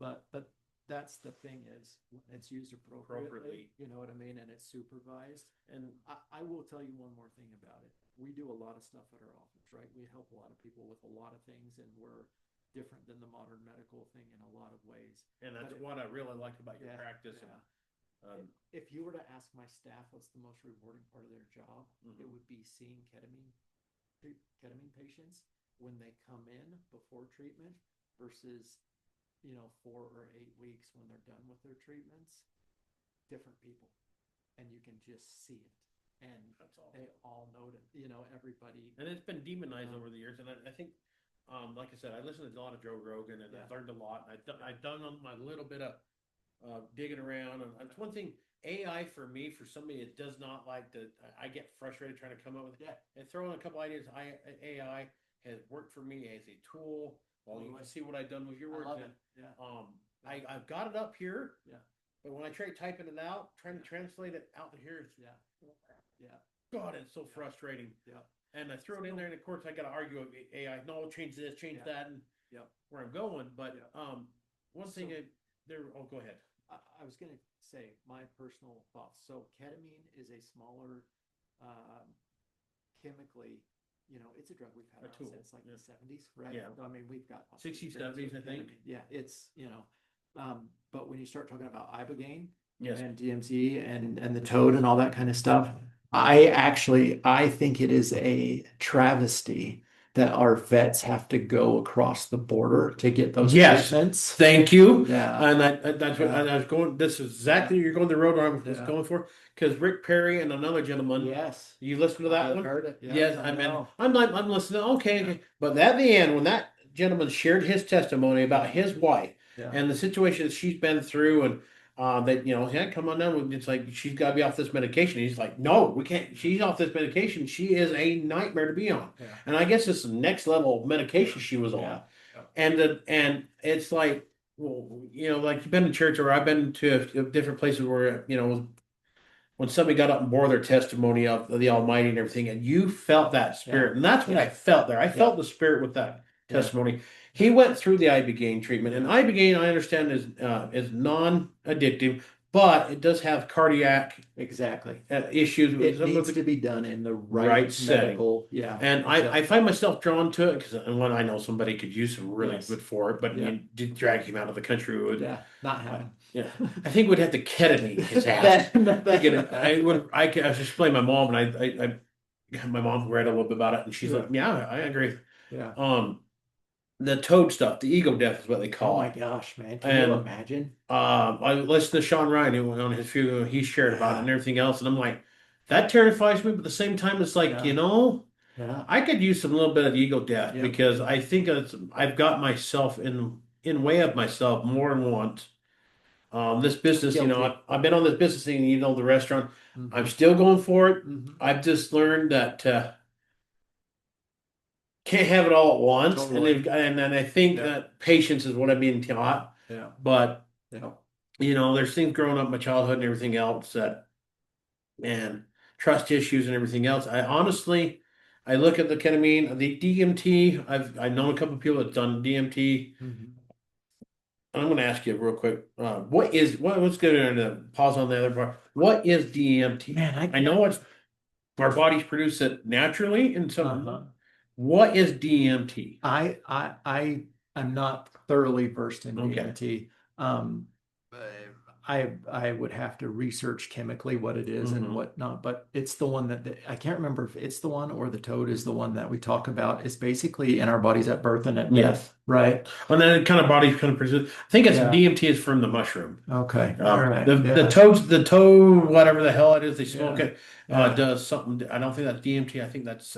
But that's the thing is it's used appropriately. You know what I mean? And it's supervised. And I will tell you one more thing about it. We do a lot of stuff at our office, right? We help a lot of people with a lot of things, and we're different than the modern medical thing in a lot of ways. And that's what I really like about your Yeah, practice. yeah. And, If you were to ask my staff what's the most rewarding part of their job, it would be seeing ketamine patients when they come in before treatment versus 4 or 8 weeks when they're done with their treatments. Different people, and you can just see it, and that's all. they all know it. Everybody. And it's been demonized over the years, and I think, like I said, I listened to a lot of Joe Rogan, and Yeah. I learned a lot. I've done my little bit of digging around, and it's one thing. AI for me, for somebody that does not like to, I get frustrated trying to come up with Yeah. and throw in a couple ideas. AI has worked for me as a tool. Well, you can see what I've done with your words. I love it. Yeah. I've got it up here. Yeah. But when I try typing it out, trying to translate it out to here, it's Yeah. God, it's so frustrating. Yeah. And I throw it in there, and of course I got to argue with AI. No, change this, change that, and where I'm going. But one thing there. Oh, go ahead. I was going to say my personal thoughts. So ketamine is a smaller, chemically, it's a drug we've had since like the 70s, right? Yeah. I mean, we've got 60s, 70s, I think. Yeah, it's, but when you start talking about ibogaine Yes. and DMZ and the toad and all that kind of stuff, I think it is a travesty that our vets have to go across the border to get those Yes, treatments. thank you. Yeah, And that's what yeah, I was going. This is yeah, exactly you're going the road I was yeah. going for because Rick Perry and another gentleman. Yes, You listen to that I've one? heard it. Yep, Yes, I I'm in. know. I'm listening. Okay, Yeah, okay. But at the end, when that gentleman shared his testimony about yeah, his wife yeah, and the situation that she's been through, and that yeah, come on down. It's like she's got to be off this medication. He's like, no, we can't. She's off this medication. She is a nightmare to be on. yeah, And I guess it's the next level of medication she was on. yeah, yeah. And it's like, well, like you've been to church or I've been to different places where when somebody got up and bore their testimony of the Almighty and everything, and you felt that Yeah, spirit, and that's what I yeah, felt there. I yeah, felt the spirit with yeah, that yeah, testimony. He went through the ibogaine treatment, and yeah, ibogaine, I understand, is non-addictive, but it does have cardiac exactly. issues with It some of needs the to be done in the right right setting. medical. Yeah, And I exactly. find myself drawn to it because when I know somebody could use some really Yes. good for it, but Yeah. you did drag him out of the country would Yeah. Not uh, happening. yeah. I think we'd have to ketamine his ass to get it. That, I would I was explaining my mom and my mom read a little bit about it and she's like, yeah. yeah, I agree. Yeah. Um the toad stuff, the ego death is what they Oh call my it. gosh, man. Can you And imagine? I listened to Sean Ryan who on his few he shared about it and Yeah. everything else, and I'm like, that terrifies me, but at the same time it's like, Yeah. Yeah. I could use some little bit of ego death Yep. because I think I've got myself in way of myself more than once. This business, Guilty. I've been on this business thing, the restaurant. I'm Hmm. still going for it. Hmm. I've just learned that can't have it all at once, Totally. and then I think Yeah. that patience is what I'm being taught. Yeah. But Yeah. there's things growing up in my childhood and everything else that and trust issues and everything else. I look at the ketamine, the DMT. I've known a couple of people that's done DMT. Hmm. I'm going to ask you real quick. Let's go into pause on the other part. What is DMT? Man, I know it's our bodies produce it naturally in uh-huh. some. What is DMT? I'm not thoroughly versed in Okay. DMT. Um, I would have to research chemically what it is and Hmm. whatnot, but it's the one that I can't remember if it's the one or the toad is the one that we talk about. It's basically in our bodies at birth and at death, Yes. right? And then it kind of bodies kind of produce. I think it's Yeah. DMT is from the mushroom. Okay. All right. Yeah. The toad, whatever the hell it is, they smoke Yeah. it. Yeah. Does something. I don't think that's DMT. I think that's.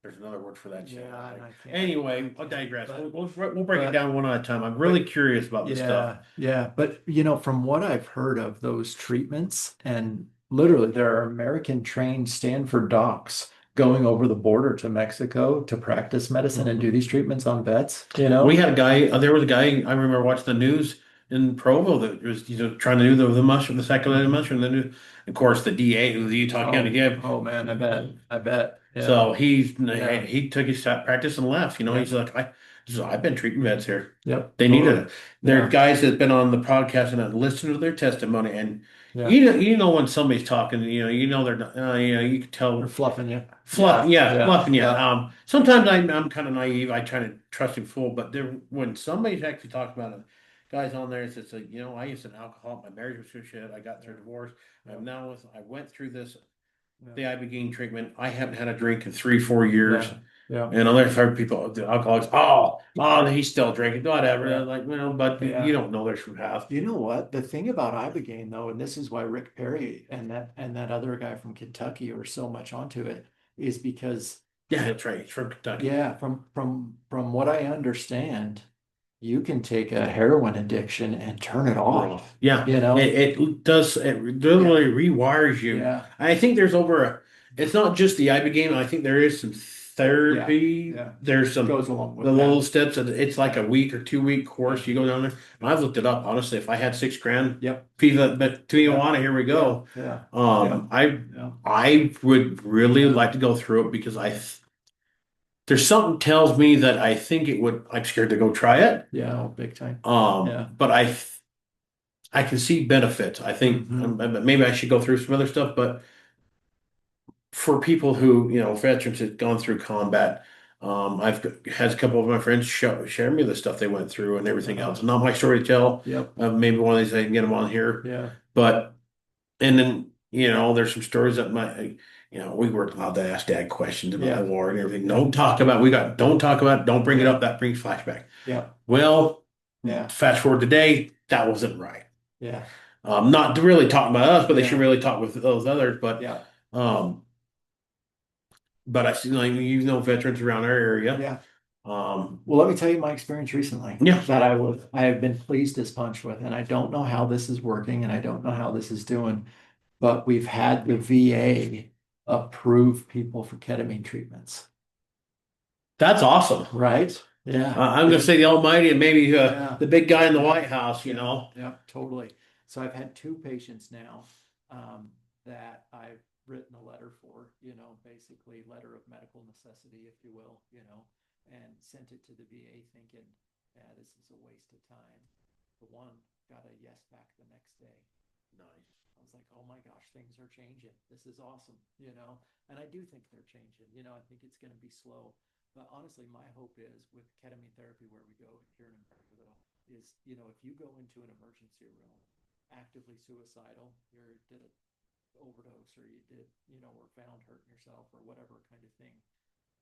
There's another word for that shit. Yeah. And I can't. Anyway, I'll digress. But We'll break it but down one at a time. I'm really but curious about this stuff. yeah, yeah. But from what I've heard of those treatments, and literally there are American trained Stanford docs going over the border to Mexico to practice medicine and do Mhm. these treatments on vets, We had a guy. There was a guy. I remember watching the news in Provo that was trying to do the mushroom, the psychedelic Mhm. mushroom. Then, of course, the DA, who was the Utah County Oh, DA. oh man, I bet. I bet. Yeah. So Yeah. he took his practice and left. He's Yep. like, I've been treating vets here. Yep. They need Totally. it. There are Yeah. guys that have been on the podcast and I listened to their testimony, and Yeah. you know when somebody's talking, they're not, you can They're tell fluffing you. fluff, Yeah. yeah, Yeah. fluffing you. Yeah. Sometimes I'm kind of naive. I try to trust him full, but when somebody's actually talking about it, guys on there, it's like, I used an alcohol. My marriage was through shit. I got through divorce. Yeah. I went through this Yeah. the ibogaine treatment. I haven't had a drink in 3 4 years. Yeah. Yeah. And I've heard people, the alcoholics, he's still drinking, whatever. Yeah. Like, but you Yeah. don't know there's from half. You know what? The thing about ibogaine, though, and this is why Rick Perry and that other guy from Kentucky are so much onto it, is because Yeah, that's right. He's from Kentucky. yeah, from what I understand, you can take a heroin addiction and turn it off. Yeah, You know? it does. It Yeah, literally rewires you. yeah, I think it's not just the ibogaine. I think there is some yeah, therapy. yeah. There's some Goes along the with little that. steps. And it's like Yeah, a week or 2 week yeah, course. You go down there. And I've looked it up. Honestly, if I had 6 grand, yep, but yeah, Tijuana, here we yeah, go. yeah, yeah, Um, I yeah, I would really yeah, like to go through it because there's something tells me that I think it would. I'm scared to go try it. yeah, oh, big time. Yeah. But I can see benefits. I think Hmm. maybe I should go through some other stuff, but for people who, veterans have gone through combat, I've had a couple of my friends share me the stuff they went through and everything Uh-huh. else. Not my story to tell. Yep. Maybe one of these I can get them on here, Yeah. but and then there's some stories that we weren't allowed to ask dad questions about the Yeah. war and everything. Yeah. Don't talk about it, don't bring it Yeah. up. That brings flashback. Yeah. Well, Yeah. fast forward today, that wasn't right. Yeah. Not to really talk about us, but they should Yeah. really talk with those others. Yeah. Um, but I see, like, veterans around our area. Yeah. Um, Well, let me tell you my experience recently yeah, that I have been pleased as punch with, and I don't know how this is working and I don't know how this is doing, but we've had the VA approve people for ketamine treatments, that's awesome. right? Yeah. I'm going to say the Almighty and maybe Yeah. the big guy in the Yeah. White House. Yeah. Yeah. Totally. So I've had two patients now that I've written a letter for, basically letter of medical necessity, if you will, and sent it to the VA thinking, yeah, this is a waste of time. The one got a yes back the next day. Nice. I was like, oh my gosh, things are changing. This is awesome. And I do think they're changing. I think it's going to be slow. But honestly, my hope is with ketamine therapy, where we go here in America, is, if you go into an emergency room actively suicidal, you did an overdose or you did, or found hurting yourself or whatever kind of thing.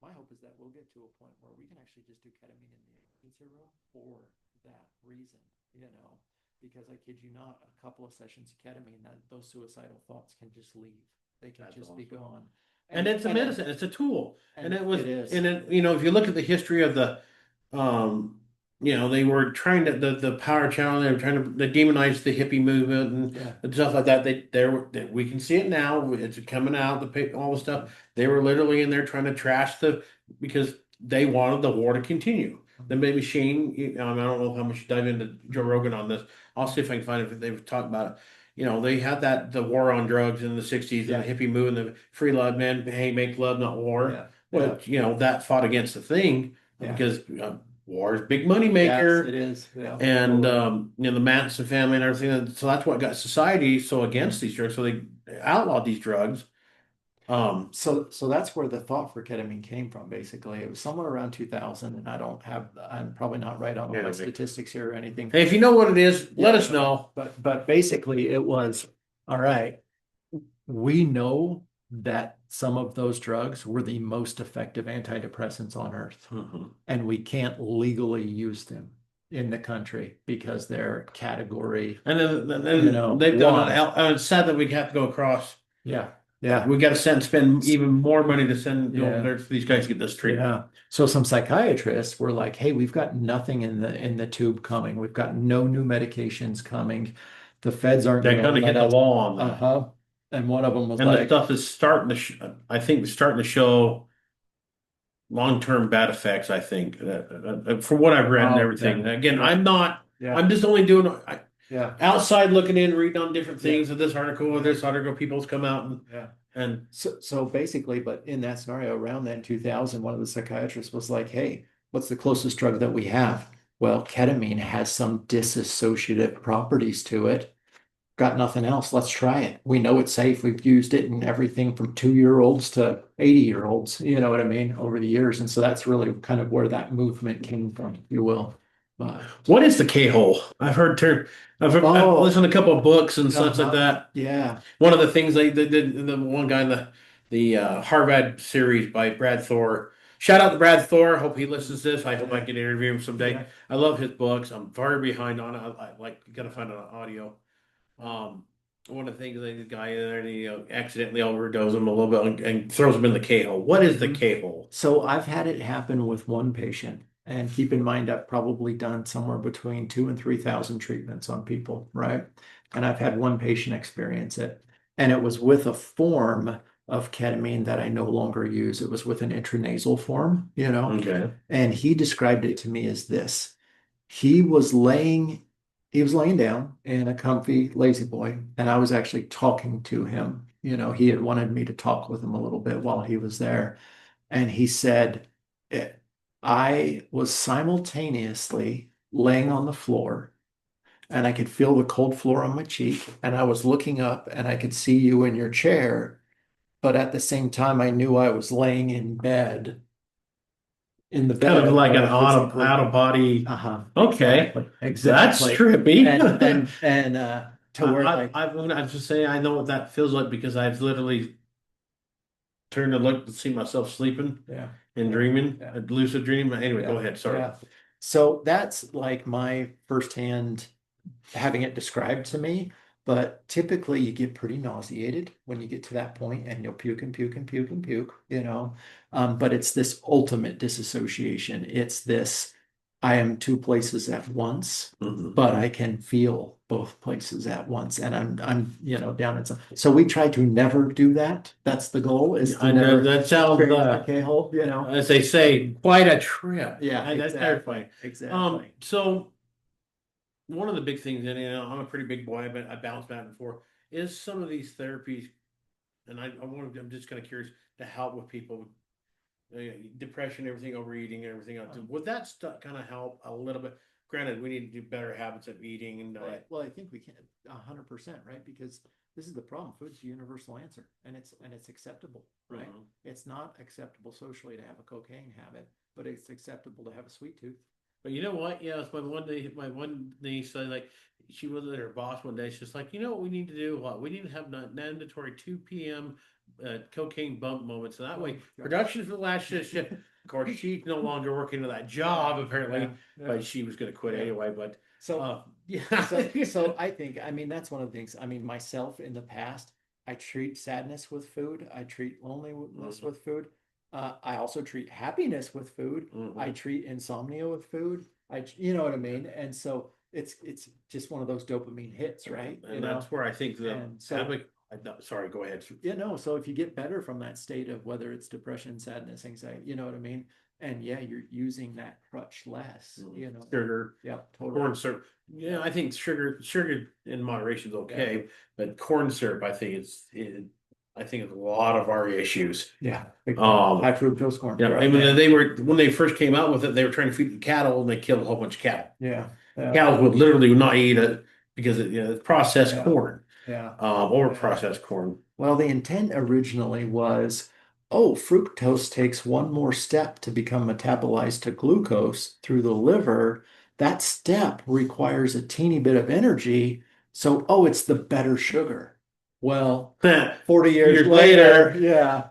My hope is that we'll get to a point where we can actually just do ketamine in the emergency room for that reason, because I kid you not, a couple of sessions of ketamine, that those suicidal thoughts can just leave. They can That's just be awesome. gone. And it's a medicine, it's a tool. And And it was, it is. and it, if you look at the history of um, they were trying to, the power channel, they were trying to, they demonized the hippie movement Yeah. and stuff like that. We can see it now. It's coming out, all the stuff. They were literally in there trying to trash because they wanted the war to continue. Then maybe Shane, I don't know how much you dive into Joe Rogan on this. I'll see if I can find it if they've talked about it. They had the war on drugs in the 60s and Yeah. the hippie movement, the free love, man, hey, make love, not war. Yeah. Yeah. Well, that fought against the thing Yeah. because war is a big money Yes, it maker. is. Yeah. And Totally. the Manson family and everything. And so that's what got society so against these drugs. So they outlawed these drugs. So that's where the thought for ketamine came from, basically. It was somewhere around 2000, and I'm probably not right on all my Yeah, statistics here or anything. hey, if you know what it is, let Yeah, us know. but basically it was, all right, we know that some of those drugs were the most effective antidepressants on earth, Mhm. and we can't legally use them in the country because they're category, And then they've done one. it's sad that we have to go across. Yeah. Yeah. We got to spend even more money to go over Yeah. there for these guys to get this treatment. Yeah. So some psychiatrists were like, "Hey, we've got nothing in the tube coming. We've got no new medications coming. The feds aren't They're going to going to hit let the us." wall on that. Uh-huh. And one of them was And the like, stuff is starting to, I think, it's starting to show long-term bad effects. I think from what I've read and "Oh, everything. yeah, Again, yeah, yeah, I'm just only doing yeah, outside looking in, reading on different yeah, things of this article or this article. People's come out yeah." and So basically, but in that scenario around that in 2000, one of the psychiatrists was like, "Hey, what's the closest drug that we have?" Well, ketamine has some dissociative properties to it. Got nothing else. Let's try it. We know it's safe. We've used it in everything from 2-year-olds to 80-year-olds, you know what I mean, over the years. And so that's really kind of where that movement came from, if you will. But what is the K-hole? I've oh, listened to a couple of books and such like uh-huh. that. Yeah. One of the things they did, the one guy in the Harvard series by Brad Thor. Shout out to Brad Thor. Hope he listens to this. I hope I can interview him someday. Yeah. I love his books. I'm very behind on it. I like gotta find an audio. Um, one of the things the guy in there, and he accidentally overdoses him a little bit and throws him in the K hole. What is the Mhm. K hole? So I've had it happen with one patient. And keep in mind, I've probably done somewhere between 2 and 3,000 treatments on people, right? And I've had one patient experience it. And it was with a form of ketamine that I no longer use. It was with an intranasal form. Okay. And he described it to me as this. He was laying, he was laying down in a comfy lazy boy, and I was actually talking to him. He had wanted me to talk with him a little bit while he was there. And he said, "Eh, I was simultaneously laying on the floor and I could feel the cold floor on my cheek. And I was looking up and I could see you in your chair. But at the same time, I knew I was laying in bed, in the Kind of bed, like an physically." out of body. Uh-huh. Okay. Exactly. That's Exactly. trippy. And to where like, I was just saying I know what that feels like because I've literally turned to look to see myself sleeping yeah, and yeah, dreaming, yeah, a lucid dream. Anyway, go yeah, ahead. Sorry. yeah. So that's like my firsthand having it described to me. But typically, you get pretty nauseated when you get to that point, and you'll puke and puke and puke and puke, you know. But it's this ultimate disassociation. It's this I am two places at once, Mhm. but I can feel both places at once, and I'm down at some. So we try to never do that. That's the goal, is to I know never that sounds, experience a K-hole, as they say, quite a trip. Yeah, And that's terrifying. exactly, exactly. So one of the big things, and I'm a pretty big boy, but I bounce back and forth, is some of these therapies, and I'm just kind of curious to help with people, uh, depression, everything, overeating, and everything else. Would that stuff kind of help a little bit? Granted, we need to do better habits of eating and Well, diet. well, I think we can 100%, right? Because this is the problem. Food's the universal answer, and it's acceptable, right? Mhm. It's not acceptable socially to have a cocaine habit, but it's acceptable to have a sweet tooth. But you know what? Yeah, it's my one niece said like she was at her boss one day. She's like, you know what we need to do? What we need to have mandatory 2 p.m. Cocaine bump moments. So that Oh, way, gosh. production for the last shift. Of course, she's no longer working in that job apparently, Yeah, yeah, but she was going to quit yeah. anyway. But So, yeah, so I think, I mean, that's one of the things. I mean, myself in the past, I treat sadness with food. I treat loneliness Mhm, with food. I also treat happiness with food. I mhm. treat insomnia with food. You know what I mean? And so it's just one of those dopamine hits, right? And that's where I think the And so Abbott. Sorry, go ahead. so if you get better from that state of whether it's depression, sadness, anxiety, you know what I mean? And yeah, you're using that crutch less, Sugar, Yeah, totally. corn syrup. Yeah, Yeah, I think sugar in moderation is yeah, okay, but corn syrup, I think it's a lot of our issues. yeah. Big time. Um, High fructose corn yeah, I syrup. mean they were when they first came out with it, they were trying to feed the cattle and they killed a whole bunch of cattle. Yeah, yeah, Cows would literally not eat it because it's processed yeah, corn, yeah, or yeah. processed corn. Well, the intent originally was, oh, fructose takes one more step to become metabolized to glucose through the liver. That step requires a teeny bit of energy. So, oh, it's the better sugar. Well, 40 years Years later, later, yeah,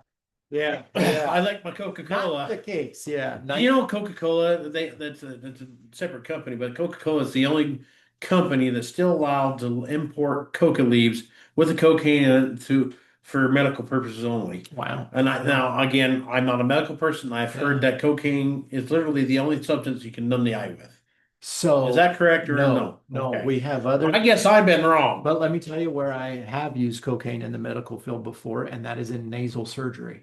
yeah, I yeah. like my Not the Coca-Cola. case. Yeah. You know, Coca-Cola, that's a separate company, but Coca-Cola is the only company that's still allowed to import coca leaves with the cocaine in it for medical purposes only. Wow. And Yeah. now again, I'm not a medical person. I've heard Yeah. that cocaine is literally the only substance you can numb the eye with. Is So, that correct or no, no? no, Okay. we have Well, I other, guess I've been wrong. but let me tell you where I have used cocaine in the medical field before, and that is in nasal surgery.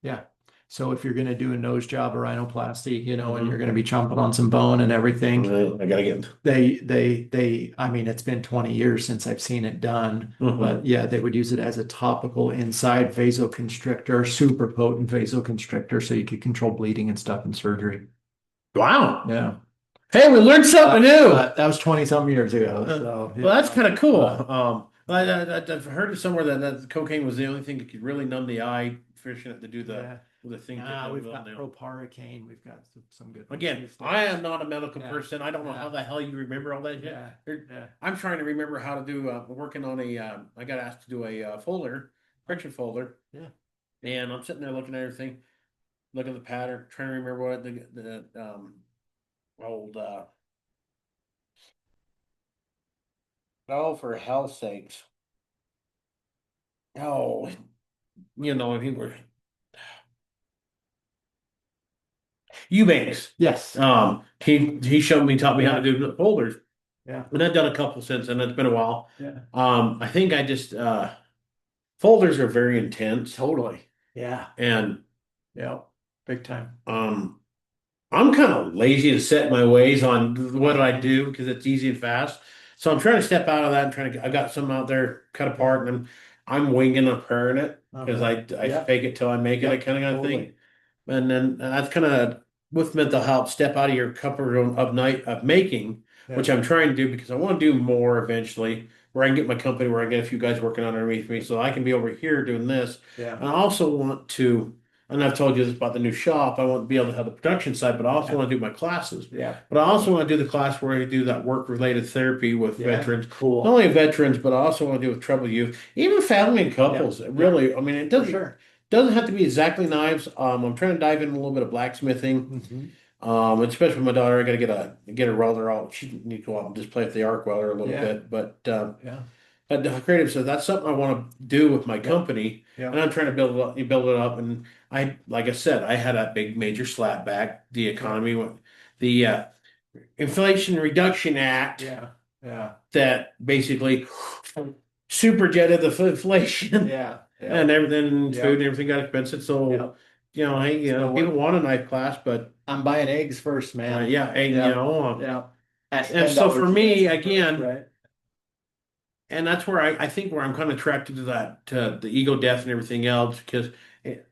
Yeah. So if you're going to do a nose job or rhinoplasty, and you're Hmm. going to be chomping on some bone and everything, I gotta get. I mean, it's been 20 years since I've seen it done, Hmm. but yeah, they would use it as a topical inside vasoconstrictor, super potent vasoconstrictor, so you could control bleeding and stuff in surgery. Wow. Yeah. Hey, we learned something new. That was 20 some years ago. Uh, So, well, that's kind of cool. uh, I've heard somewhere that cocaine was the only thing that could really numb the eye, fishing it to do yeah. the thing that Nah, numbs we've up got now. proparacaine. We've got some good ones. Again, I am not a medical Yeah. person. I don't know how Yeah. the hell you remember all that shit. Yeah. Yeah. I'm trying to remember how to do. Working on I got asked to do a folder, friction folder, Yeah. and I'm sitting there looking at everything, looking at the pattern, trying to remember what the old oh, for hell's sakes. Oh, he were Eubanks. Yes. He showed me, taught me how to Yeah. do the folders, Yeah. and I've done a couple since, and it's been a while. Yeah. I think I just folders are very intense, Totally. Yeah. and Yeah. Big time. um, I'm kind of lazy to set my ways on what I Uh-huh. do because it's easy and fast. So I'm trying to step out of that and trying to. I got some out there cut apart, and I'm winging and purring it because Uh-huh. I Yeah. fake it till I make it, Yep. kind of thing. Totally. And then that's kind of with mental health, step out of your comfort zone of night of making, which Yeah. I'm trying to do because I want to do more eventually, where I can get my company where I get a few guys working underneath me so I can be over here doing this. Yeah. And I also want to and I've told you this about the new shop. I want to be able to have the production side, but I also Yeah. want to do my classes. Yeah. But I also want to do the class where I do that work-related therapy with Yeah. veterans. Not Cool. only veterans, but I also want to do with troubled youth, even family and Yeah. couples. Yeah. Really, I mean, it For doesn't sure. have to be exactly knives. I'm trying to dive in a little bit of blacksmithing. Hmm. Especially with my daughter, I got to get a welder out. She needs to go out and just play with the arc welder a little Yeah. bit. Yeah. But the creative, so that's something I want to do with my Yep. company, and Yep. I'm trying to build it up. And like I said, I had that big major slap back. The Yep. economy, the Inflation Reduction Act Yeah. Yeah. that basically superjetted the inflation Yeah. and Yep. everything, food and Yep. everything got expensive. So, Yep. hey, So people what? want a knife class, but I'm buying eggs first, man. yeah, and Yeah. Yeah. At and so for $10 a me, dozen first, again. right? And that's where I think where I'm kind of attracted to that, to the ego death and everything else, because it,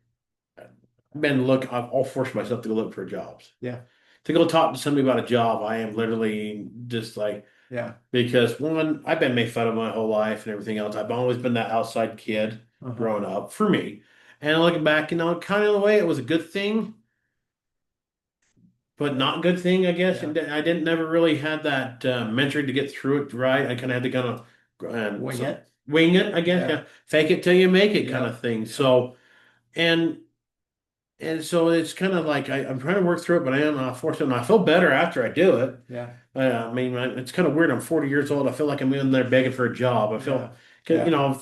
I'll force myself to go look for jobs. Yeah. To go talk to somebody about a job, I am literally just like, Yeah. because one, I've been made fun of my whole life and everything else. I've always been that outside kid Uh-huh. growing up for me. And looking back, kind of the way it was a good thing, but not good thing, I guess. Yeah. And I didn't never really had that mentoring to get through it right. I kind of had to kind of Wing it. wing it, I guess. Yeah. Yeah, fake it till you make it, kind Yeah. of thing. Yeah. So and so it's kind of like I'm trying to work through it, but I am forced and I feel better after I do it. Yeah. I mean, it's kind of weird. I'm 40 years old. I feel like I'm in there begging for a job. I Yeah. feel, 'cause, Yeah.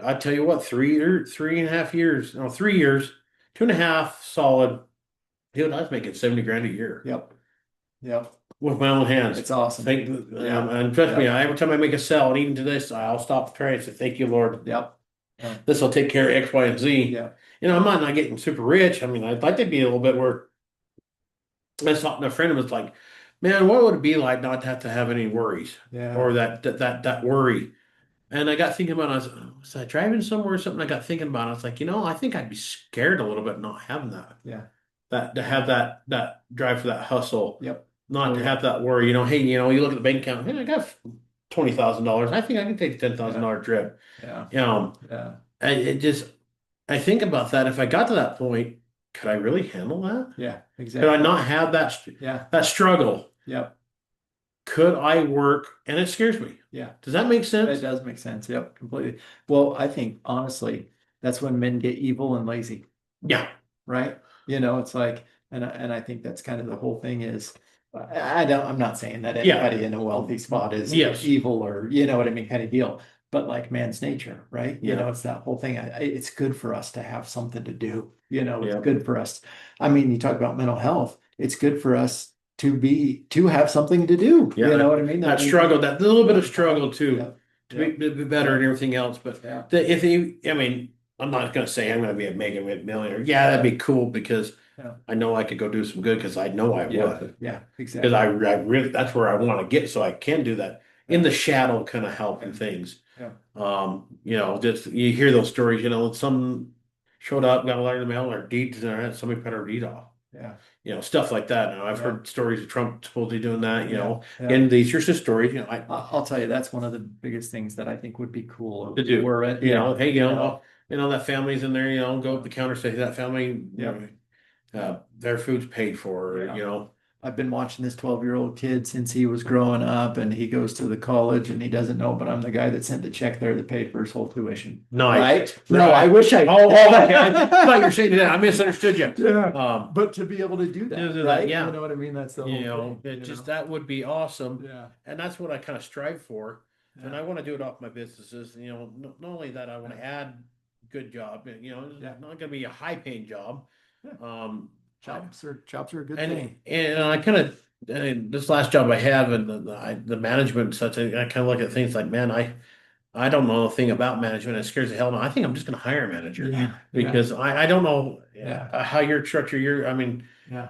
I tell you what, 3.5 years, no, 3 years, 2.5 solid. Dude, I was making 70 grand a year Yep. Yep. with my own hands. It's awesome. Thank, Yeah. and trust me, Yep. every time I make a sell, and even to this, I'll stop the train and say, "Thank you, Lord. Yep. Yeah. This will take care of X, Y, and Z." Yeah. I might not getting super rich. I mean, I'd like to be a little bit where I was talking to a friend and was like, "Man, what would it be like not to have any worries Yeah. or that worry?" And I got thinking about it. Was I driving somewhere or something? I got thinking about it. I was like, I think I'd be scared a little bit not having that. Yeah. That to have that drive for that hustle, Yep. not to Totally. have that worry. Hey, you look at the bank account. Hey, I got $20,000. I think I can take a ten thousand Yeah. dollar trip. Yeah. Um, Yeah. it just I think about that. If I got to that point, could I really handle that? Yeah. Could I Exactly. not have Yeah. that struggle? Yep. Could I work? And it scares me. Yeah. Does that make It sense? does make sense. Yep. Completely. Well, I think honestly, that's when men get evil and lazy, Yeah. right? It's like, and I think that's kind of the whole thing is, I'm not saying that Yeah. anybody in a wealthy spot is Yes. evil or, you know what I mean, kind of deal. But like man's nature, right? Yeah. It's that whole thing. It's good for us to have something to do. It's Yeah. good for us. I mean, you talk about mental health. It's good for us to have something to do. Yeah. You know what I mean? That struggle, that little bit of struggle too, Yeah. to Yeah. be better and everything else. But Yeah. if you, I mean, I'm not going to say I'm going to be a mega millionaire. Yeah, that'd be cool because Yeah. I know I could go do some good because I know I Yeah. would. Yeah. Because Exactly. I really, that's where I want to get so I can do that in the shadow kind of helping things. Yeah. Just you hear those stories, some showed up, got a letter in the mail, or deed, or somebody put our deed off. Yeah. Stuff like that. Now I've Yeah. heard stories of Trump supposedly doing that, Yeah. Yeah. and these are just stories, I'll tell you, that's one of the biggest things that I think would be cool. to do. Were it, Hey, yeah. that family's in there, go up the counter, say that family, Yep. their food's paid for, Yeah. I've been watching this 12-year-old kid since he was growing up, and he goes to the college and he doesn't know, but I'm the guy that sent the check there that paid for his whole tuition. Nice. Right? Right. No, I wish I. Oh, okay. I thought you were saying that. I misunderstood you. Yeah. But to be able to do that, right? Yeah. You know what I mean? That's the whole thing. That would be awesome. Yeah. And that's what I kind of strive for. And Yeah. I want to do it off my businesses. Not only that, I want to add good job. It's Yeah. not going to be a high paying job. Yeah. Um, Chops are a good and thing. I kind of this last job I have and the management and such. I kind of look at things like, man, I don't know a thing about management. It scares the hell out of me. I think I'm just going to hire a manager Yeah. because I don't know Yeah. how your structure. I mean, Yeah.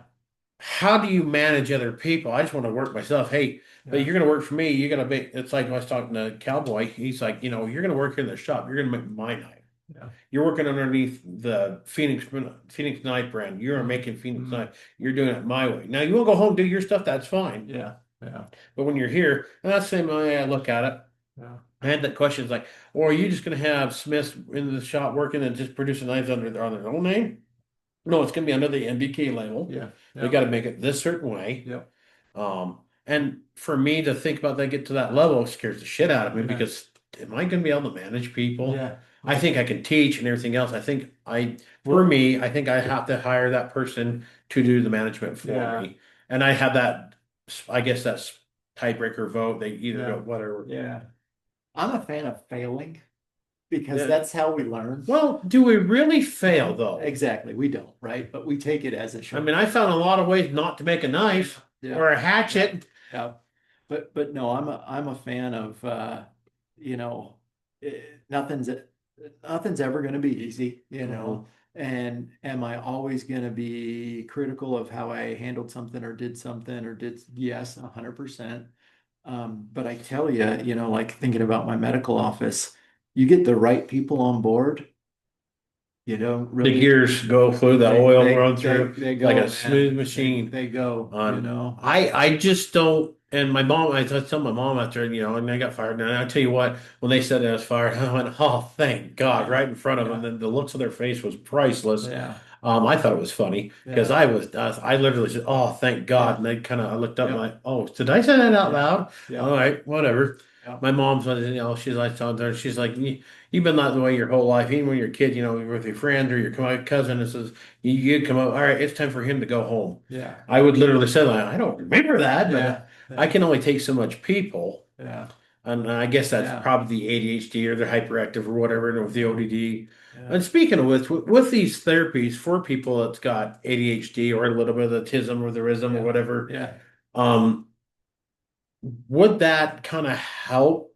how do you manage other people? I just want to work myself. Hey, but Yeah. you're going to work for me. You're going to be. It's like I was talking to Cowboy. He's like, you're going to work in the shop. You're going to make my knife. Yeah. You're working underneath the Phoenix knife brand. You're making Phoenix Mhm. knife. You're doing it my way. Now you want to go home and do your stuff. That's fine. Yeah. Yeah. But when you're here, and that's the same way I look at it. Yeah. I had that question. It's like, or are you just going to have Smiths in the shop working and just producing knives under their own name? No, it's going to be under the NBK label. Yeah. They Yeah. got to make it this certain way. Yep. And for me to think about that, get to that level scares the shit out of me Yeah. because am I going to be able to manage people? Yeah. I Yeah. think I can teach and everything else. For Well, me, I think I have to hire that person to do the management for yeah. me. And I have that, I guess that's tiebreaker vote. They either go Yeah. whatever. Yeah. I'm a fan of failing because Yeah. that's how we learn. Well, do we really fail though? Exactly. We don't, right? But we take it as a I show. mean, I found a lot of ways not to make a knife Yeah. or a Yeah. hatchet. Yeah. But no, I'm a fan of you know, nothing's ever going to be easy, you Mhm. know. And am I always going to be critical of how I handled something or did something or did yes, 100%. But I tell you, you know, like thinking about my medical office, you get the right people on board, you don't The really gears go through, the oil run through they like go, a man. smooth machine. They go, you On know. I just don't. And my mom, I told my mom after, and I got fired. And I tell you what, when they said I was fired, I went, "Oh, thank God!" Yeah. Right in front of them. Yeah. And the looks of their face was priceless. Yeah. I thought it was funny because Yeah. I literally said, "Oh, thank God!" Yeah. And they I looked up and Yeah. like, "Oh, did I say that out Yeah. loud?" All Yeah. right, whatever. Yeah. My mom's, she's like telling her, she's like, You've been that way your whole life, even when you're a kid, with your friends or your cousin." And says, "You'd come up, all right, it's time for him to go home." Yeah. I would literally say that. I don't remember that, but Yeah. I Yeah. can only take so much people. Yeah. And I guess that's Yeah. probably the ADHD or the hyperactive or whatever, and with the ODD. Yeah. And speaking of which, with these therapies for people that's got ADHD or a little bit of the tism or the rhythm or Yeah. whatever, Yeah. um, would that kind of help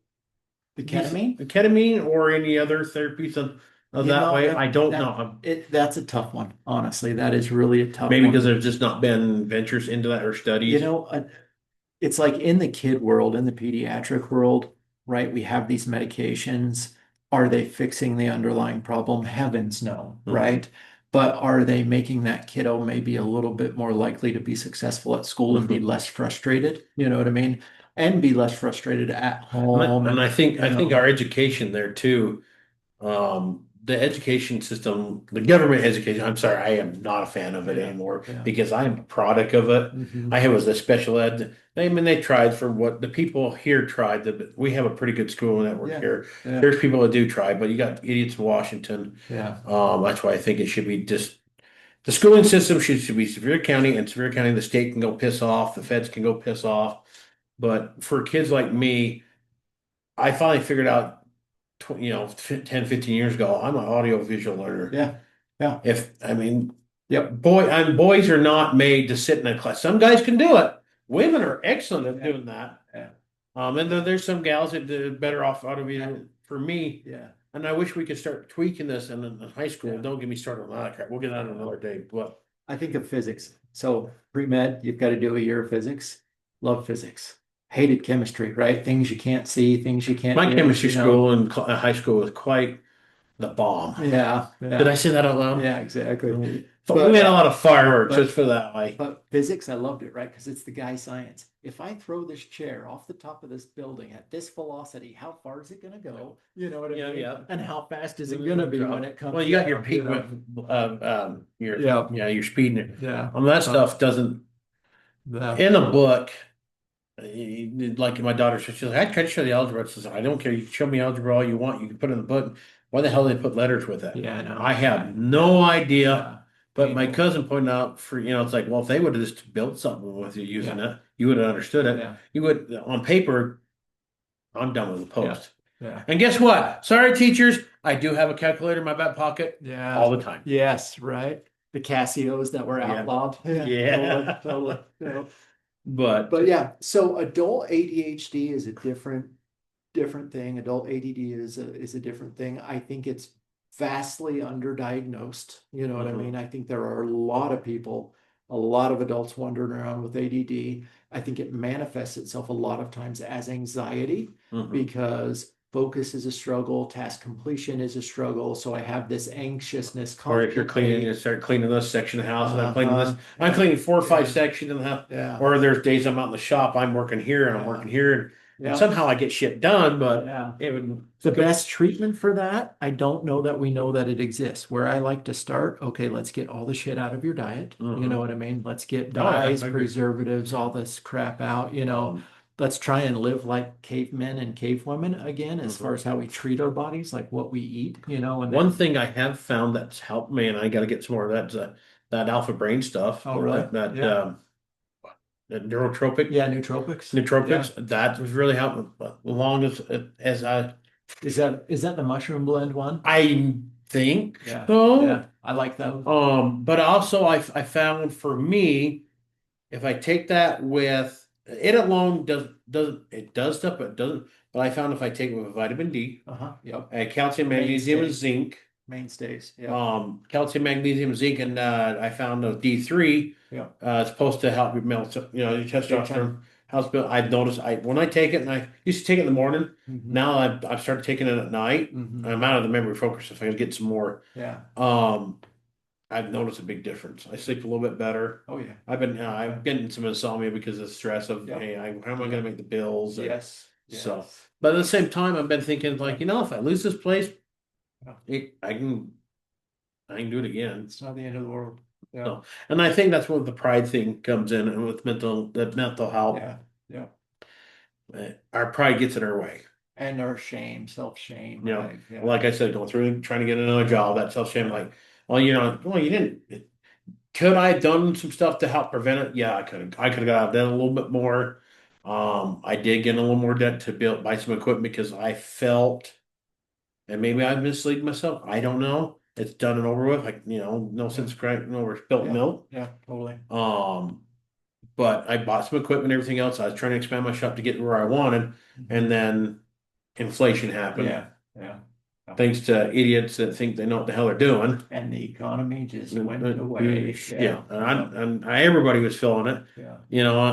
The these ketamine? ketamine or any other therapies of You that know, way? I don't that know. that's a tough one. Honestly, that is really a tough Maybe because one. there's just not been ventures into that or You studies. know, it's like in the kid world, in the pediatric world, right? We have these medications. Are they fixing the underlying problem? Heavens no, Hmm. right? But are they making that kiddo maybe a little bit more likely to be successful at school and be Hmm. less frustrated? You know what I mean? And be less frustrated at home And and, I you think know, our education there too. The education system, the government education, I'm sorry, I am not a fan of it yeah, anymore yeah. because I'm a product of it. Hmm. I was a special ed. I mean, they tried for what the people here tried. We have a pretty good school network Yeah, here. yeah, There's people that do try, but you got idiots in Washington. yeah, That's why I think it should be just the schooling system should be Sevier County, and Sevier County, the state can go piss off, the feds can go piss off. But for kids like me, I finally figured out 10, 15 years ago, I'm an audio visual learner. yeah, yeah. I mean, Yep. boys are not made to sit in a class. Some guys can do it. Women are excellent at Yeah, doing that. yeah, And then there's some gals that do better off audio visual. For me, yeah, and I wish we could start tweaking this in high school. yeah. Don't get me started on that crap. We'll get on another day. But I think of physics. So pre-med, you've got to do a year of physics. Love physics. Hated chemistry, right? Things you can't see, things you can't my do, chemistry school in high school was quite the bomb. Yeah, Did I yeah, say that out loud? yeah, exactly. But we But made a lot of fireworks, but just for that way. but physics, I loved it, right? Because it's the guy science. If I throw this chair off the top of this building at this velocity, how far is it going to go? You know what I Yeah, mean? yeah. And how fast is it going to be when it comes Well, you got your down, peak with your Yeah, your speeding it. yeah. That stuff doesn't Yeah. in a book. Like my daughter said, she's like, I tried to show the algebra. I says, I don't care. You can show me algebra all you want. You can put it in the book. Why the hell did they put letters with it? Yeah, I know. I have no idea. Yeah. But my Painful. cousin pointed out it's like, well, if they would have just built something with you using Yeah. it, you would have understood it. Yeah. You would on paper. I'm done with the Yeah. post. Yeah. And guess what? Sorry, teachers. I do have a calculator in my back pocket Yeah. all the time. Yes, right. The Casios that were Yeah. outlawed. Yeah. Totally. Yeah. But But yeah, so adult ADHD is a different thing. Adult ADD is a different thing. I think it's vastly underdiagnosed. You know what I Mhm. mean? I think there are a lot of people, a lot of adults wandering around with ADD. I think it manifests itself a lot of times as anxiety Mhm. because focus is a struggle, task completion is a struggle. So I have this anxiousness Or if you're cleaning, you constantly. start cleaning this section of the house, and I'm cleaning this. I'm Yeah, cleaning 4 or 5 yeah, sections in the house. yeah, Or there's days I'm out in the shop, I'm working here and I'm yeah, working here. Yeah. somehow I get shit done, but Yeah. it would The go. best treatment for that, I don't know that we know that it exists. Where I like to start, okay, let's get all the shit out of your diet. You know Mhm. what I mean? Let's get Oh yeah, dyes, I agree. preservatives, all this crap out, Um, Let's try and live like cavemen and cavewomen again, as far mhm. as how we treat our bodies, like what we eat, and One then, thing I have found that's helped me, and I got to get some more of that, that alpha brain stuff, oh, really? Yeah. that neurotropic Yeah, nootropics. Yeah. nootropics. That was really helping. But as long as Is that the mushroom blend one? I think Yeah. so. Yeah. I like those. But also I found for me, if I take that with it alone does stuff, but it doesn't. But I found if I take it with vitamin D, Uh-huh. Yep. calcium, magnesium, and Mainstays. zinc, Mainstays. Yep. calcium, magnesium, zinc, and I found D3 Yep. it's supposed to help you melt, your Big time. testosterone. Helps build. I've noticed I when I take it, and I used to take it in the morning. Hmm. Now I've started taking it at night. Hmm. I'm out of the memory focus. If I get some more, Yeah. um, I've noticed a big difference. I sleep a little bit better. Oh yeah. I'm Okay. getting some insomnia because of the stress of, Yep. hey, how am I going to Yep. make the bills? And Yes. so, Yes. but at the same time, I've been thinking like, Yep. if I lose this place, Yeah. I can do it again. It's not the end of the world. Yeah. So, and I think that's where the pride thing comes in, and with the mental health, Yeah. Yeah. our pride gets in our way. And our shame, self-shame, You know, right? Yeah. like I said, going through trying to get another job, that self shame, like, well, you didn't. Could I have done some stuff to help prevent it? Yeah, I could have. I could have got out of debt a little bit more. I did get in a little more debt to buy some equipment because I felt, and maybe I misled myself. I don't know. It's done and over with. Like, no Yeah. sense crying over spilt Yeah. milk. Yeah. Totally. Um, but I bought some equipment and everything else. I was trying to expand my shop to get where I wanted, Hmm. and then inflation happened. Yeah. Yeah. Yeah. Thanks to idiots that think they know what the hell they're doing. And the economy just went away. Yeah, Yeah. Yeah. everybody was feeling it. Yeah.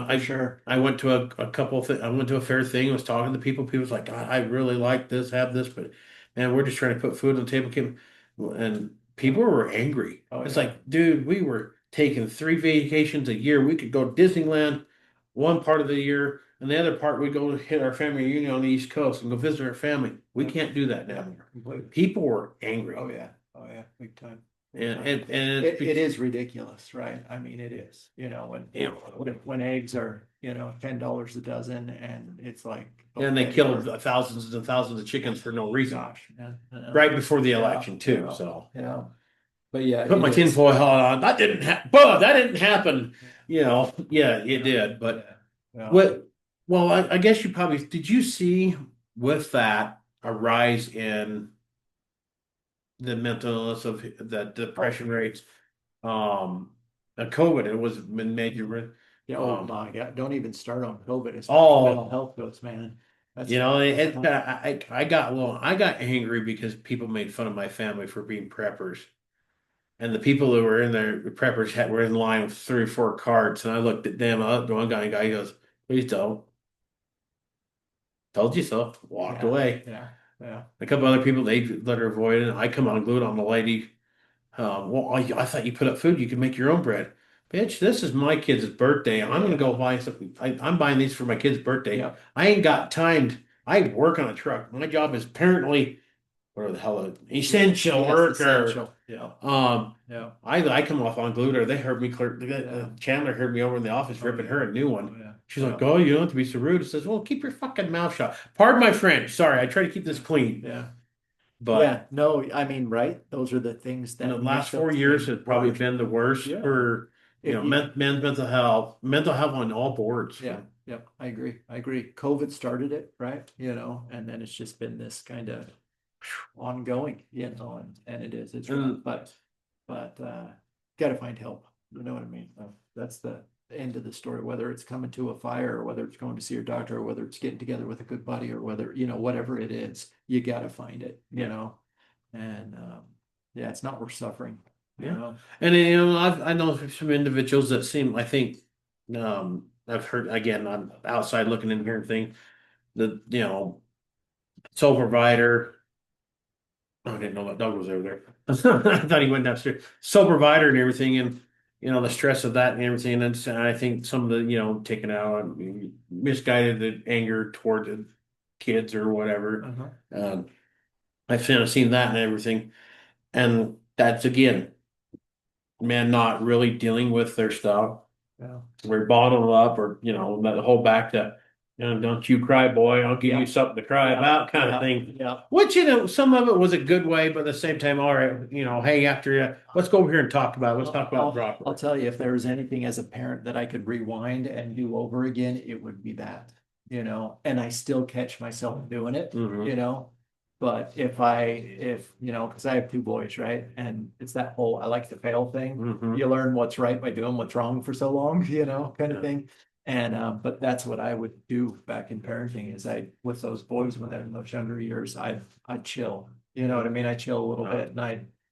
For I sure. I went to a couple of I went to a fair thing, was talking to people. People was like, God, I really like this, have this, but man, we're just trying to put food on the table. And Yeah. people were angry. Oh It's yeah. like, dude, we were taking 3 vacations a year. We could go to Disneyland one part of the year, and the other part we go hit our family reunion on the East Coast and go visit our family. We Yeah. can't do that Yeah. down here. Completely. People were angry. Oh yeah. Oh yeah. Big time. Big And time. and it's It is ridiculous, right? I mean, it is, when you know, when eggs are, $10 a dozen and it's like, and they okay, killed thousands and thousands of chickens for no reason gosh, man. right before the Yeah, election too. yeah, So yeah. But yeah, put it my is. tinfoil hat on. That didn't happen. But that didn't happen. Yeah, it Yeah, did. But yeah, yeah. what? Well, I guess you probably did. You see with that a rise in the mental illness of the Oh, depression rates. COVID, it was been major. yeah. Oh Um, my God. Don't even start on COVID as far as mental all health goes, man. That's It's tough. I got angry because people made fun of my family for being preppers, and the people who were in there, the preppers were in line with 3 or 4 carts, and I looked at them. The one guy goes, "Please don't, told you so." Walked Yeah, away. yeah, yeah. A couple other people they let her avoid it. I come unglued on the lady. Well, I thought you put up food. You could make your own bread. Bitch, this is my kid's birthday. I'm gonna Yeah, go buy something. I'm buying these for my kid's birthday. yeah. I ain't got time. I work on a truck. My job is apparently whatever the hell essential Yes, worker. essential. Yeah, Um, yeah, I come off unglued her. They heard me clear. yeah. Chandler heard me over in the office Oh ripping yeah. her a new Oh one. yeah. She's Yeah. like, "Oh, you don't have to be so rude." I says, "Well, keep your fucking mouth shut." Pardon my French. Sorry, I try to keep this clean, Yeah. but Yeah. No, I mean, right? Those are the things in the that last make 4 years things has probably worse. been the worst Yeah. for If you, men's mental health on all boards. yeah, yeah, I agree. I agree. COVID started it, right? And then it's just been this kind of ongoing, and it's rough, And but gotta find help. You know what I mean? That's the end of the story, whether it's coming to a fire or whether it's going to see your doctor or whether it's getting together with a good buddy or whether, whatever it is, you gotta find it, and yeah, it's not worth suffering, you yeah, know. and I know some individuals that seem I think I've heard again I'm outside looking in here and think that sole provider. Oh, I didn't know that dog was over there. I thought he went downstairs. Sole provider and everything, and the stress of that and everything. And I think some of the, taking out misguided the anger toward the kids or whatever. Um, I've seen that and everything. And that's again, men not really dealing with their stuff. Yeah. We're bottled up or, the whole back to, don't you cry, boy, I'll give you something to cry about kind of thing. Yeah. Which, some of it was a good way, but at the same time, all right, hey, let's go over here and talk about it. Let's talk about broccoli. I'll tell you, if there was anything as a parent that I could rewind and do over again, it would be that, and I still catch myself doing it, Mhm. But if because I have two boys, right? And it's that whole I like to fail thing. Mhm. You learn what's right by doing what's wrong for so long, kind of Yeah. thing. And but that's what I would do back in parenting is with those boys when they're in those younger years, I'd chill. You know what I mean? I'd chill a little bit and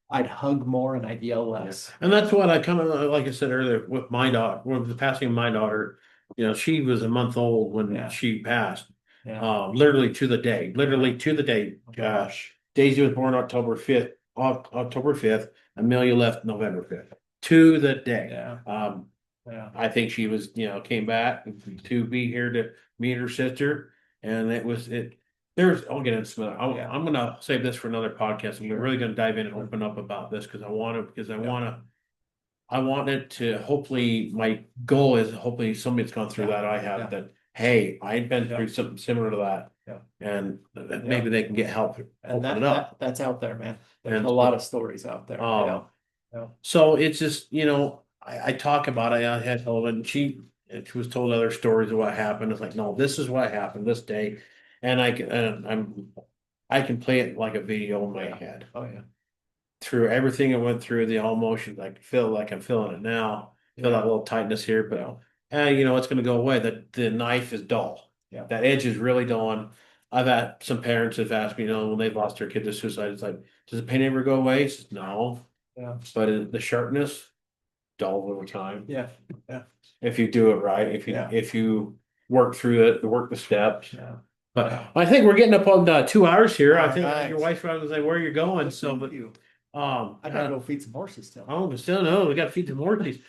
I'd hug more and I'd yell less. And that's what I kind of, like I said earlier, with my daughter, with the passing of my daughter, she was a month old when she passed. Yeah. Literally to the day. Gosh, Daisy was born October 5th. Amelia left November 5th. To the day. Yeah. Yeah. I think she was, came back to be here to meet her sister. And I'll get into it. I'm going to save this for another podcast. I'm really going to dive in and open up about this because I want it to hopefully, my goal is hopefully somebody's gone through that I have that, hey, I've been through something similar to that. Yeah. And maybe they can get help. And open it up. that's out there, man. There's And a lot of stories out there. So it's just, I talk about it. I had told, and she was told other stories of what happened. It's like, no, this is what happened this day, and I can play it like a video in my head. Oh yeah. Through everything I went through, the all emotions, I feel like I'm feeling it now. Feel that little tightness here, but it's going to go away. The knife is dull. Yeah. That edge is really dull. I've had some parents have asked me, when they've lost their kid to suicide, it's like, does the pain ever go away? Says, no. Yeah. But the sharpness, dull over time. Yeah. Yeah. If you do it right, if you work through it, work the steps. Yeah. But I think we're getting up on 2 hours here. I think right. your wife's probably gonna say where you're going. So, but you. I gotta go feed some horses still. Oh, but still no, we got to feed some horses.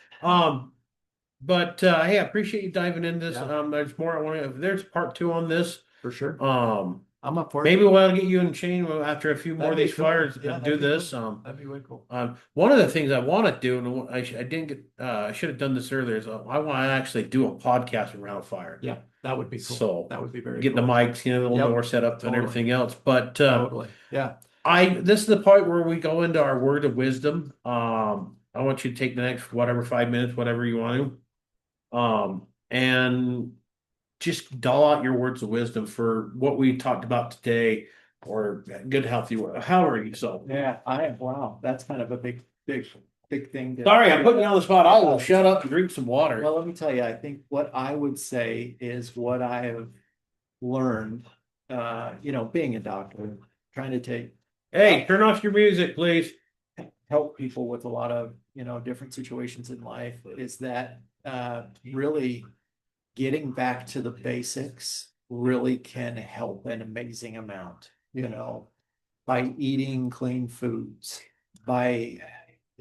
But hey, I appreciate you diving into this. There's more I want to. There's part 2 on this. For sure. I'm up for it. Maybe we'll get you and Shane after a few more of these cool. fires Yeah, and do this. that'd be way cool. One of the things I want to do, and I didn't get, I should have done this earlier, is I want to actually do a podcast around fire. Yeah, that would be cool. So that would be very get cool. the mics, a little more set up and everything else. But Totally. Yeah. this is the part where we go into our word of wisdom. I want you to take the next 5 minutes, whatever you want to. And just doll out your words of wisdom for what we talked about today, or good, healthy. How are you? So yeah, wow, that's kind of a big thing. Sorry, I'm putting you on the spot. I will shut up and drink some water. Well, let me tell you, I think what I would say is what I have learned, being a doctor, trying to Hey, turn off your music, please. help people with a lot of, different situations in life is that really getting back to the basics really can help an amazing amount, by eating clean foods, by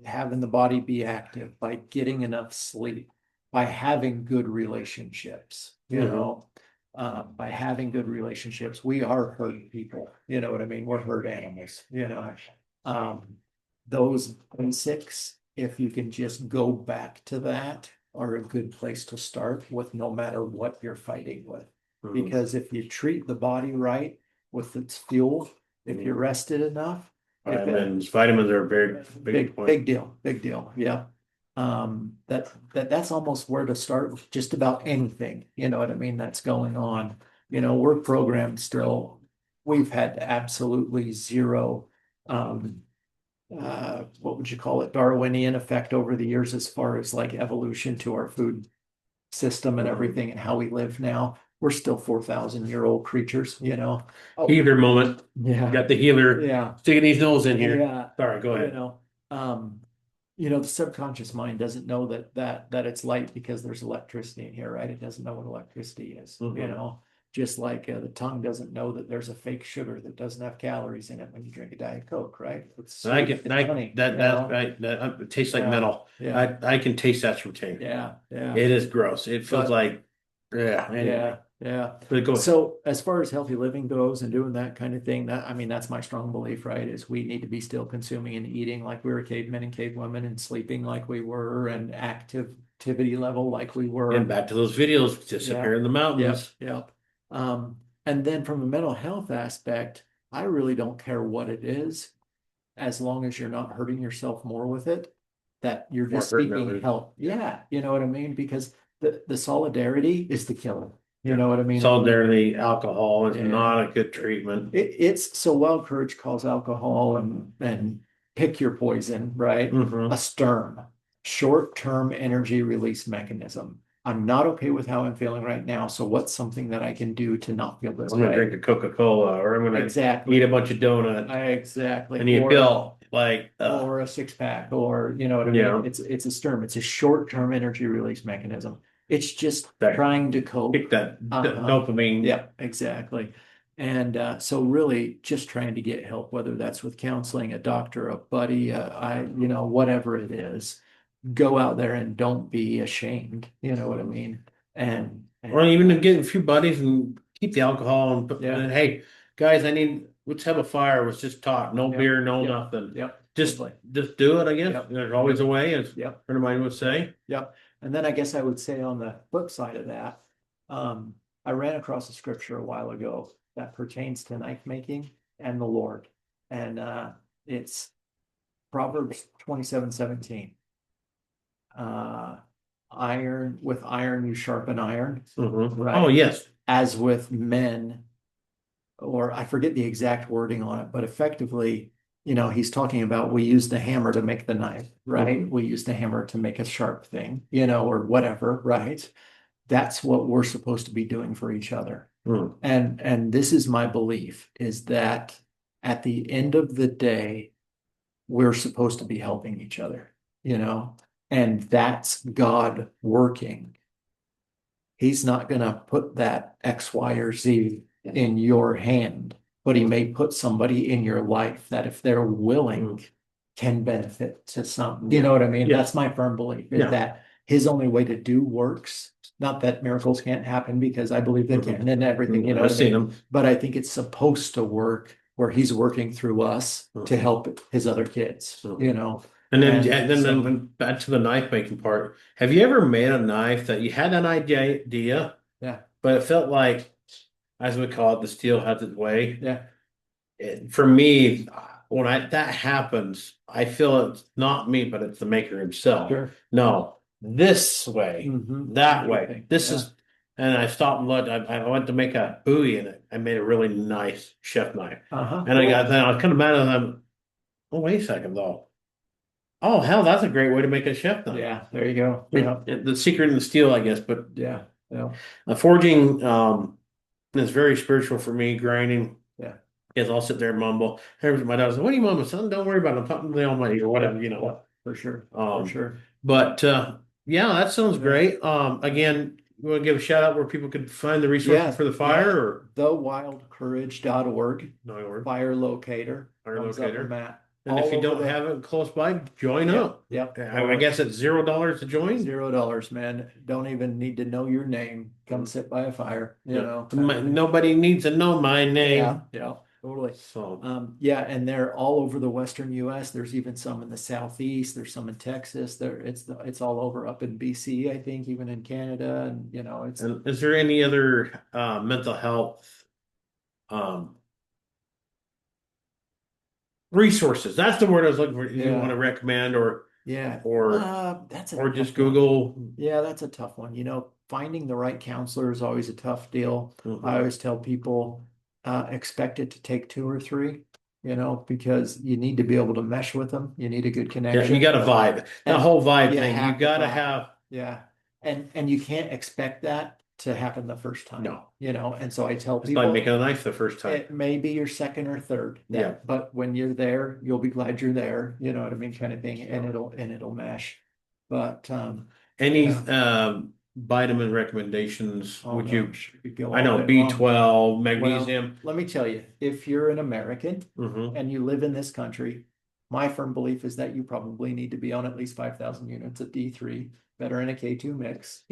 having the body be active, by getting enough sleep, by having good relationships, by having good relationships. We are herd people, you know what I mean? We're herd animals, those basics, if you can just go back to that, are a good place to start with, no matter what you're fighting with. Because if you treat the body right with its fuel, if you're rested enough, vitamins are a very big point. Big deal. Yeah. That's almost where to start with just about anything, you know what I mean, that's going on. We're programmed still. We've had absolutely zero what would you call it, Darwinian effect over the years as far as like evolution to our food system and everything and how we live now. We're still 4,000-year-old creatures, Healer moment. Yeah. Got the healer sticking his nose in here. Yeah. Sorry, go ahead. The subconscious mind doesn't know that it's light because there's electricity in here, right? It doesn't know what electricity is, Just like the tongue doesn't know that there's a fake sugar that doesn't have calories in it when you drink a Diet Coke, right? It's And I sweet, can, it's honey, that, you that's know? right. That, it tastes like Yeah, metal. yeah, I can taste that routine. yeah, yeah. It is gross. It feels But like, yeah, yeah, anyway. yeah. But go ahead. So as far as healthy living goes and doing that kind of thing, that I mean, that's my strong belief, right? Is we need to be still consuming and eating like we were cavemen and cavewomen and sleeping like we were and activity level like we And were. back to those videos, Yeah, disappear in the yep, mountains. yep. And then from a mental health aspect, I really don't care what it is, as long as you're not hurting yourself more with it, that you're More just hurting seeking others. help. Yeah, you know what I mean? Because the solidarity is the killer. You Yeah. know what I mean? Solidarity, alcohol is Yeah. not a good treatment. It's so Wild Courage calls alcohol and pick your poison, right? A Hmm. STERM, short-term energy release mechanism. I'm not okay with how I'm feeling right now. So what's something that I can do to not feel this I'm gonna drink way? a Coca-Cola or I'm gonna eat a Exactly. bunch of donuts. Exactly. And you feel like, Or a six pack, or you know what I mean? yeah, It's a STERM. It's a short-term energy release mechanism. It's just that trying to cope. kick that Uh-huh. dopamine. Yeah, exactly. And so really just trying to get help, whether that's with counseling, a doctor, a buddy, whatever it is, go out there and don't be ashamed. You know what I mean? And Or and even to get a few buddies and keep the alcohol yeah, and hey, guys, let's have a fire. Let's just talk. No yep, beer, no yep, nothing. yep, Just totally. just do it, I guess. Yep, There's always a yep, way, as a yep. friend of mine would Yep, say. yep. And then I guess I would say on the flip side of that, um, I ran across a scripture a while ago that pertains to knife making and the Lord. And it's Proverbs 27:17. Uh, iron with iron you sharpen iron, Oh, right? yes. As with men, or I forget the exact wording on it, but effectively, he's talking about we use the hammer to make the knife, right? We use the hammer to make a sharp thing, or whatever, right? That's what we're supposed to be doing for each other. Mm. And this is my belief is that at the end of the day, we're supposed to be helping each other, you know, and that's God working. He's not going to put that X, Y, or Z in your hand, but he may put somebody in your life that if they're willing can benefit to some. You know what I mean? Yes. That's my firm belief is Yeah. that his only way to do works. Not that miracles can't happen because I believe they can and everything, you know what I've I seen mean? them. But I think it's supposed to work where he's working through us to help his other kids, And then, And so, then back to the knife making part. Have you ever made a knife that you had an idea, yeah, but it felt like, as we call it, the steel has its way? yeah, For me, when that happens, I feel it's not me, but it's the maker himself. sure. No, this way, that way. Interesting. This Yeah. is, and I stopped and looked. I went to make a bowie in it. I made a really nice chef knife, Uh-huh. and Cool. then I was kind of mad at them. Oh, wait a second, though. Oh, hell, that's a great way to make a chef knife. Yeah, there you go. Yeah, The secret in the steel, I guess, but yeah, yeah, forging is very spiritual for me. Grinding. yeah. Yes, I'll sit there and mumble. My dad says, "What do you mumble, son? Don't worry about it. I'm talking to the Almighty or whatever, Yeah, for sure. For Um, sure. but yeah, that sounds Yeah. great. Again, you want to give a shout out where people could find the resources Yeah, for the yeah. fire or Thewildcourage.org, no word, fire locator fire comes up locator. in that. And if All you over don't the, have it close by, join yep, up. yep. I guess it's $0 to join. $0, man. Don't even need to know your name. Come sit by a fire, Yeah. kind of thing. Nobody needs to know my Yeah, name. yeah, totally. So Yeah, and they're all over the Western US. There's even some in the Southeast. There's some in Texas. It's all over up in BC, I think, even in Canada, and it's and is there any other mental health um, resources? That's the word I was looking for. You want to yeah, recommend yeah. or That's a or just tough one. Google? Yeah, that's a tough one. Finding the right counselor is always a tough deal. I Mhm. always tell people, expect it to take two or three, because you need to be able to mesh with them. You need a good Yeah, you connection. got to vibe. That And whole vibe you thing, you have to got to vibe. have. Yeah. And you can't expect that to happen the first time, No, And so I tell it's like people making a knife the first time. it may be your second or third. Yeah. But when you're there, you'll be glad you're there, you know what I mean, kind of thing, and it'll mesh. But Any yeah. vitamin recommendations Oh would you? gosh, we could go I all know day long. B12, Well, magnesium. let me tell you, if you're an American Hmm. and you live in this country, my firm belief is that you probably need to be on at least 5,000 units of D3, better in a K2 mix,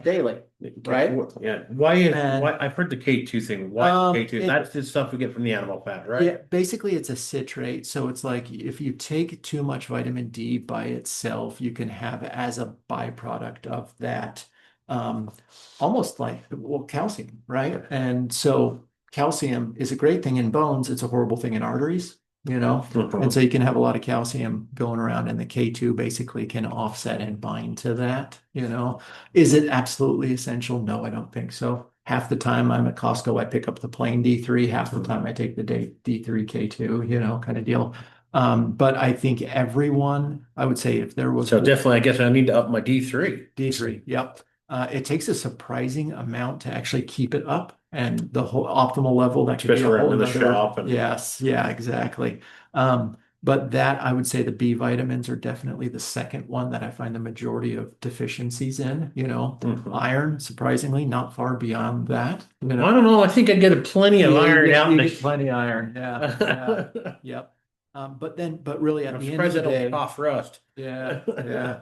daily, right? Yeah. Why is And why I've heard the K2 thing. Why K2? it That's the stuff we get from the animal fat, right? yeah, basically it's a citrate. So it's like if you take too much vitamin D by itself, you can have as a byproduct of that, um, almost like, well, calcium, right? And so calcium is a great thing in bones. It's a horrible thing in arteries, you know? And so Mhm. you can have a lot of calcium going around, and the K2 basically can offset and bind to that, you know? Is it absolutely essential? No, I don't think so. Half the time I'm at Costco, I pick up the plain D3. Half the time I take the D3 K2, kind of deal. But I think everyone, I would say if there was So definitely, I guess I need to up my D3, D3, yep. It takes a surprising amount to actually keep it up, and the whole optimal level that could be a especially around whole in the nother. shop and Yes, yeah, exactly. But that I would say the B vitamins are definitely the second one that I find the majority of deficiencies in. Mhm. Iron, surprisingly, not far beyond that. I don't know. I think I get plenty of Yeah, iron out in you get the. plenty of iron. Yeah, yeah, yep. But really at I'm the end of surprised the I don't day, cough rust. yeah, yeah.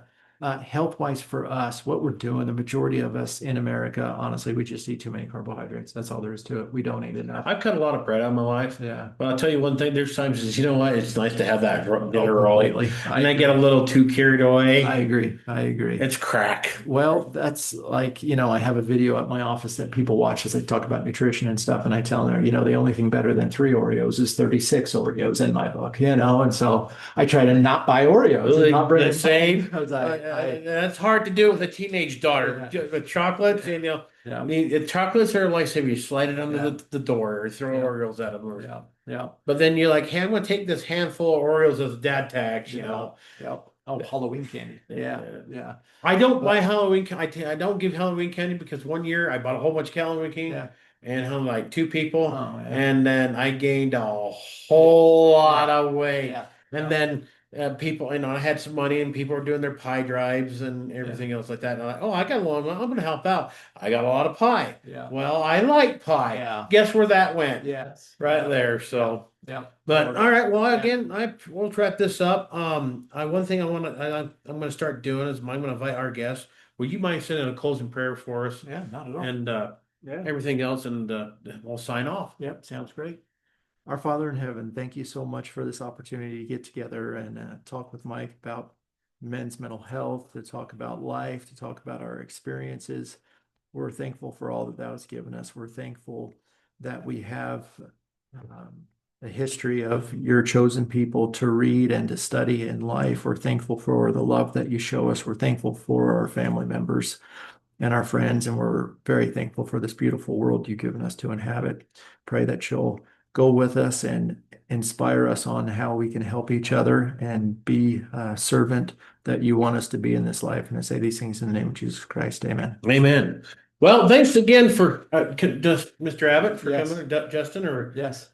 Health wise for us, what we're doing, the majority of us in America, honestly, we just eat too many carbohydrates. That's all there is to it. We don't eat enough. I've cut a lot of bread out of my life, Yeah. but I'll tell you one thing. There's times is you know what? It's nice to have that Oh, dinner roll, completely. I and I get a agree. little too carried I away. agree. I agree. It's crack. Well, that's like, I have a video at my office that people watch as I talk about nutrition and stuff. And I tell them, the only thing better than three Oreos is 36 Oreos in my book, And so I try to not buy Oreos and not bring The them home same. because That's hard to do with a teenage daughter. yeah, With chocolates, yeah, the chocolates are like, say, you slide it under yeah, the door or throw yeah, Oreos at them. yeah, yeah, But then you're like, hey, I'm going to take this handful of Oreos as dad tags. yeah, yeah. Oh, Halloween candy. Yeah, Uh, yeah. I don't buy But Halloween. I don't give Halloween candy because one year I bought a whole bunch of Halloween candy yeah. and hung like two people, Oh, yeah. and then I gained a Yeah, whole lot yeah, of weight. yeah, And yeah, then people, I had some money and people were doing their pie drives and yeah, everything else like that. And I'm like, oh, I got one. I'm going to help out. I got a lot of pie. yeah, Well, I like pie. yeah. Guess where that went? Yes. Right Yeah. there. Yeah. So. Yeah. But Totally. all right, well, Yeah. again, we'll wrap this up. One thing I'm going to start doing is I'm going to invite our guests. Will you mind sending a closing prayer for us Yeah. Not at all. and Yeah. everything else, and we'll sign off. Yep. Sounds great. Our Father in heaven, thank you so much for this opportunity to get together and talk with Mike about men's mental health, to talk about life, to talk about our experiences. We're thankful for all that thou hast given us. We're thankful that we have a history of your chosen people to read and to study in life. We're thankful for the love that you show us. We're thankful for our family members and our friends, and we're very thankful for this beautiful world you've given us to inhabit. Pray that you'll go with us and inspire us on how we can help each other and be a servant that you want us to be in this life. And I say these things in the name of Jesus Christ. Amen. Amen. Well, thanks again for just Mr. Abbott for Yes. coming, Justin, or Yes.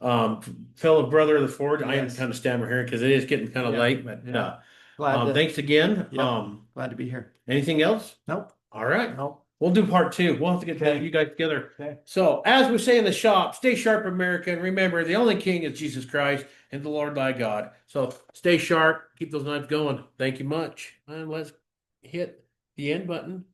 fellow brother of the Forge. I am Yes. kind of stammering here because it is getting kind of Yeah. late, but Yeah. Glad to, thanks again. yep. Glad to be here. Anything else? Nope. All right. Nope. We'll do part two. We'll have to get Okay. you guys together. Okay. So, as we say in the shop, stay sharp, America, and remember the only king is Jesus Christ and the Lord thy God. So, stay sharp, keep those knives going. Thank you much. And let's hit the end button.